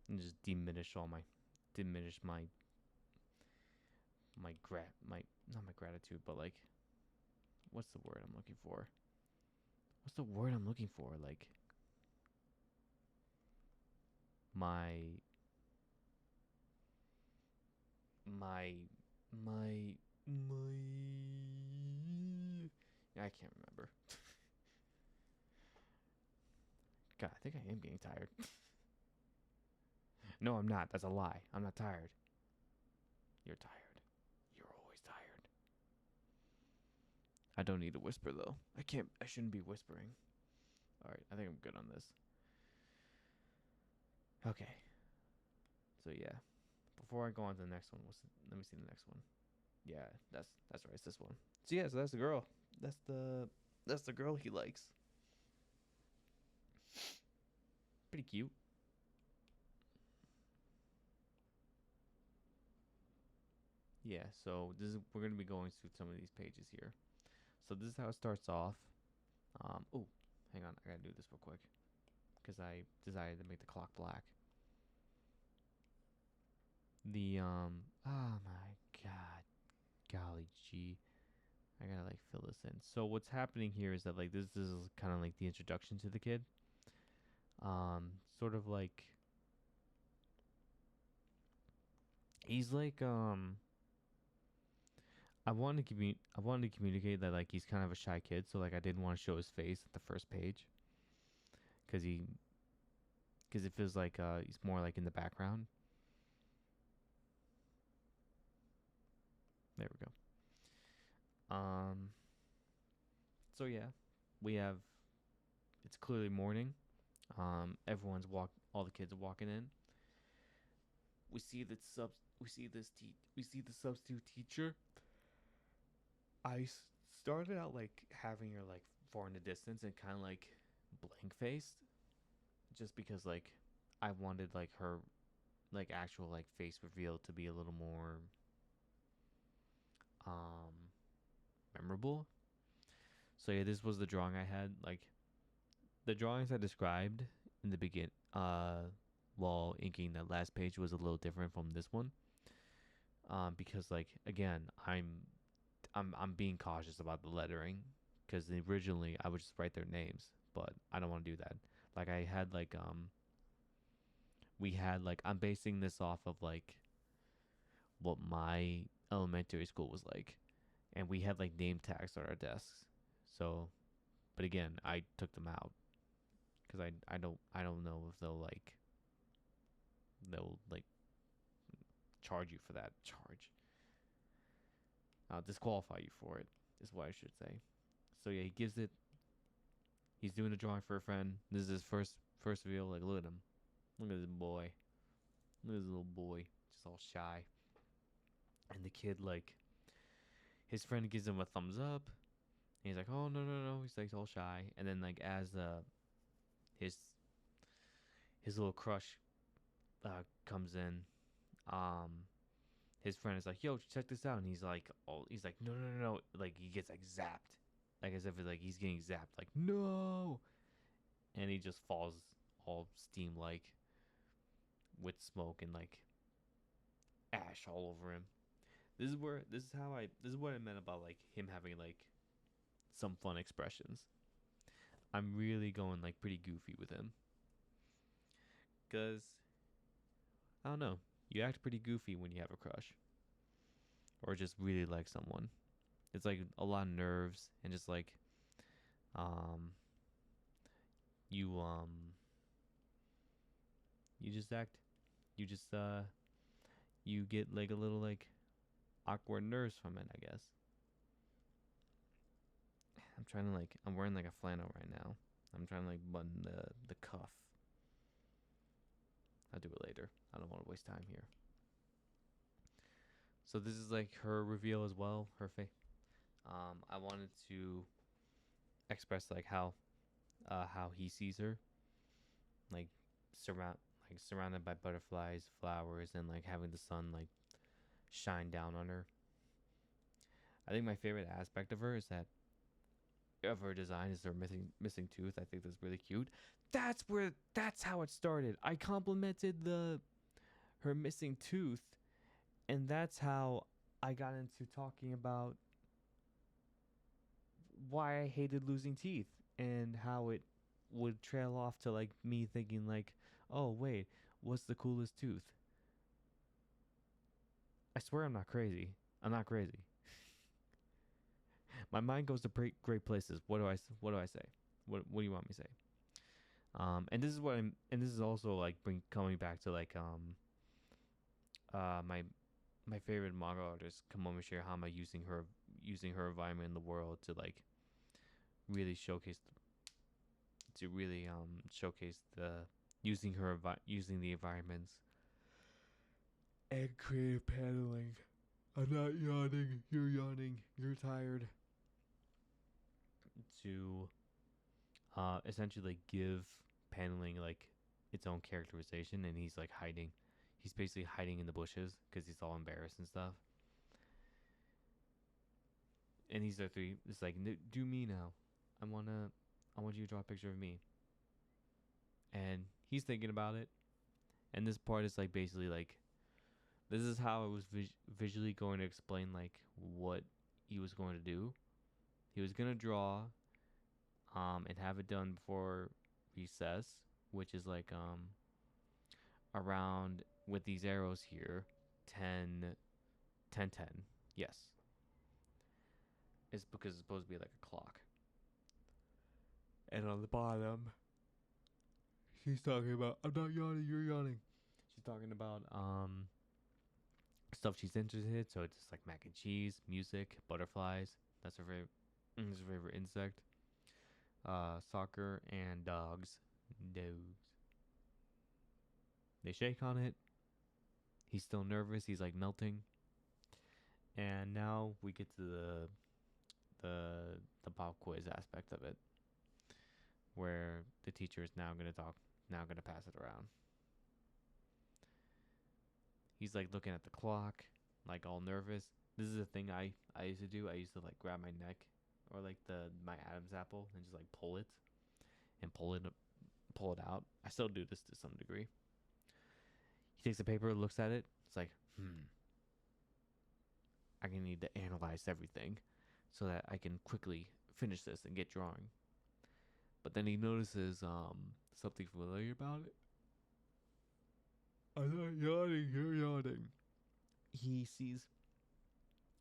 and just diminish my not my gratitude, but like, what's the word I'm looking for? Like my my I can't remember. God, I think I am getting tired. No, I'm not. That's a lie. I'm not tired. You're tired. You're always tired. I don't need to whisper though. I can't. I shouldn't be whispering. All right. I think I'm good on this. Okay. So yeah. Before I go on to the next one, let me see the next one. Yeah, that's right. It's this one. So yeah, so that's the girl. That's the girl he likes. Pretty cute. Yeah. So we're gonna be going through some of these pages here. So this is how it starts off. Oh, hang on. I gotta do this real quick because I decided to make the clock black. Oh my god, golly gee, I gotta like fill this in. So what's happening here is that like this is kind of like the introduction to the kid. Sort of like he's like I wanted to communicate that like he's kind of a shy kid, so like I didn't want to show his face at the first page because it feels like he's more like in the background. There we go. So yeah, we have it's clearly morning. All the kids are walking in. We see that we see the substitute teacher. Started out like having her like far in the distance and kind of like blank faced, just because like I wanted like her like actual like face reveal to be a little more um memorable. So yeah, this was the drawing I had. Like the drawings I described in the while inking that last page was a little different from this one. Because like again, I'm being cautious about the lettering because originally I would just write their names, but I don't want to do that. Like I had like we had like I'm basing this off of like what my elementary school was like, and we had like name tags on our desks. So, but again, I took them out because I don't know if they'll like charge you for that charge. Disqualify you for it is what I should say. So yeah, he gives it. He's doing a drawing for a friend. This is his first reveal. Like look at him, look at this boy, look at this little boy, just all shy. And the kid like his friend gives him a thumbs up. And he's like, oh no. He's like all shy. And then like as his his little crush comes in, um his friend is like, "Yo, check this out," and he's like, no, like he gets like zapped, like as if it's like he's getting zapped, like no, and he just falls all steam like with smoke and like ash all over him. This is what I meant about like him having like some fun expressions. I'm really going like pretty goofy with him, cause I don't know, you act pretty goofy when you have a crush or just really like someone. It's like a lot of nerves and just like um you you just act you just you get like a little like awkward nerves from it, I guess. I'm wearing like a flannel right now. I'm trying to like button the cuff. I'll do it later. I don't want to waste time here. So this is like her reveal as well, her face. I wanted to express like how he sees her, like surround surrounded by butterflies, flowers, and like having the sun like shine down on her. I think my favorite aspect of her is that of her design is her missing tooth. I think that's really cute. That's how it started. I complimented the her missing tooth, and that's how I got into talking about why I hated losing teeth and how it would trail off to like me thinking like, "Oh, wait, what's the coolest tooth?" I swear I'm not crazy. I'm not crazy. My mind goes to great places. What do I say? What do you want me to say? And this is what I'm, and this is also like coming back to like my favorite manga artist Kamomi Shirahama using her environment in the world to like really showcase showcase the using the environments and creative paneling. I'm not yawning. You're yawning. You're tired. To essentially like, give paneling like its own characterization, and he's like hiding. He's basically hiding in the bushes because he's all embarrassed and stuff. And he's there three. It's like, do me now. I want you to draw a picture of me. And he's thinking about it. And this part is like basically like, this is how I was visually going to explain like what he was going to do. He was gonna draw, and have it done before recess, which is like around with these arrows here, 10, 10, 10. Yes, it's because it's supposed to be like a clock. And on the bottom, she's talking about, I'm not yawning, you're yawning. She's talking about stuff she's interested in. So it's just like mac and cheese, music, butterflies. That's her favorite insect. Soccer and dogs. Dogs. They shake on it. He's still nervous. He's like melting. And now we get to the pop quiz aspect of it, where the teacher is now gonna pass it around. He's like looking at the clock, like all nervous. This is a thing I used to do. I used to like grab my neck or like my Adam's apple and just like pull it and pull it out. I still do this to some degree. He takes the paper, looks at it. It's like, I need to analyze everything so that I can quickly finish this and get drawing. But then he notices something familiar about it. I'm not yawning, you're yawning. He sees,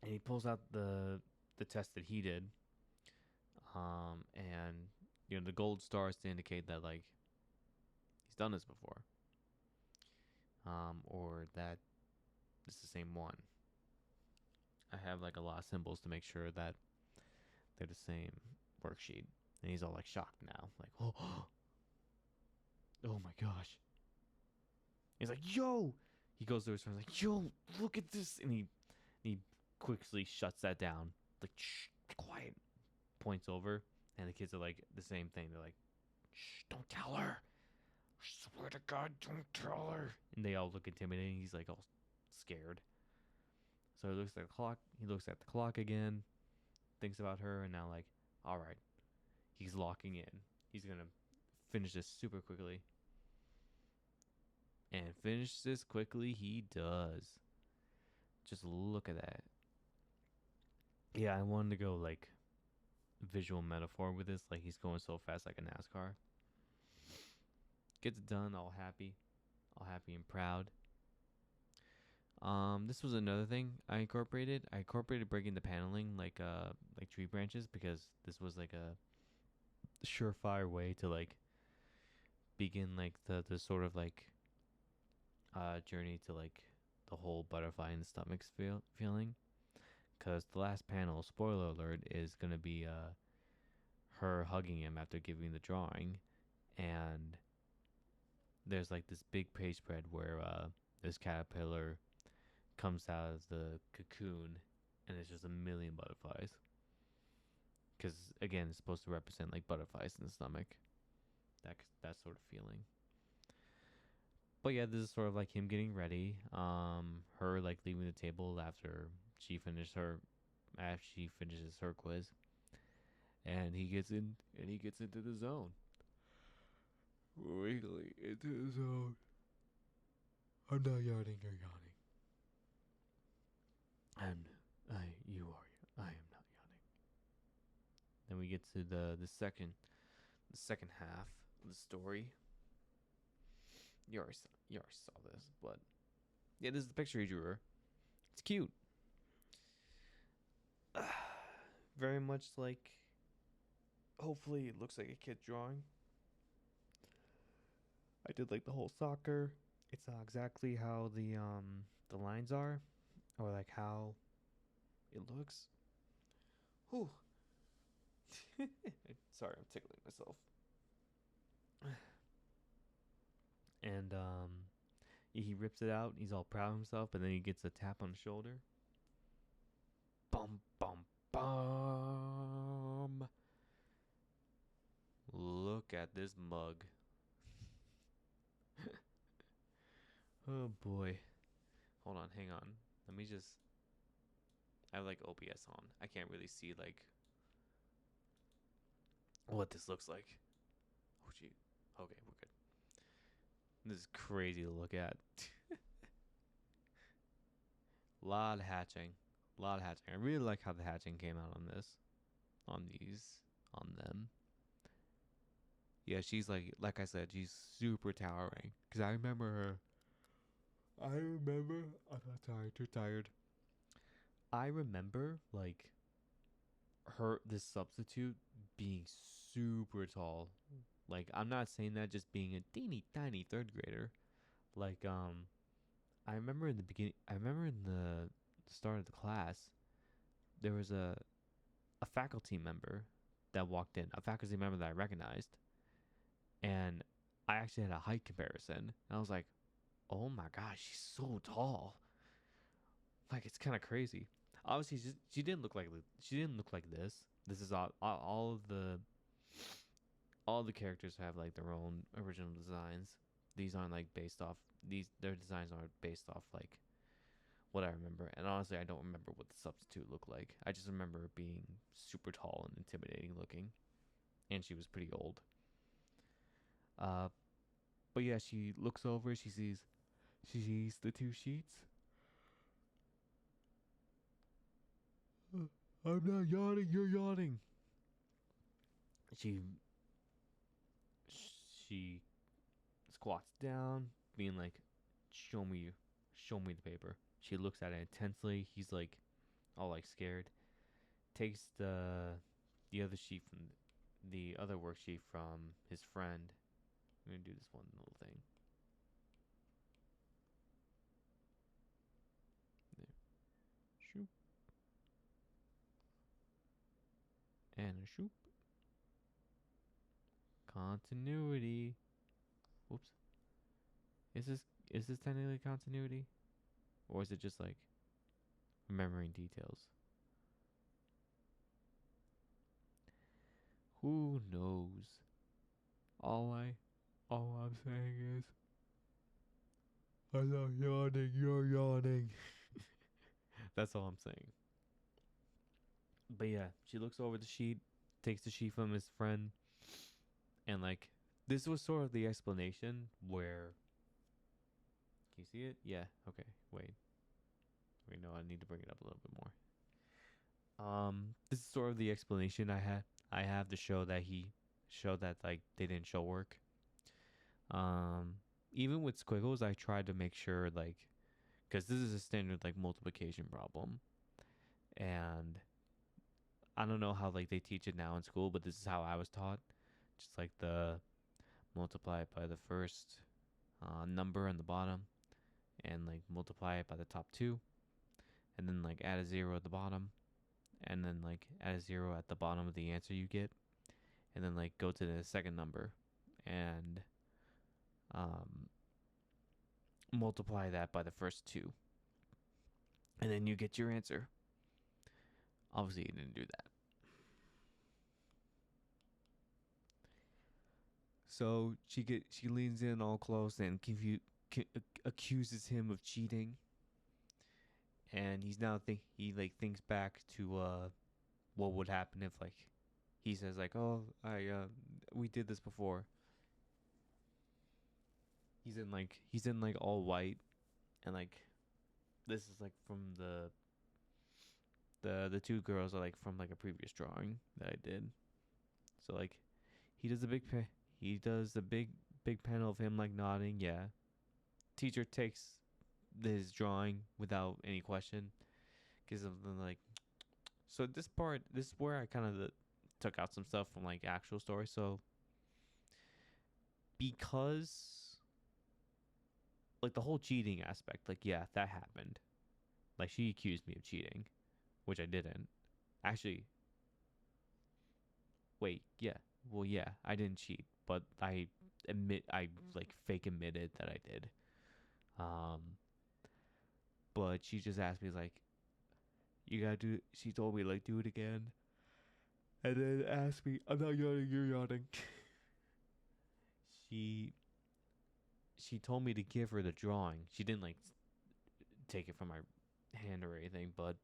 and he pulls out the test that he did, and the gold stars to indicate that like he's done this before, or that it's the same one. I have like a lot of symbols to make sure that they're the same worksheet, and he's all like shocked now, like oh my gosh. He's like, yo! He goes to his friend, like, yo, look at this, and he quickly shuts that down, like, shh, quiet. Points over, and the kids are like the same thing. They're like, shh, don't tell her. I swear to God, don't tell her. And they all look intimidating. He's like all scared. So he looks at the clock. He looks at the clock again, thinks about her, and now like, all right, he's locking in. He's gonna finish this super quickly. And finish this quickly, he does. Just look at that. Yeah, I wanted to go like visual metaphor with this. Like he's going so fast like a NASCAR. Gets it done, all happy and proud. This was another thing I incorporated. I incorporated breaking the paneling like tree branches, because this was like a surefire way to like begin like the sort of like journey to like the whole butterfly in the stomach feeling. Because the last panel, spoiler alert, is gonna be her hugging him after giving the drawing, and there's like this big page spread where this caterpillar comes out of the cocoon, and it's just a million butterflies. Because again, it's supposed to represent like butterflies in the stomach, that sort of feeling. But yeah, this is sort of like him getting ready. Her like leaving the table after she finishes her quiz, and he gets into the zone. Wiggly into the zone. I'm not yawning, you're yawning. And you are. I am not yawning. Then we get to the second half of the story. You already saw this, but yeah, this is the picture he drew her. It's cute. Very much like. Hopefully, it looks like a kid drawing. did like the whole soccer. It's not exactly how the lines are, or like how it looks. Whew. Sorry, I'm tickling myself. And he rips it out. He's all proud of himself, and then he gets a tap on the shoulder. Bum bum bum. Look at this mug. Oh boy. Hold on, hang on. Let me just. I have like OBS on. I can't really see like what this looks like. Oh gee. Okay, we're good. This is crazy to look at. Lot of hatching. Lot of hatching. I really like how the hatching came out on this. On these. On them. Yeah, she's like I said, she's super towering. Because I remember her. I'm not tired, too tired. I remember, like, this substitute being super tall. Like, I'm not saying that just being a teeny tiny third grader. Like, I remember in the beginning, I remember in the start of the class, there was a faculty member that walked in, a faculty member that I recognized, and I actually had a height comparison. And I was like, oh my gosh, she's so tall. Like, it's kind of crazy. Obviously, she didn't look like this. This is all the characters have like their own original designs. These aren't like based off their designs aren't based off like what I remember. And honestly, I don't remember what the substitute looked like. I just remember it being super tall and intimidating looking, and she was pretty old. Uh, but yeah, she looks over. She sees the two sheets. I'm not yawning. You're yawning. She she squats down, being like, show me the paper." She looks at it intensely. He's like, all like scared. Takes the other sheet from the other worksheet from his friend. I'm gonna do this one little thing. There, shoop, and a shoop. Continuity. Whoops. Is this technically continuity, or is it just like remembering details? Who knows? All I'm saying is, I'm not yawning. You're yawning. That's all I'm saying. But yeah, she looks over the sheet, takes the sheet from his friend, and like this was sort of the explanation where. Can you see it? Yeah. Okay. Wait. No, I need to bring it up a little bit more. This is sort of the explanation I have to show that he showed that like they didn't show work. Um, Even with squiggles, I tried to make sure like, because this is a standard like multiplication problem, and I don't know how like they teach it now in school, but this is how I was taught. Just like the multiply it by the first number on the bottom, and like multiply it by the top two, and then like add a zero at the bottom, and then like add a zero at the bottom of the answer you get, and then like go to the second number and um, multiply that by the first two, and then you get your answer. Obviously, you didn't do that. So she leans in all close and accuses him of cheating, and he like thinks back to what would happen if like he says like, oh, I we did this before. He's in like all white, and like this is like from the two girls are like from like a previous drawing that I did. So like he does a big panel of him like nodding. Yeah. Teacher takes his drawing without any question. Gives him like. So this is where I kind of took out some stuff from like actual story. So because like the whole cheating aspect. Like, yeah, that happened. Like, she accused me of cheating, which I didn't. Actually, wait, yeah. Well, yeah, I didn't cheat, but I like fake admitted that I did. Um, but she just asked me like, you gotta do. She told me like, do it again, and then asked me, I'm not yawning, you're yawning. she she told me to give her the drawing. She didn't like take it from my hand or anything, but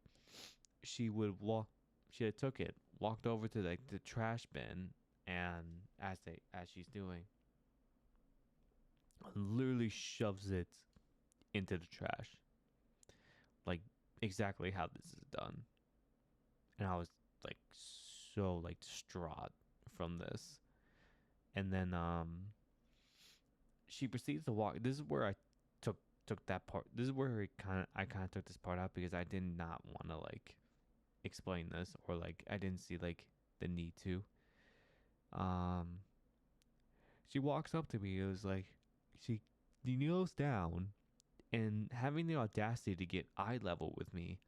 she would walk. She had took it, walked over to like the trash bin, and as she's doing, literally shoves it into the trash, like exactly how this is done. And I was like so like distraught from this. And then she proceeds to walk. This is where I took that part. This is where I kind of took this part out because I did not want to like explain this, or like I didn't see like the need to. Um, she walks up to me. It was like she kneels down, and having the audacity to get eye level with me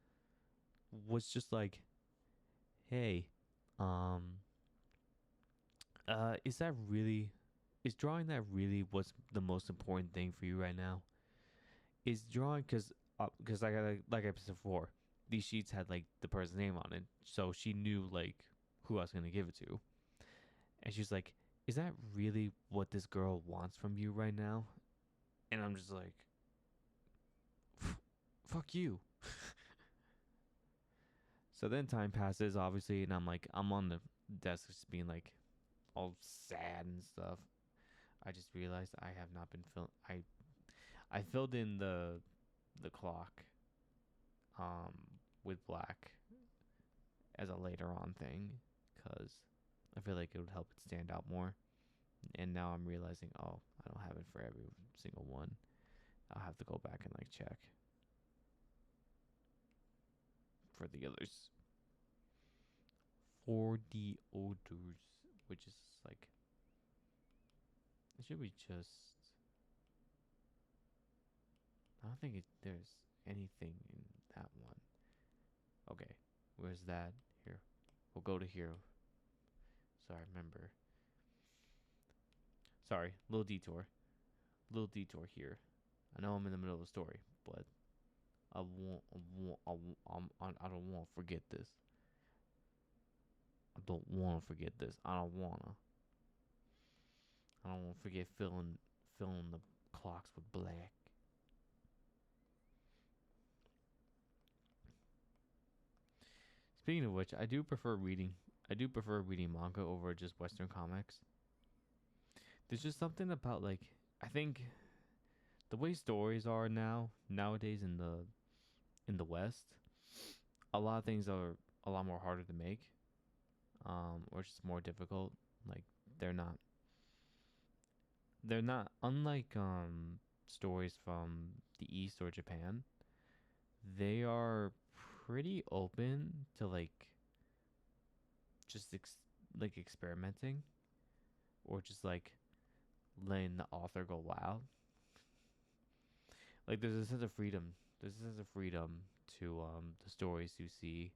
was just like, hey, um, is that really, is drawing that really what's the most important thing for you right now? Is drawing because like I said before, these sheets had like the person's name on it, so she knew like who I was gonna give it to, and she's like, "Is that really what this girl wants from you right now?" And I'm just like, "Fuck you." So then time passes, obviously, and I'm on the desk just being like all sad and stuff. I just realized I have not been I filled in the clock um with black as a later on thing because I feel like it would help it stand out more. And now I'm realizing, oh, I don't have it for every single one. I'll have to go back and like check for the others. For the odors, which is like, should we just? I don't think there's anything in that one. Okay, where's that? Here, we'll go to here. So I remember. Sorry, little detour here. I know I'm in the middle of the story, but I don't want to forget this. I don't want to forget this. I don't wanna. I don't want to forget filling the clocks with black. Speaking of which, I do prefer reading manga over just Western comics. There's just something about like I think the way stories are nowadays in the West, a lot of things are a lot more harder to make, or just more difficult. Like they're not they're not unlike stories from the East or Japan. They are pretty open to like just like experimenting, or just like letting the author go wild. Like there's a sense of freedom. There's a sense of freedom to the stories you see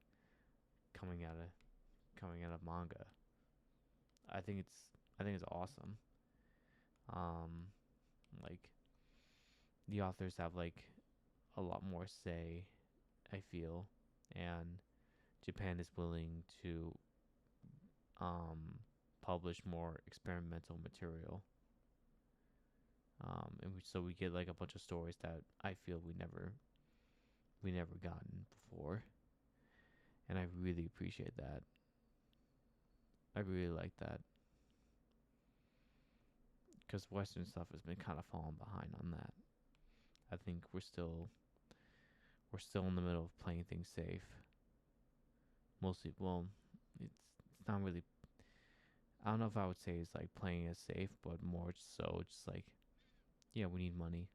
coming out of manga. I think it's I think it's awesome. Um, like the authors have like a lot more say, I feel, and Japan is willing to publish more experimental material. So we get like a bunch of stories that I feel we never gotten before, and I really appreciate that. I really like that because Western stuff has been kind of falling behind on that. I think we're still in the middle of playing things safe. Mostly, well, it's not really. I don't know if I would say it's like playing it safe, but more so just like, yeah, we need money,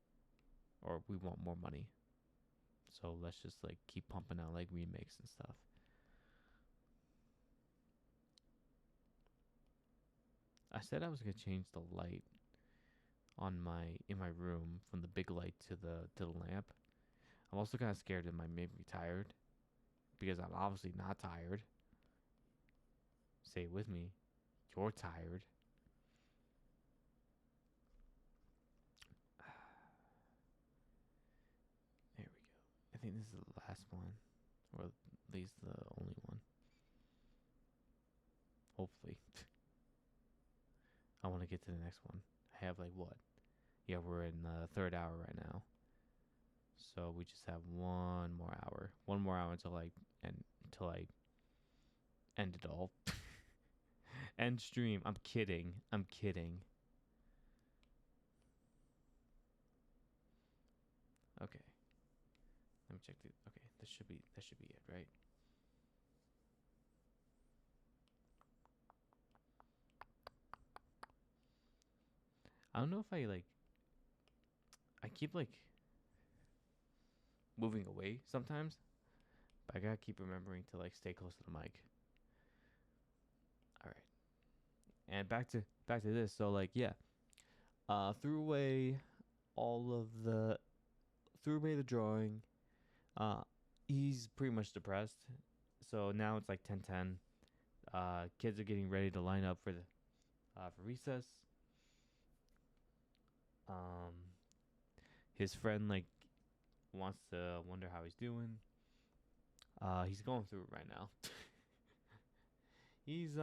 or we want more money. So let's just like keep pumping out like remakes and stuff. I said I was gonna change the light on my in my room from the big light to the lamp. I'm also kind of scared it might make me tired because I'm obviously not tired. Say it with me. You're tired. There we go. I think this is the last one, or at least the only one. Hopefully. I want to get to the next one. I have like what? Yeah, we're in the third hour right now. So we just have one more hour. One more hour until I end it all. End stream. I'm kidding. I'm kidding. Okay. Let me check the. Okay, that should be it, right? I don't know if I keep like moving away sometimes, but I gotta keep remembering to like stay close to the mic. All right. And back to this. So like yeah, threw away all of the threw away the drawing. Uh, he's pretty much depressed. So now it's like 10:10. Kids are getting ready to line up for recess. Um, his friend like wants to wonder how he's doing. He's going through it right now. he's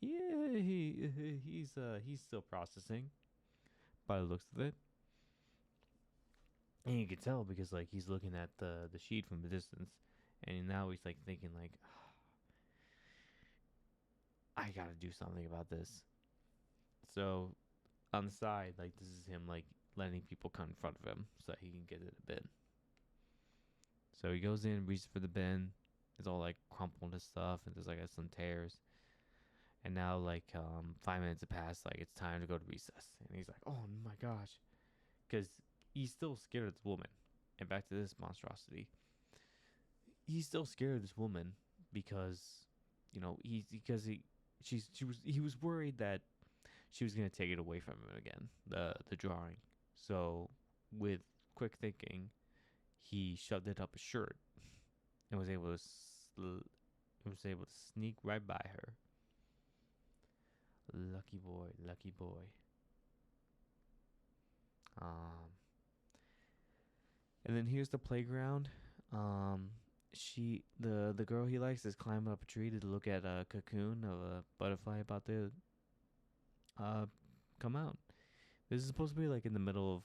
yeah, he's still processing by the looks of it. And you can tell because like he's looking at the sheet from a distance, and now he's like thinking like, I gotta do something about this. So on the side, like this is him like letting people come in front of him so that he can get in a bin. So he goes in, reaches for the bin. It's all like crumpled and stuff, and there's like some tears. And now like 5 minutes have passed, like it's time to go to recess, and he's like, oh my gosh, because he's still scared of this woman. And back to this monstrosity, he's still scared of this woman because he was worried that she was gonna take it away from him again, the drawing. So with quick thinking, he shoved it up his shirt and was able to sneak right by her. Lucky boy, lucky boy. Um, and then here's the playground. The girl he likes is climbing up a tree to look at a cocoon of a butterfly about to uh come out. This is supposed to be like in the middle of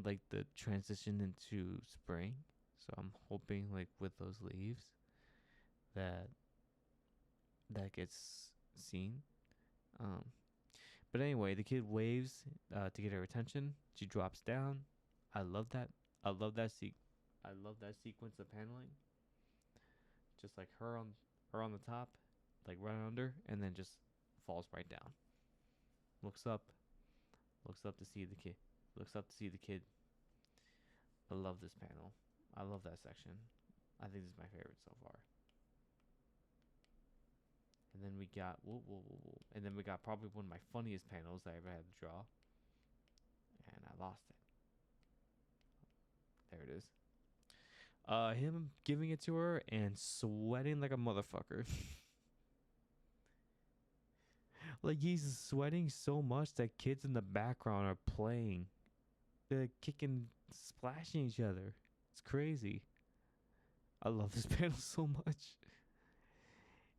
like the transition into spring. So I'm hoping like with those leaves that gets seen. Um, but anyway, the kid waves to get her attention. She drops down. I love that. I love that I love that sequence of paneling. Just like her on the top, like right under, and then just falls right down. Looks up, looks up to see the kid. Looks up to see the kid. I love this panel. I love that section. I think this is my favorite so far. And then we got and then we got probably one of my funniest panels I ever had to draw. And I lost it. There it is. Him giving it to her and sweating like a motherfucker. Like he's sweating so much that kids in the background are playing. They're kicking, splashing each other. It's crazy. I love this panel so much.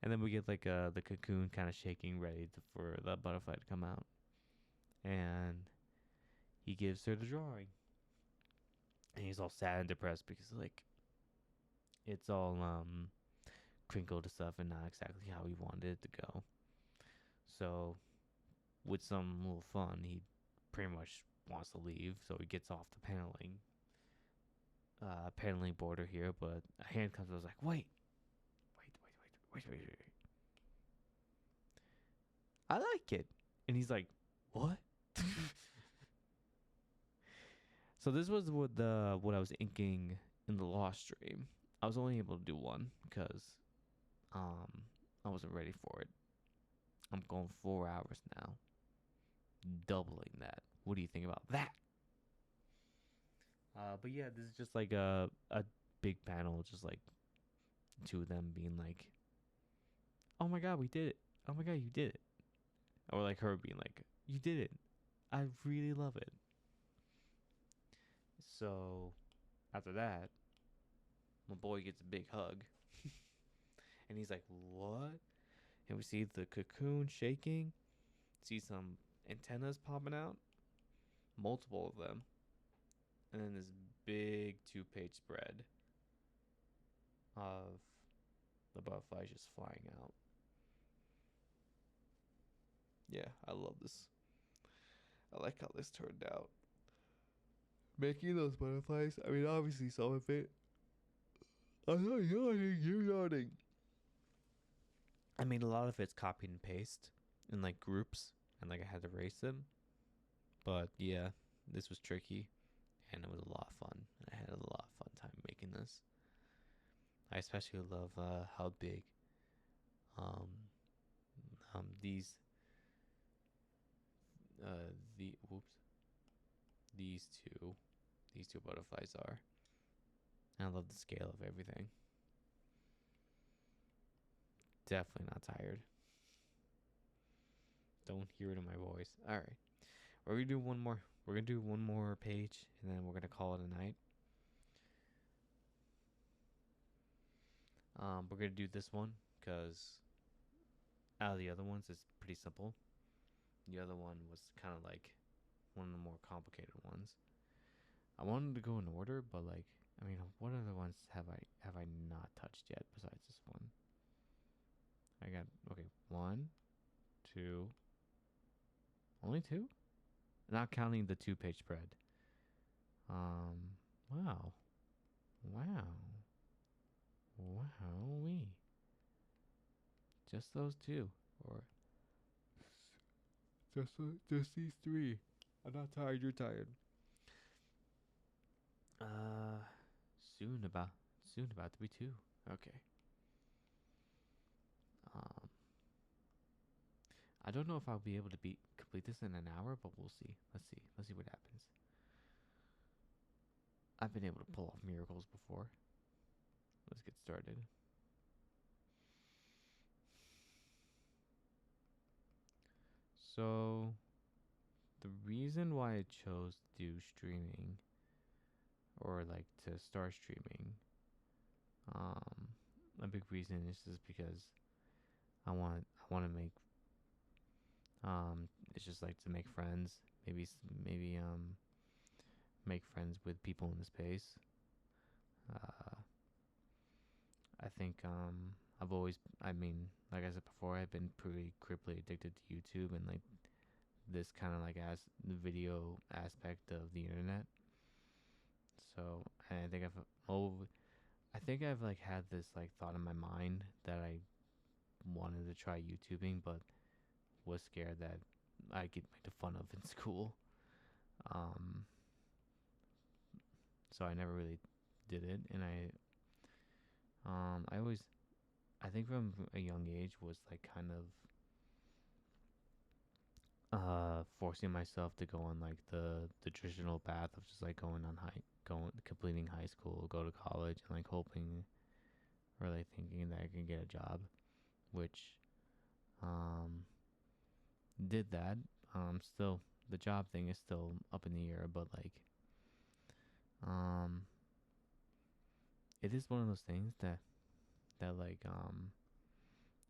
And then we get like the cocoon kind of shaking, ready for the butterfly to come out. And he gives her the drawing. And he's all sad and depressed because like it's all crinkled and stuff and not exactly how he wanted it to go. So with some little fun, he pretty much wants to leave, so he gets off the paneling border here, but a hand comes and was like, wait. I like it. And he's like, what? So this was what I was inking in the Lost stream. I was only able to do one because I wasn't ready for it. I'm going 4 hours now. doubling that. What do you think about that? But yeah, this is just like a big panel, just like two of them being like, "Oh my god, we did it! Oh my god, you did it!" Or like her being like, "You did it! I really love it." So after that, my boy gets a big hug, and he's like, "What?" And we see the cocoon shaking, see some antennas popping out, multiple of them, and then this big 2-page spread of the butterflies just flying out. Yeah, I love this. I like how this turned out. Making those butterflies, I mean, obviously some of it. I'm not yawning, you're yawning. I mean, a lot of it's copy and paste in like groups, and like I had to erase them. But yeah, this was tricky, and it was a lot of fun. I had a lot of fun time making this. I especially love how big um these the whoops these two butterflies are. And I love the scale of everything. Definitely not tired. Don't hear it in my voice. All right, we're gonna do one more. We're gonna do one more page, and then we're gonna call it a night. We're gonna do this one because out of the other ones, it's pretty simple. The other one was kind of like one of the more complicated ones. I wanted to go in order, but like, I mean, what other ones have I not touched yet besides this one? I got okay, 1, 2, only 2, not counting the 2-page spread. Wow, wow, wow, we just those 2, or just these 3. I'm not tired. You're tired. Uh, soon about to be 2. Okay. Um, I don't know if I'll be able to complete this in an hour, but we'll see. Let's see what happens. I've been able to pull off miracles before. Let's get started. So, the reason why I chose to do streaming, or like to start streaming, a big reason is just because I want to make it's just like to make friends, maybe make friends with people in the space. Uh, I think I mean, like I said before, I've been pretty cripply addicted to YouTube and like this kind of like as the video aspect of the internet. So I think I've like had this like thought in my mind that I wanted to try YouTubing, but was scared that I'd get made fun of in school. Um, so I never really did it, and I always I think from a young age was like kind of forcing myself to go on like the traditional path of just like going completing high school, go to college, and like hoping or like thinking that I can get a job, which um did that. Still the job thing is still up in the air, but like um it is one of those things that like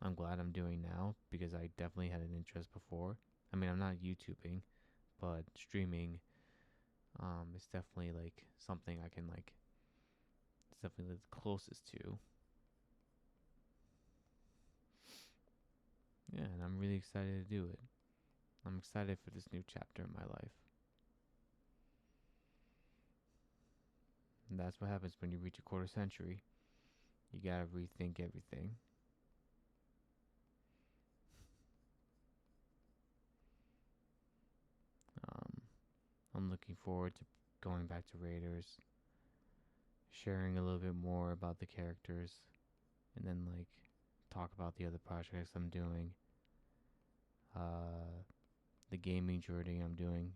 I'm glad I'm doing now because I definitely had an interest before. I mean, I'm not YouTubing, but streaming is definitely like something I can like. It's definitely the closest to. Yeah, and I'm really excited to do it. I'm excited for this new chapter in my life. And that's what happens when you reach a quarter century. You gotta rethink everything. Um, I'm looking forward to going back to Raiders, sharing a little bit more about the characters, and then like talk about the other projects I'm doing. Uh, the gaming journey I'm doing.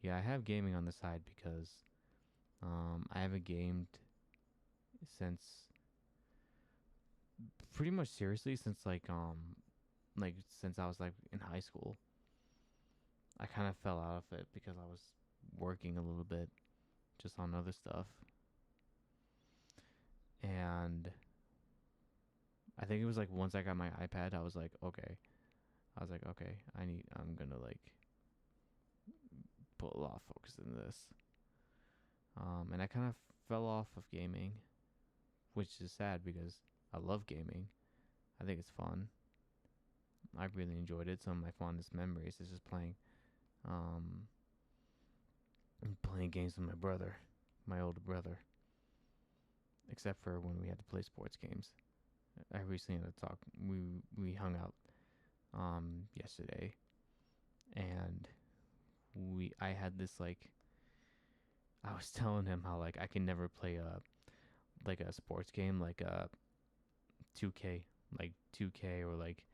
Yeah, I have gaming on the side because I haven't gamed since pretty much seriously since like since I was like in high school. I kind of fell out of it because I was working a little bit just on other stuff. And I think it was like once I got my iPad, I was like, okay. I was like, okay, I'm gonna like put a lot of focus in this. And I kind of fell off of gaming, which is sad because I love gaming. I think it's fun. I really enjoyed it. Some of my fondest memories is just um, playing games with my brother, my older brother. Except for when we had to play sports games. I recently had to talk. We hung out yesterday, and I had this like I was telling him how like I can never play a sports game like 2K, like 2K or like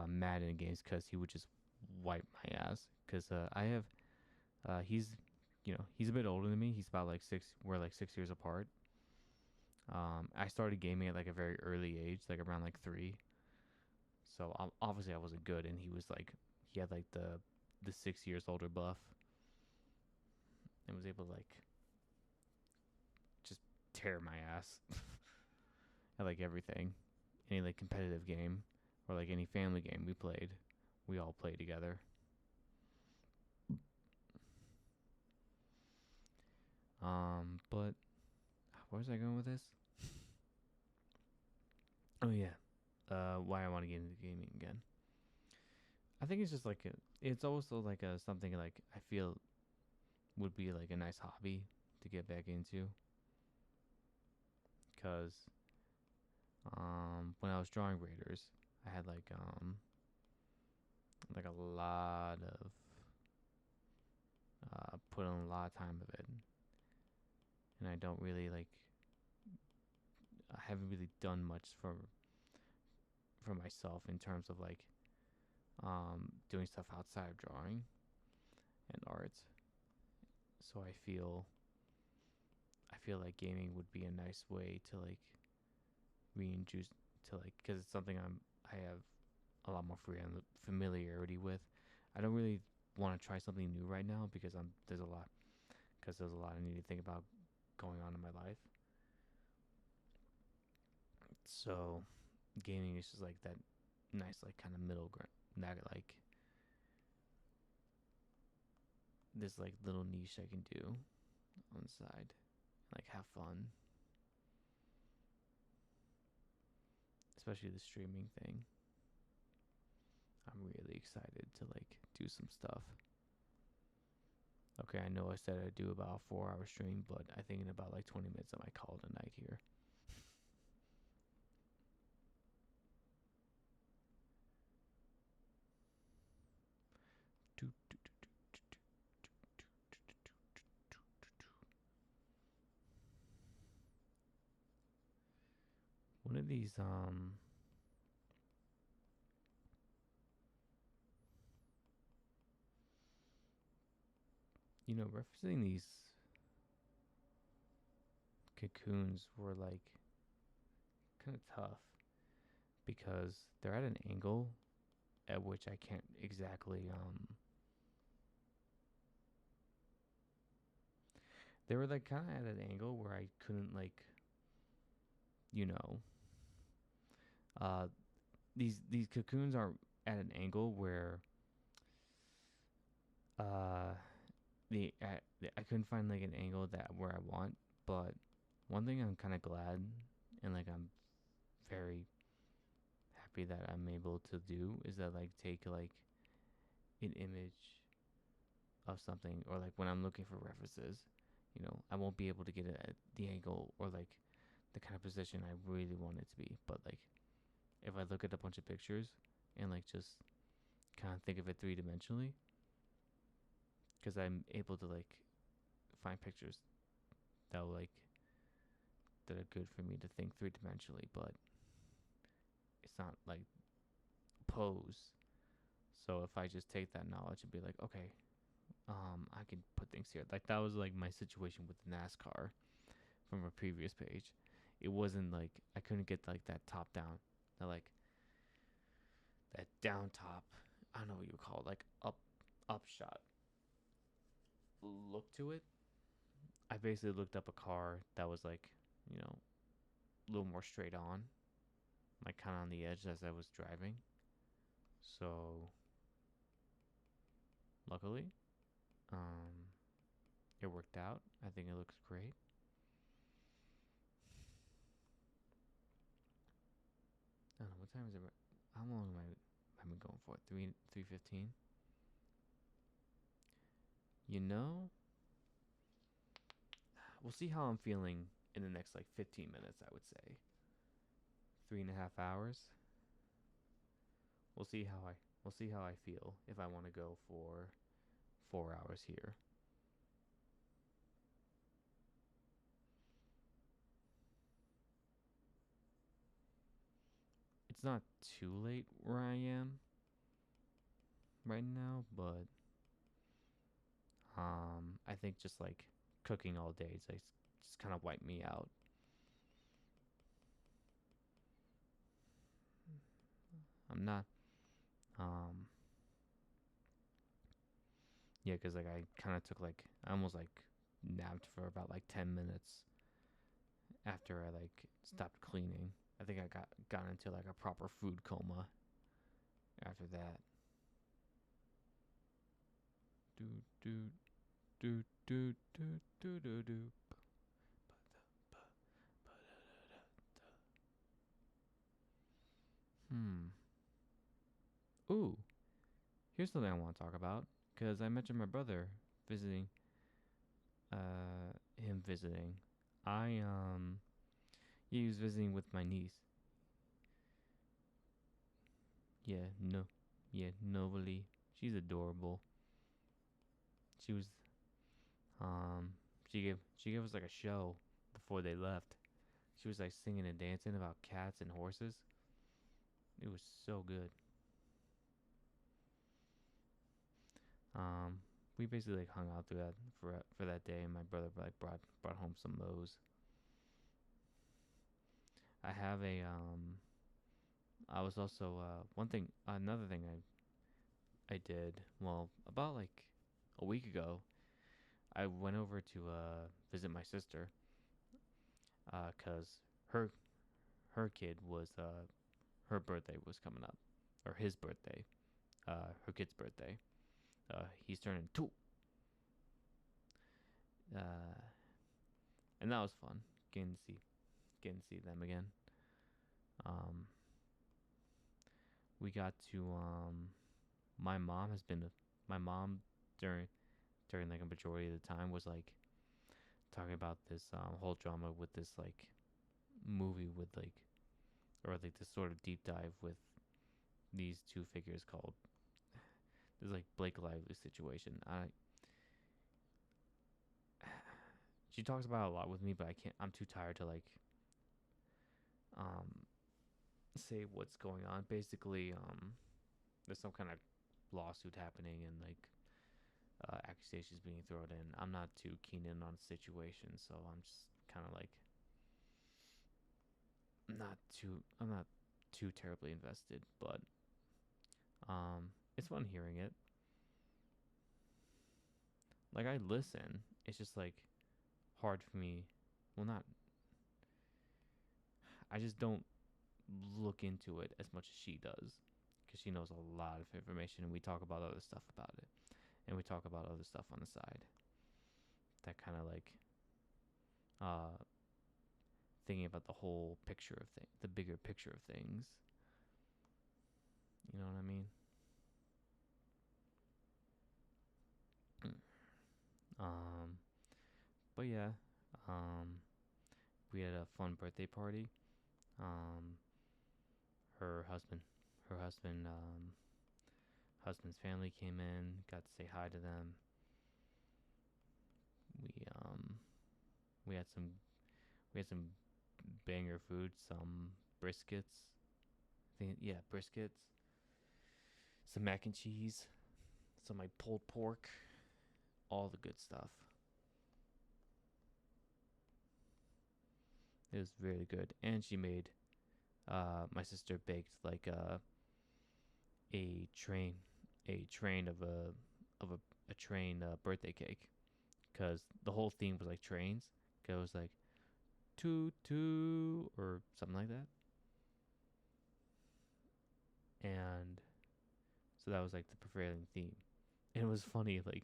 Madden games, because he would just wipe my ass. Because I have he's he's a bit older than me. He's about like six. We're like 6 years apart. I started gaming at like a very early age, like around like 3. So obviously I wasn't good, and he had like the 6 years older buff, and was able to like just tear my ass at like everything, any like competitive game or like any family game we all played together. But where was I going with this? Oh yeah, why I want to get into gaming again. I think it's just like it's also like a something like I feel would be like a nice hobby to get back into. Cause when I was drawing Raiders, I had like a lot of put in a lot of time of it, and I don't really like I haven't really done much for myself in terms of like doing stuff outside of drawing and art. So I feel like gaming would be a nice way to like reintroduce to like because it's something I have a lot more familiarity with. I don't really want to try something new right now because there's a lot I need to think about going on in my life. So gaming is just like that nice like kind of middle ground, that like this like little niche I can do on the side, like have fun, especially the streaming thing. I'm really excited to like do some stuff. Okay, I know I said I'd do about a 4 hour stream, but I think in about like 20 minutes I might call it a night here. One of these referencing these cocoons were like kind of tough because they're at an angle at which I can't exactly they were like kind of at an angle where I couldn't like you know uh these cocoons are at an angle where uh I couldn't find like an angle that where I want. But one thing I'm kind of glad and like I'm very happy that I'm able to do is that like take like an image of something, or like when I'm looking for references, I won't be able to get it at the angle or like the kind of position I really want it to be. But like if I look at a bunch of pictures and like just kind of think of it 3 dimensionally, because I'm able to like find pictures that will, like that are good for me to think 3 dimensionally, but it's not like pose. So if I just take that knowledge and be like, okay, I can put things here. Like that was like my situation with NASCAR from a previous page. It wasn't like I couldn't get like that top down, that like that down top. I don't know what you would call it, like up shot look to it. I basically looked up a car that was like, a little more straight on, like kind of on the edge as I was driving. So luckily, um, it worked out. I think it looks great. I don't know what time is it. How long am I been going for? 3:15. You know, we'll see how I'm feeling in the next like 15 minutes. I would say 3.5 hours. We'll see how I we'll see how I feel if I want to go for 4 hours here. It's not too late where I am right now, but I think just like cooking all day just kind of wiped me out. I'm not um yeah, cuz like I kind of took like I almost like napped for about like 10 minutes after I like stopped cleaning. I think I got into like a proper food coma after that. Do do do do do do do do. Hmm. Ooh, here's something I want to talk about because I mentioned my brother visiting. Him visiting. I he was visiting with my niece. Yeah, no, yeah, Novali. She's adorable. She was she gave us like a show before they left. She was like singing and dancing about cats and horses. It was so good. Um, we basically like hung out through that for that day, and my brother like brought home some mows. I have a I was also one thing another thing I did well about like a week ago. I went over to visit my sister cuz her her kid was her birthday was coming up, or his birthday, her kid's birthday. He's turning 2. Uh and that was fun getting to see them again. Um we got to my mom has been my mom during like a majority of the time was like talking about this whole drama with this like movie with like, or like this sort of deep dive with these two figures called this like Blake Lively situation. I She talks about it a lot with me, but I can't. I'm too tired to like um say what's going on. Basically, there's some kind of lawsuit happening and like accusations being thrown in. I'm not too keen in on the situation, so I'm just kind of like I'm not too terribly invested, but it's fun hearing it. Like I listen, it's just like hard for me. Well, not. I just don't look into it as much as she does because she knows a lot of information, and we talk about other stuff about it, and we talk about other stuff on the side. That kind of like uh thinking about the whole picture of things, the bigger picture of things. You know what I mean? um, but yeah, um, we had a fun birthday party. Um, her husband, her husband, husband's family came in, got to say hi to them. We we had some we had some banger food, some briskets. Yeah, briskets. some mac and cheese, some like pulled pork, all the good stuff. It was really good, and she made. My sister baked like a train, a train of a train birthday cake, because the whole theme was like trains. 'Cause it was like toot toot or something like that, and so that was like the prevailing theme. And it was funny, like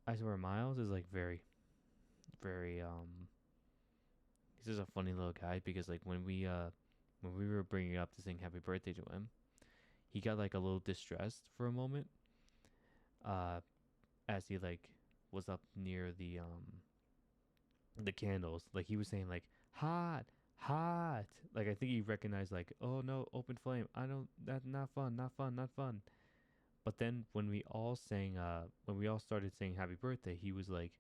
I swear Miles is like very he's just a funny little guy, because like when we were bringing up to sing happy birthday to him, he got like a little distressed for a moment, uh as he like was up near the candles. Like he was saying like hot, hot. Like I think he recognized like, oh no, open flame. I don't, that not fun, not fun, not fun. But then when we all started saying happy birthday, he was like,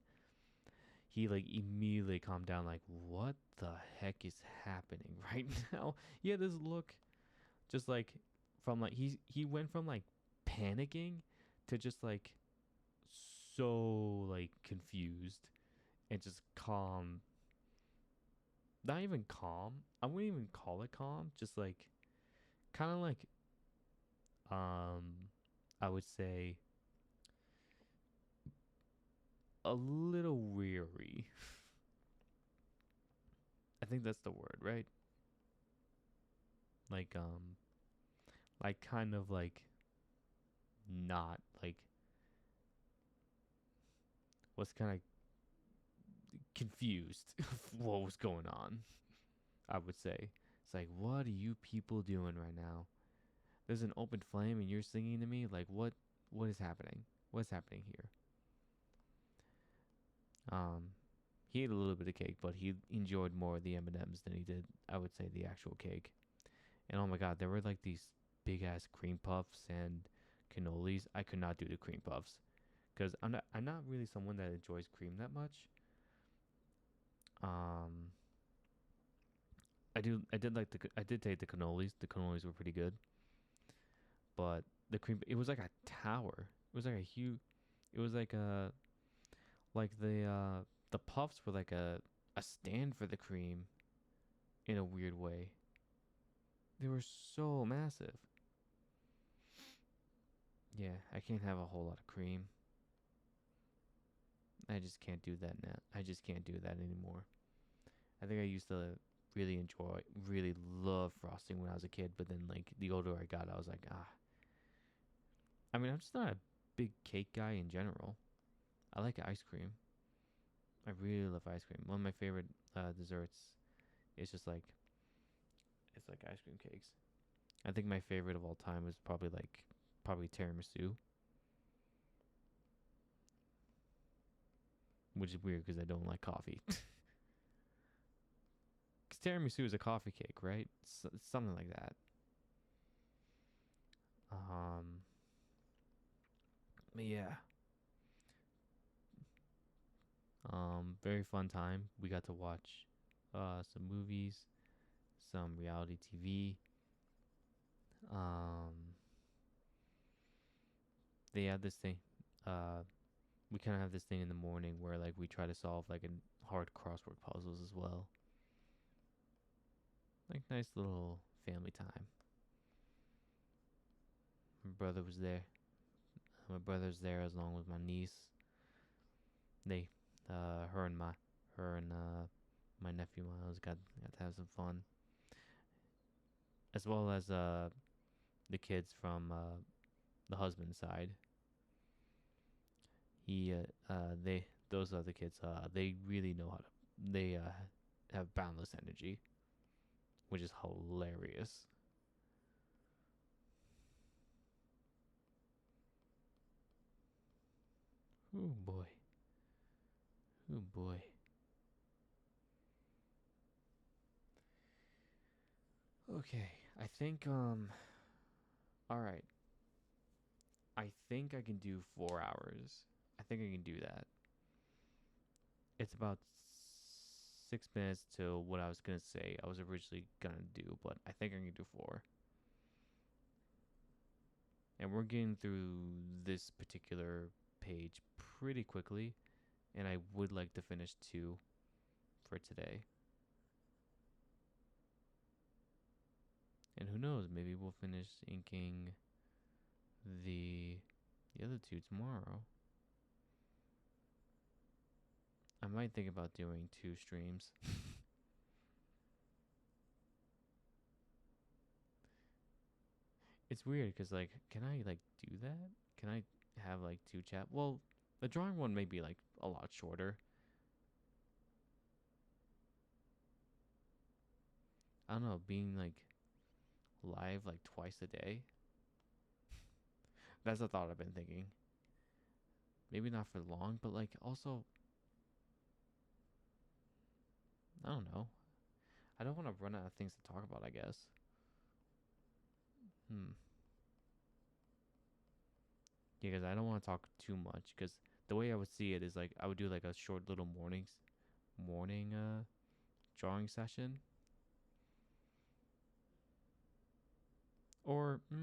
he like immediately calmed down. Like, what the heck is happening right now? He had this look, just like from like he went from like panicking to just like so like confused and just calm. Not even calm. I wouldn't even call it calm. Just like kind of like um I would say a little weary. I think that's the word, right? Like like kind of like not like was kind of confused what was going on. I would say it's like, what are you people doing right now? There's an open flame and you're singing to me. Like, what is happening? What's happening here? Um, he ate a little bit of cake, but he enjoyed more of the M&Ms than he did, I would say, the actual cake. And oh my god, there were like these big ass cream puffs and cannolis. I could not do the cream puffs because I'm not really someone that enjoys cream that much. Um, I did take the cannolis. The cannolis were pretty good, but the cream, it was like a tower. It was like a huge. It was like a like the puffs were like a stand for the cream in a weird way. They were so massive. Yeah, I can't have a whole lot of cream. I just can't do that now. I just can't do that anymore. I think I used to really love frosting when I was a kid, but then like the older I got, I was like, ah. I mean, I'm just not a big cake guy in general. I like ice cream. I really love ice cream. One of my favorite desserts is just like it's like ice cream cakes. I think my favorite of all time is probably tiramisu, which is weird because I don't like coffee. Because tiramisu is a coffee cake, right? It's something like that. Um, but yeah, very fun time. We got to watch some movies, some reality TV. Um, they have this thing. Uh, we kind of have this thing in the morning where like we try to solve like hard crossword puzzles as well. Like nice little family time. My brother was there. My brother's there as long with my niece. They, her and my nephew Miles got to have some fun, as well as the kids from the husband's side. They those other kids they really know how to they have boundless energy, which is hilarious. Oh boy, oh boy. Okay, I think all right. I think I can do 4 hours. I think I can do that. It's about 6 minutes to what I was gonna say. I was originally gonna do, but I think I can do four. And we're getting through this particular page pretty quickly, and I would like to finish 2 for today. And who knows, maybe we'll finish inking the other 2 tomorrow. I might think about doing 2 streams. It's weird because, like, can I, like, do that? Can I have, like, 2 chat? Well, the drawing one may be, like, a lot shorter. I don't know, being, like, live, like, twice a day. That's a thought I've been thinking. Maybe not for long, but, like, also, I don't know. I don't want to run out of things to talk about, I guess. Yeah, because I don't want to talk too much. Because the way I would see it is, like, I would do, like, a short little morning drawing session. Or, I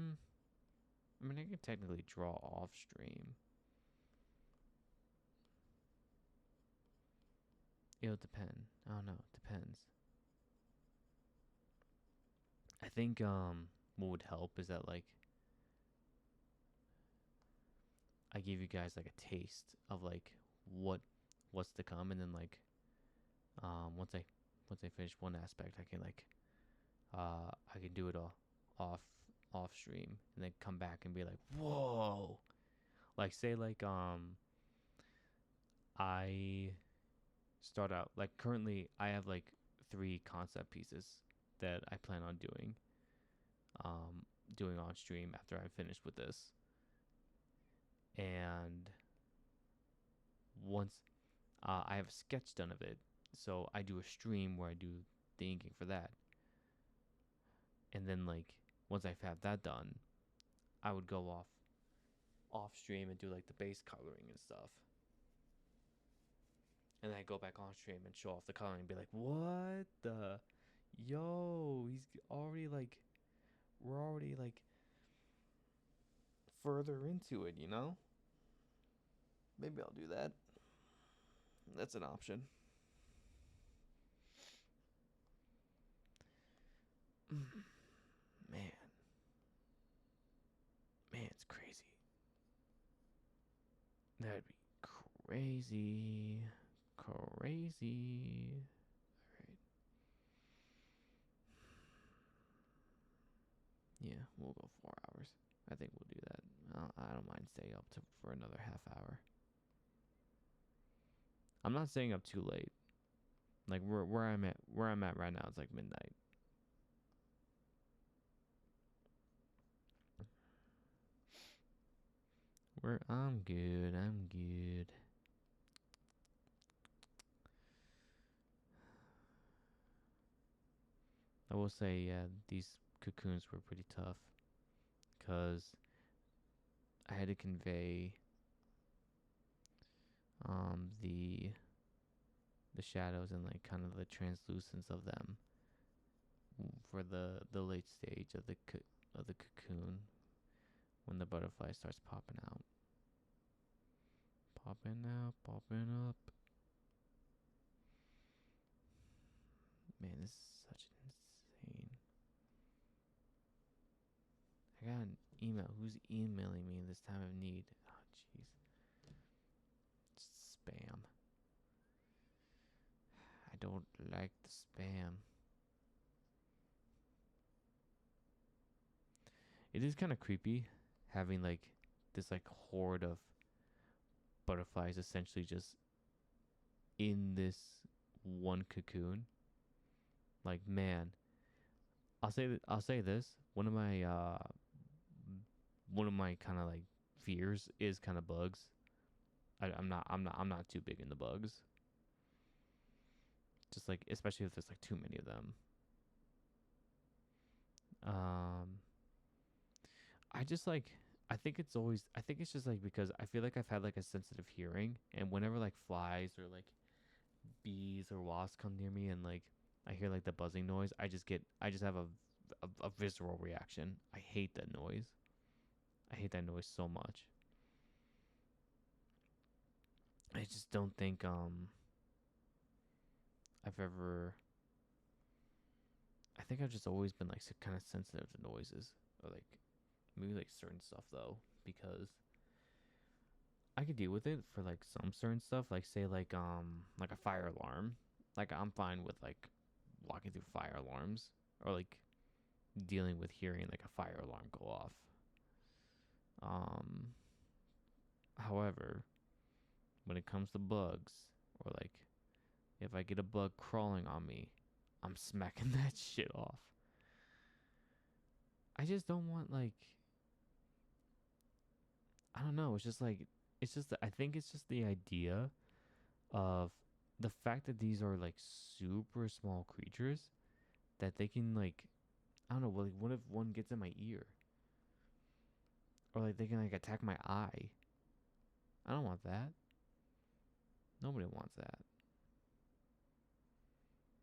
mean, I could technically draw off stream. It'll depend. I don't know. It depends. I think what would help is that, like, I give you guys, like, a taste of, like, what's to come, and then, like, once I finish one aspect, I can, like, I can do it all off stream, and then come back and be like, whoa. Like, say, like, I start out, like, currently I have, like, 3 concept pieces that I plan on doing on stream after I'm finished with this. And once I have a sketch done of it, so I do a stream where I do the inking for that. And then, like, once I have that done, I would go off stream and do, like, the base coloring and stuff. And then I go back on stream and show off the coloring and be like, what the? Yo, he's already, like, we're already, like, further into it, you know? Maybe I'll do that. That's an option. Man. Man, it's crazy. That'd be crazy. Crazy. Alright. Yeah, we'll go 4 hours. I think we'll do that. I don't mind staying up for another half hour. I'm not staying up too late. Like, where I'm at right now, it's like midnight. I'm good. I will say, yeah, these cocoons were pretty tough, because I had to convey the shadows and, like, kind of the translucence of them for the late stage of the cocoon, when the butterfly starts popping out. Popping up. Man, this is such insane. I got an email. Who's emailing me in this time of need? Oh, jeez. Spam. I don't like the spam. It is kind of creepy having, like, this, like, horde of butterflies essentially just in this one cocoon. Like, man, I'll say this. One of my kind of, like, fears is kind of bugs. I'm not too big into bugs. Just, like, especially if there's, like, too many of them. I just, like, I think it's just, like, because I feel like I've had, like, a sensitive hearing, and whenever, like, flies or, like, bees or wasps come near me and, like, I hear, like, the buzzing noise, I just have a visceral reaction. I hate that noise. I hate that noise so much. I just don't think I've ever. I think I've just always been like kind of sensitive to noises, or like maybe like certain stuff though, because I could deal with it for like some certain stuff, like say like a fire alarm. Like I'm fine with like walking through fire alarms, or like dealing with hearing like a fire alarm go off. Um, However, when it comes to bugs, or like if I get a bug crawling on me, I'm smacking that shit off. I just don't want like, I don't know. It's just like it's just I think it's just the idea of the fact that these are like super small creatures that they can like, I don't know. Like what if one gets in my ear, or like they can like attack my eye? I don't want that. Nobody wants that.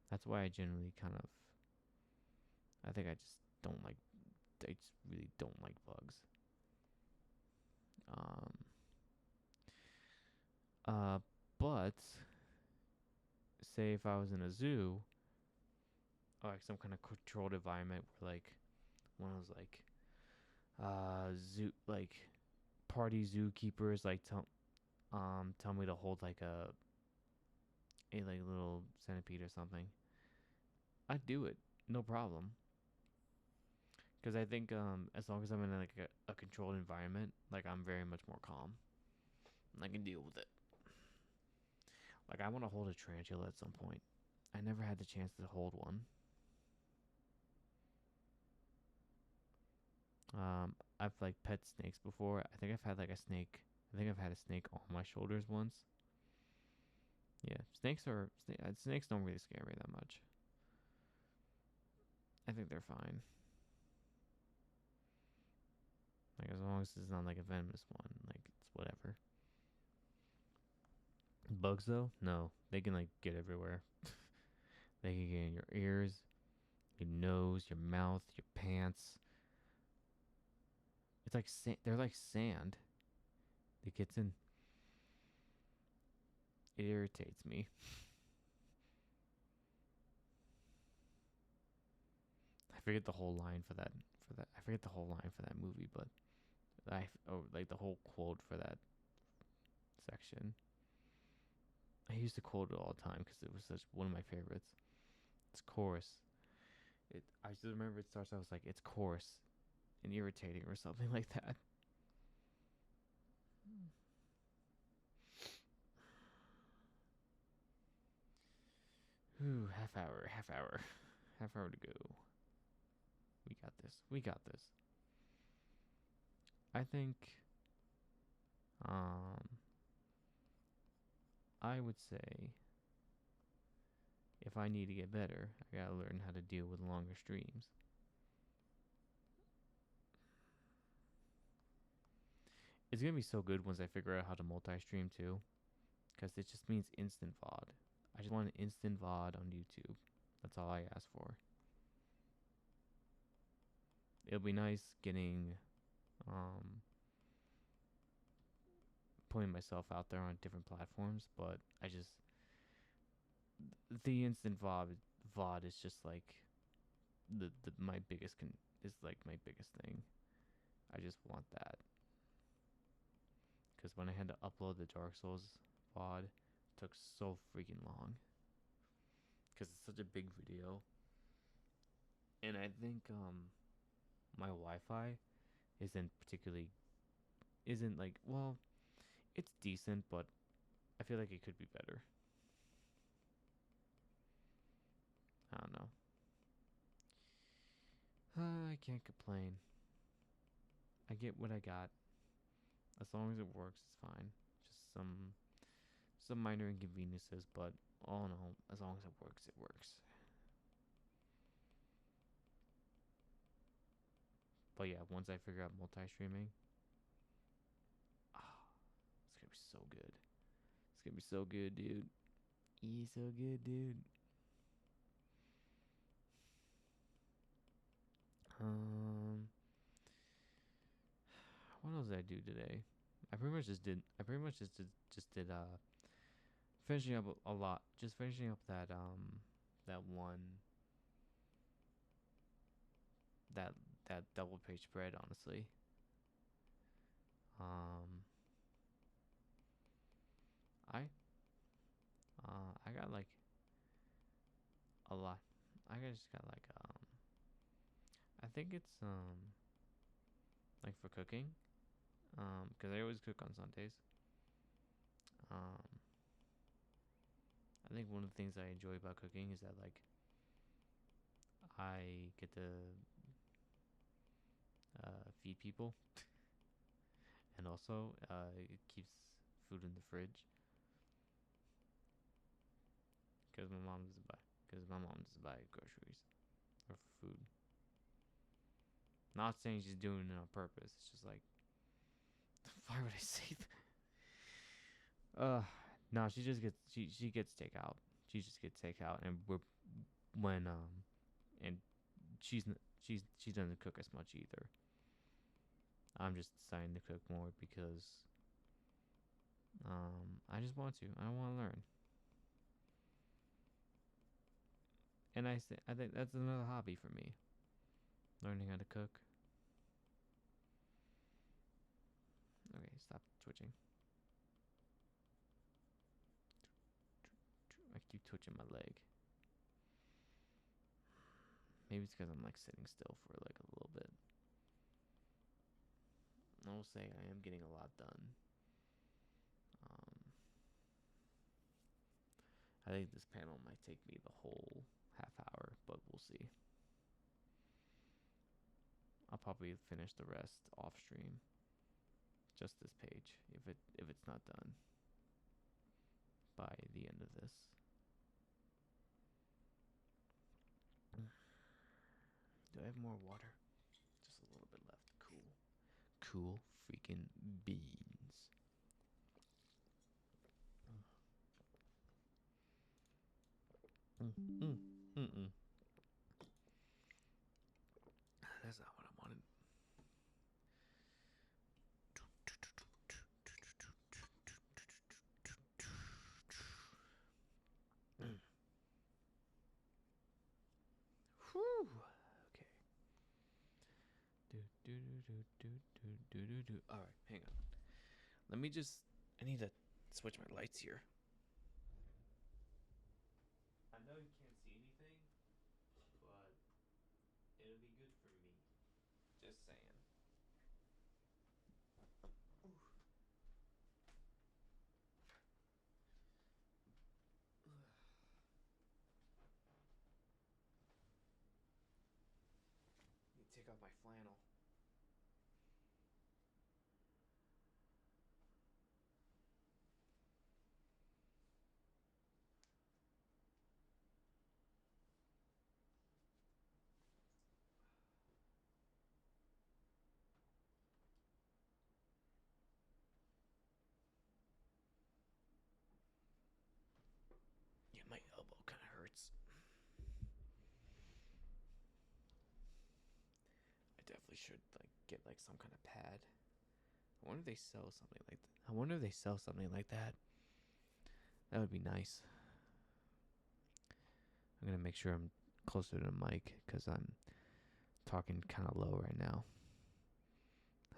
That's why I generally kind of, I think I just don't like, I just really don't like bugs. Um, uh, but say if I was in a zoo, or like some kind of controlled environment where like one of those like zoo like party zookeepers like tell me to hold like a like little centipede or something, I'd do it, no problem. Because I think as long as I'm in like a controlled environment, like I'm very much more calm. I can deal with it. Like I want to hold a tarantula at some point. I never had the chance to hold one. I've like pet snakes before. I think I've had like a snake. I think I've had a snake on my shoulders once. Yeah, snakes don't really scare me that much. I think they're fine. Like as long as it's not like a venomous one, like it's whatever. Bugs though, no, they can like get everywhere. They can get in your ears, your nose, your mouth, your pants. It's like they're like sand. It gets in. It irritates me. I forget the whole line for that. I forget the whole line for that movie, but like the whole quote for that section. I used to quote it all the time because it was such one of my favorites. It's coarse. I just remember it starts. I was like, it's coarse and irritating or something like that. Ooh, half hour, half hour, half hour to go. We got this. We got this. I think. Um, I would say if I need to get better, I gotta learn how to deal with longer streams. It's gonna be so good once I figure out how to multi-stream too, because it just means instant VOD. I just want an instant VOD on YouTube. That's all I ask for. It'll be nice getting, um, putting myself out there on different platforms, but I just the instant VOD is just like the my biggest is like my biggest thing. I just want that because when I had to upload the Dark Souls VOD, it took so freaking long because it's such a big video, and I think my Wi-Fi isn't like, well, it's decent, but I feel like it could be better. I don't know. I can't complain. I get what I got. As long as it works, it's fine. Just some minor inconveniences, but all in all, as long as it works, it works. But yeah, once I figure out multi-streaming, ah, it's gonna be so good. It's gonna be so good, dude. So good, dude. Um, what else did I do today? I pretty much just did. Finishing up a lot. Just finishing up that one that that double page spread. Honestly, um, I I got like a lot. I just got like I think it's like for cooking, because I always cook on Sundays. Um, I think one of the things I enjoy about cooking is that like I get to feed people, and also it keeps food in the fridge because my mom doesn't buy groceries or food. Not saying she's doing it on purpose. It's just like, why would I say that? No, she gets takeout. She just gets takeout, and we're when and she doesn't cook as much either. I'm just deciding to cook more because I just want to. I want to learn, and I think that's another hobby for me, learning how to cook. Okay, stop twitching. I keep twitching my leg. Maybe it's because I'm like sitting still for like a little bit. I will say I am getting a lot done. Um, I think this panel might take me the whole half hour, but we'll see. I'll probably finish the rest off stream. Just this page, if it's not done by the end of this. Do I have more water? Just a little bit left. Cool freaking beans. That's not what I wanted. Whew. Okay. All right, hang on. Let me just. I need to switch my lights here. I know you can't see anything, but it'll be good for me. Just saying. Let me take off my flannel. Yeah, my elbow kind of hurts. I definitely should like get like some kind of pad. I wonder if they sell something like that. I wonder if they sell something like that. That would be nice. I'm gonna make sure I'm closer to the mic because I'm talking kind of low right now.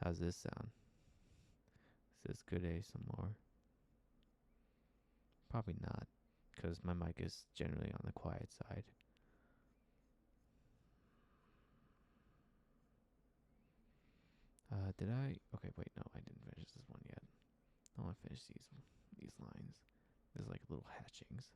How's this sound? Is this good ASMR? Probably not, because my mic is generally on the quiet side. Did I? Okay, wait, no, I didn't finish this one yet. I want to finish these lines. There's like little hatchings.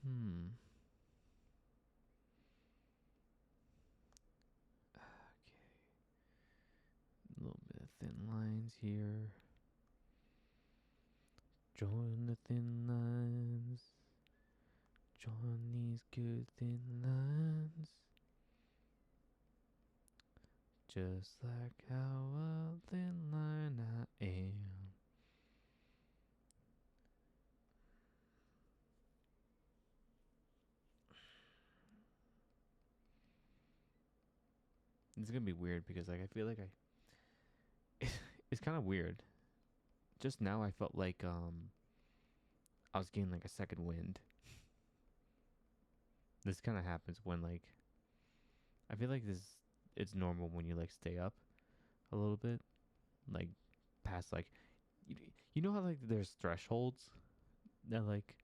Hmm. Okay. A little bit of thin lines here. Join the thin lines. Join these good thin lines. just like how a thin line I am. It's gonna be weird because like I feel like it's kind of weird. Just now I felt like I was getting like a second wind. This kind of happens when like I feel like this it's normal when you like stay up a little bit, like past like you, you know how like there's thresholds that like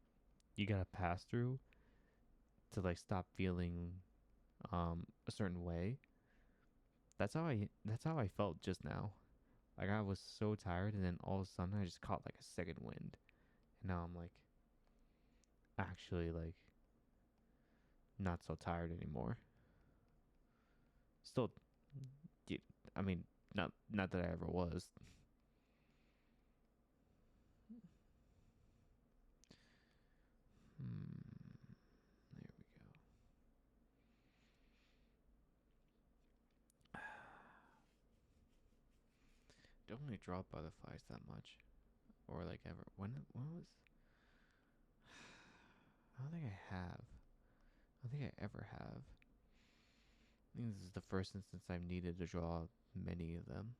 you gotta pass through to like stop feeling a certain way. That's how I felt just now. Like I was so tired, and then all of a sudden I just caught like a second wind, and now I'm like actually like not so tired anymore. Still, I mean, not that I ever was. There we go. Don't really draw butterflies that much, or like ever. When was? I don't think I have. I don't think I ever have. I think this is the first instance I've needed to draw many of them.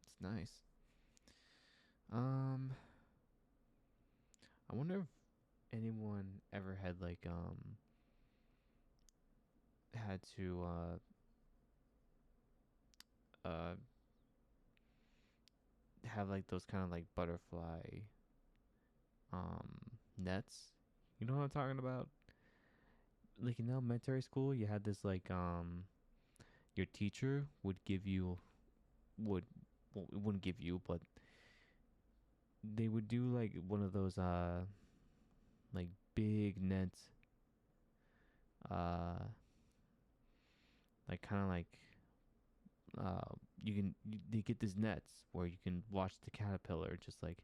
It's nice. Um, I wonder if anyone ever had like had to uh have like those kind of like butterfly nets. You know what I'm talking about? Like in elementary school, you had this like your teacher would give you would well, it wouldn't give you, but they would do like one of those like big nets uh like kind of like they get these nets where you can watch the caterpillar just like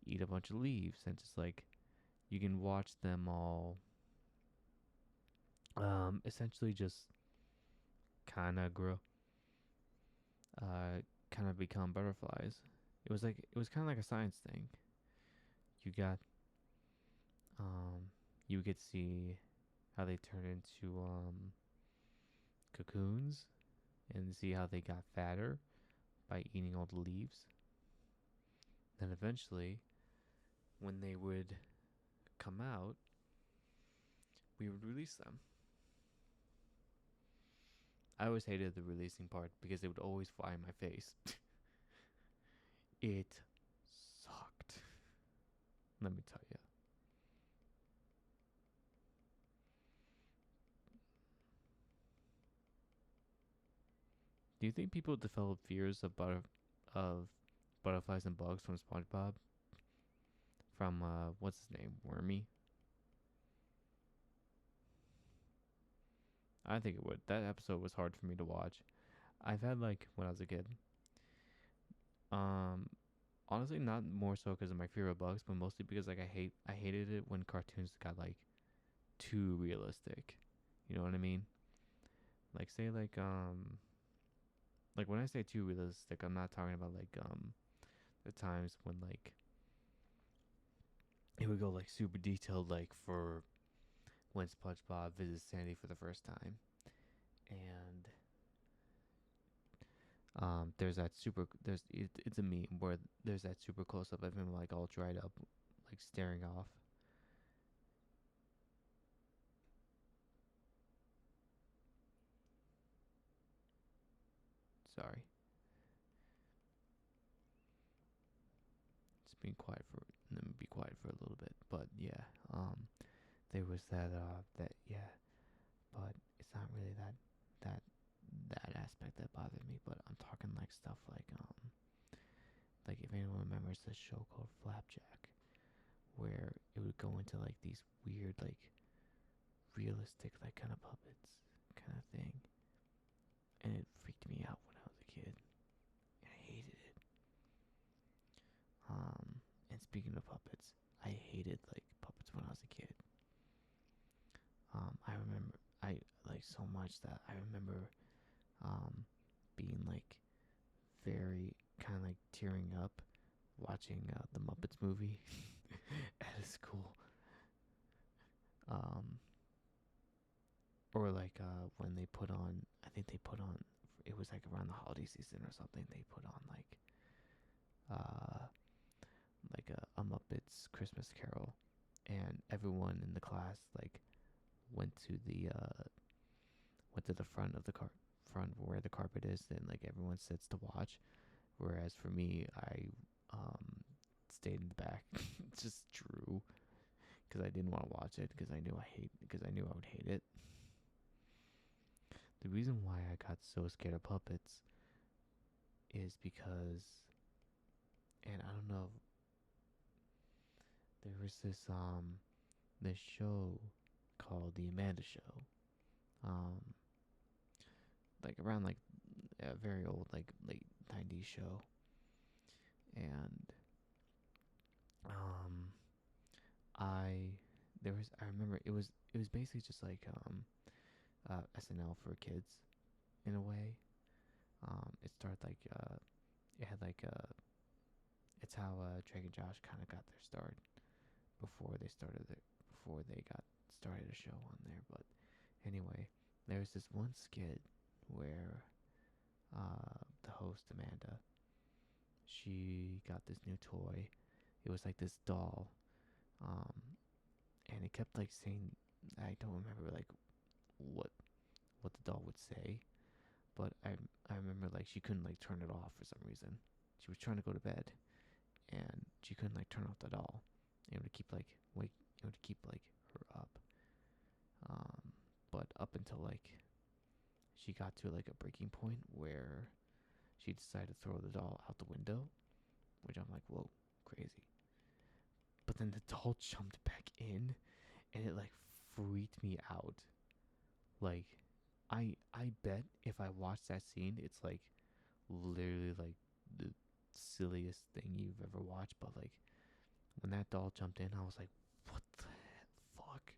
eat a bunch of leaves, and just like you can watch them all essentially just kind of grow kind of become butterflies. It was kind of like a science thing. You got you get to see how they turn into cocoons, and see how they got fatter by eating all the leaves. Then eventually, when they would come out, we would release them. I always hated the releasing part because they would always fly in my face. It sucked. Let me tell you. Do you think people develop fears of butterflies and bugs from SpongeBob? From what's his name, Wormy? I think it would. That episode was hard for me to watch. I've had like when I was a kid. Um, honestly, not more so because of my fear of bugs, but mostly because like I hated it when cartoons got like too realistic. You know what I mean? Like say like when I say too realistic, I'm not talking about like the times when like it would go like super detailed, like for when SpongeBob visits Sandy for the first time, and it's a meme where there's that super close up of him like all dried up, like staring off. Sorry, it's being quiet for let me be quiet for a little bit. But yeah, there was that yeah, but it's not really that that aspect that bothered me. But I'm talking like stuff like if anyone remembers this show called Flapjack, where it would go into like these weird like realistic like kind of puppets kind of thing, and it freaked me out when I was a kid. And I hated it. And speaking of puppets, I hated like puppets when I was a kid. I remember I like like so much that I remember um being like very kind of like tearing up watching the Muppets movie at a school. Um, or like when they put on, I think they put on, it was like around the holiday season or something. They put on uh like a Muppets Christmas Carol, and everyone in the class like went to the front of the front where the carpet is, and like everyone sits to watch. Whereas for me, I um stayed in the back, just drew because I didn't want to watch it because I knew I would hate it. The reason why I got so scared of puppets is because, and I don't know, there was this show called The Amanda Show, um, like around like a very old like late '90s show, and um, I I remember it was basically just like SNL for kids in a way. It started like it had like it's how Drake and Josh kind of got their start before they started it before they got started a show on there. But anyway, there's this one skit where the host Amanda, she got this new toy. It was like this doll, um, and it kept like saying, I don't remember like what what the doll would say, but I remember like she couldn't like turn it off for some reason. She was trying to go to bed, and she couldn't like turn off the doll. It would keep like it would keep like her up. Um, but up until like she got to like a breaking point where she decided to throw the doll out the window, which I'm like, whoa, crazy. But then the doll jumped back in, and it like freaked me out. Like, I bet if I watch that scene, it's like literally like the silliest thing you've ever watched. But like when that doll jumped in, I was like, what the fuck?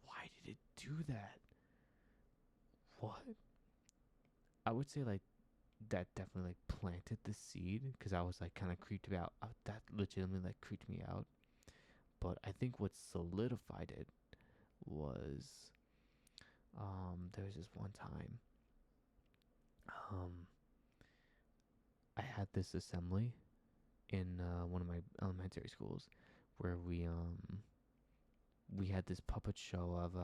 Why did it do that? What? I would say like that definitely like planted the seed because I was like kind of creeped out. That legitimately like creeped me out. But I think what solidified it was there was this one time um I had this assembly in one of my elementary schools where we had this puppet show of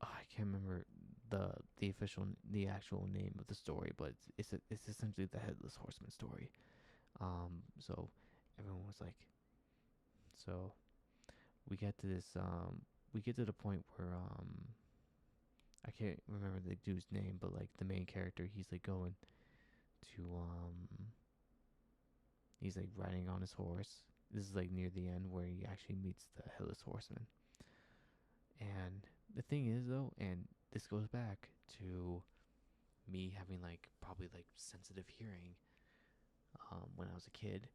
I can't remember the actual name of the story, but it's essentially the Headless Horseman story. So everyone was like, so we get to this we get to the point where I can't remember the dude's name, but like the main character, he's like going to he's like riding on his horse. This is like near the end where he actually meets the Headless Horseman. And the thing is though, and this goes back to me having like probably like sensitive hearing when I was a kid.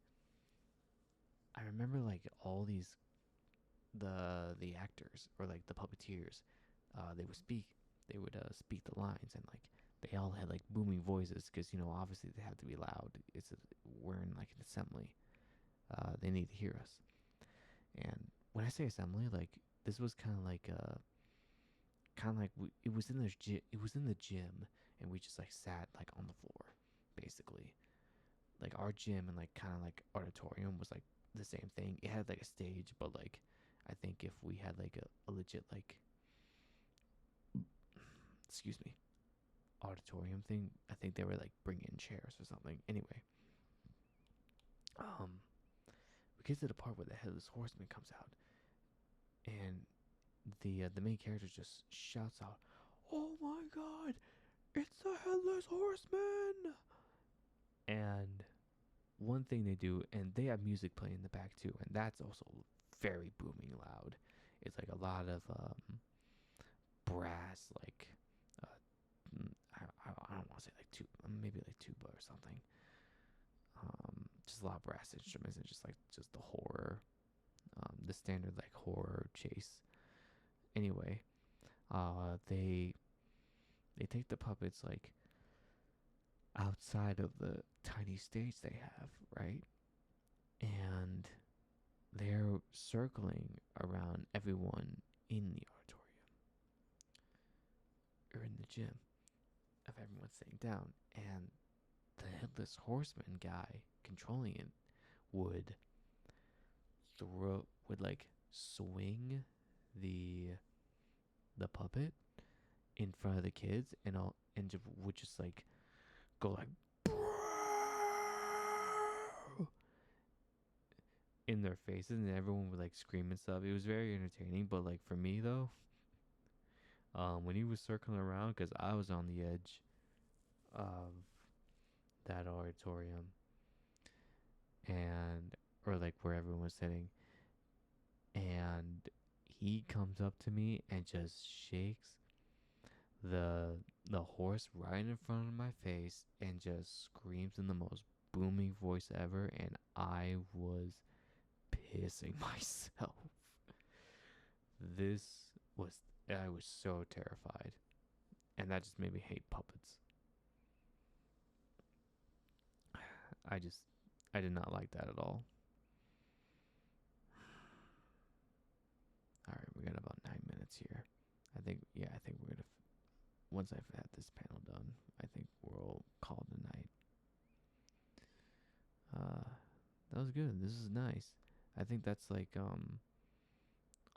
I remember like all these the actors or like the puppeteers, they would speak the lines, and like they all had like booming voices because obviously they have to be loud. We're in like an assembly. They need to hear us. And when I say assembly, like this was kind of like it was in it was in the gym, and we just like sat like on the floor, basically. Like our gym and like kind of like auditorium was like the same thing. It had like a stage, but like I think if we had like a legit like excuse me auditorium thing, I think they were like bringing in chairs or something. Anyway, um, we get to the part where the Headless Horseman comes out, and the main character just shouts out, "Oh my God, it's the Headless Horseman!" And one thing they do, and they have music playing in the back too, and that's also very booming loud. It's like a lot of brass, like I don't want to say like maybe like tuba or something. Just a lot of brass instruments and just the horror, the standard like horror chase. Anyway, They take the puppets like outside of the tiny stage they have, right? And they're circling around everyone in the auditorium or in the gym of everyone sitting down. And the headless horseman guy controlling it would would swing the puppet in front of the kids and would just like go like in their faces, and everyone would like scream and stuff. It was very entertaining, but like for me though, when he was circling around, because I was on the edge of that auditorium and or like where everyone was sitting, and he comes up to me and just shakes the horse right in front of my face and just screams in the most booming voice ever, and I was pissing myself. This was I was so terrified, and that just made me hate puppets. I did not like that at all. All right, we got about 9 minutes here. I think we're gonna once I've had this panel done, I think we'll call it a night. That was good. This is nice. I think that's like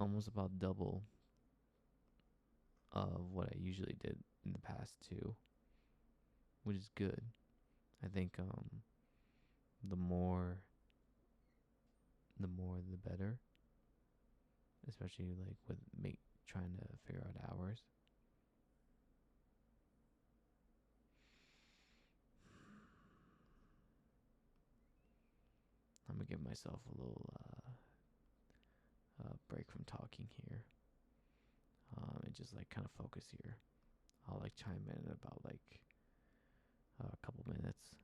almost about double of what I usually did in the past too, which is good. I think the more the better, especially like with trying to figure out hours. I'm gonna give myself a little break from talking here, and just like kind of focus here. I'll like chime in about like a couple minutes.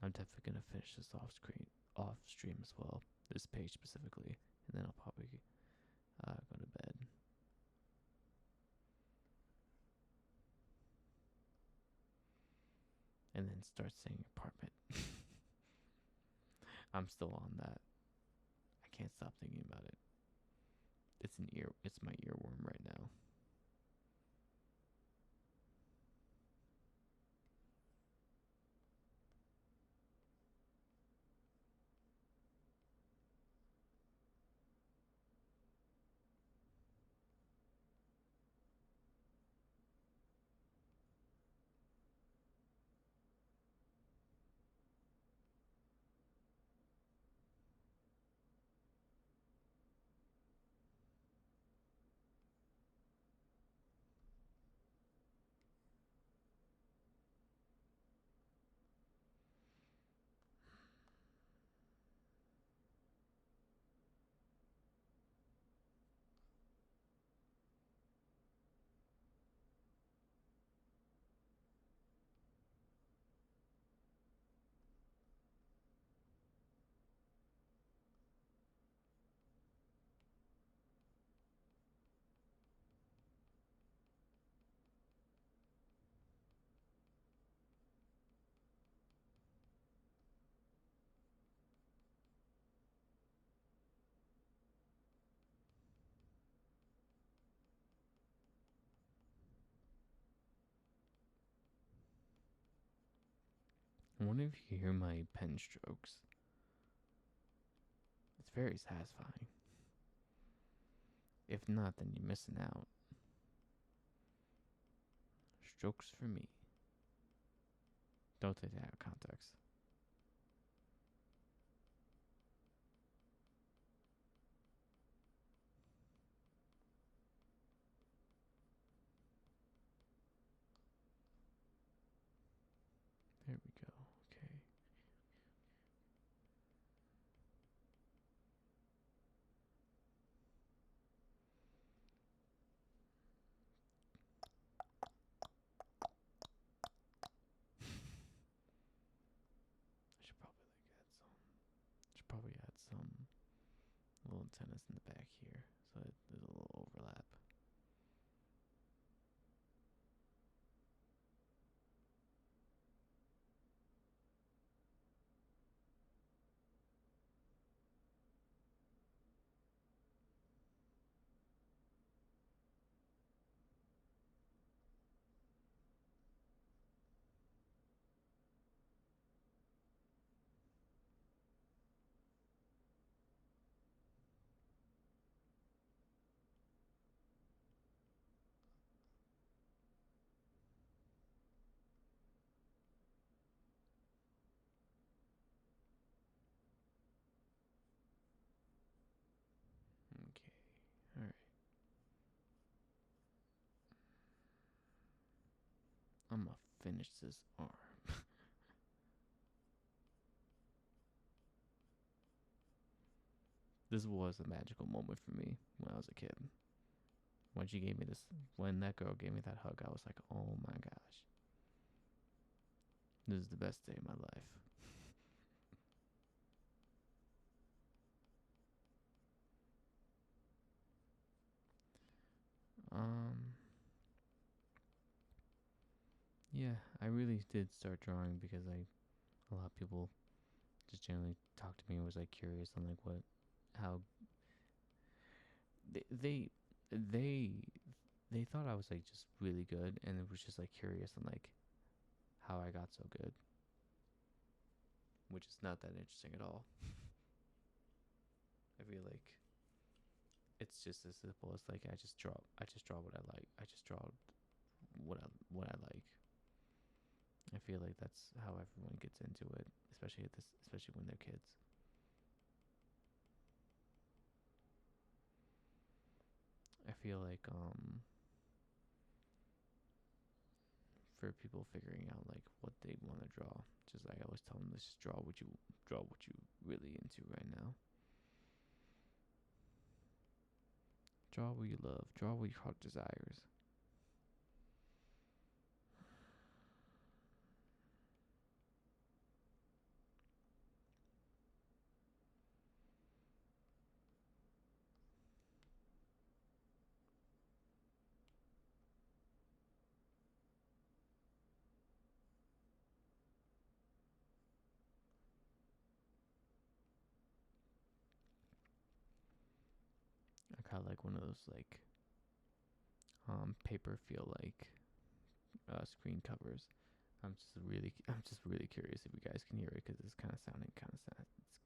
I'm definitely gonna finish this off stream as well. This page specifically, and then I'll probably go to bed. And then start saying apartment. I'm still on that. I can't stop thinking about it. It's my earworm right now. I wonder if you hear my pen strokes. It's very satisfying. If not, then you're missing out. Strokes for me. Don't take that out of context. There we go. Okay. antennas in the back here, so there's a little overlap. Okay, all right. I'm gonna finish this arm. This was a magical moment for me when I was a kid. When that girl gave me that hug, I was like, oh my gosh, this is the best day of my life. Um, yeah, I really did start drawing because a lot of people just generally talked to me and was like curious on like how they they they they thought I was like just really good, and it was just like curious on like how I got so good, which is not that interesting at all. I feel like it's just as simple as like I just draw what I like. I just draw what I like. I feel like that's how everyone gets into it, especially when they're kids. I feel like for people figuring out like what they want to draw, just like I always tell them, just draw what you really into right now. Draw what you love. Draw what your heart desires. I kind of like one of those like paper feel like screen covers. I'm just really curious if you guys can hear it because it's kind of sounding kind of sad. It's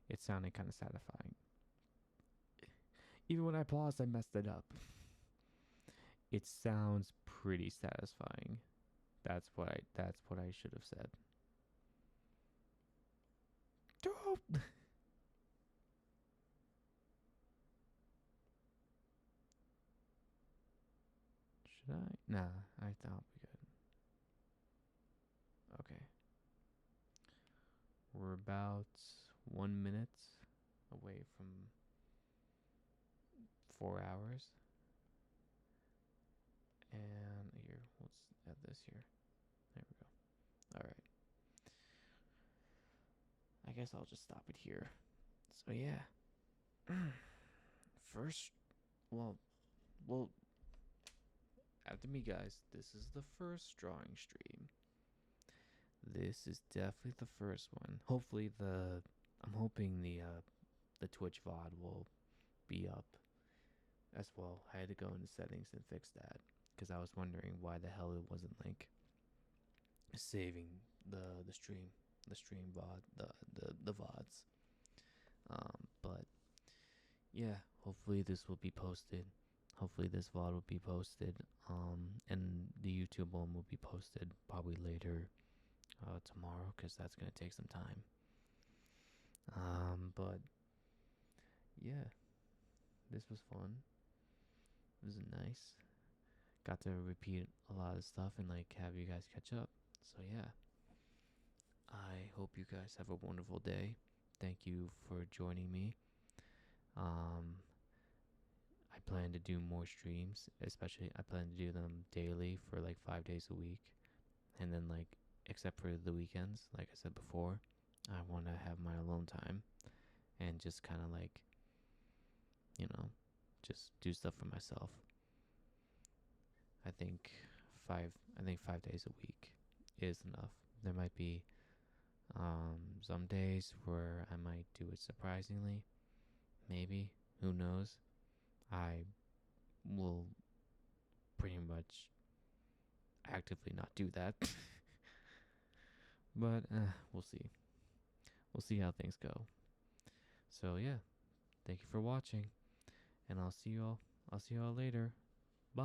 it's sounding kind of satisfying. Even when I paused, I messed it up. It sounds pretty satisfying. That's what I should have said. Should I? Nah, I thought we good. Okay. We're about 1 minute away from 4 hours. And here, let's add this here. There we go. All right. I guess I'll just stop it here. So yeah. First, well, well, after me, guys, this is the first drawing stream. This is definitely the first one. I'm hoping the Twitch VOD will be up as well. I had to go into settings and fix that because I was wondering why the hell it wasn't like saving the stream, the stream VOD, the VODs. But yeah, hopefully this will be posted. Hopefully this VOD will be posted. And the YouTube one will be posted probably later tomorrow because that's gonna take some time. But yeah, this was fun. It was nice. Got to repeat a lot of stuff and like have you guys catch up. So yeah, I hope you guys have a wonderful day. Thank you for joining me. Um, I plan to do more streams, especially I plan to do them daily for like 5 days a week, and then like except for the weekends, like I said before, I want to have my alone time and just kind of like, you know, just do stuff for myself. I think I think 5 days a week is enough. There might be some days where I might do it surprisingly. Maybe. Who knows? I will pretty much actively not do that. But we'll see. We'll see how things go. So yeah, thank you for watching, and I'll see you all later. Bye.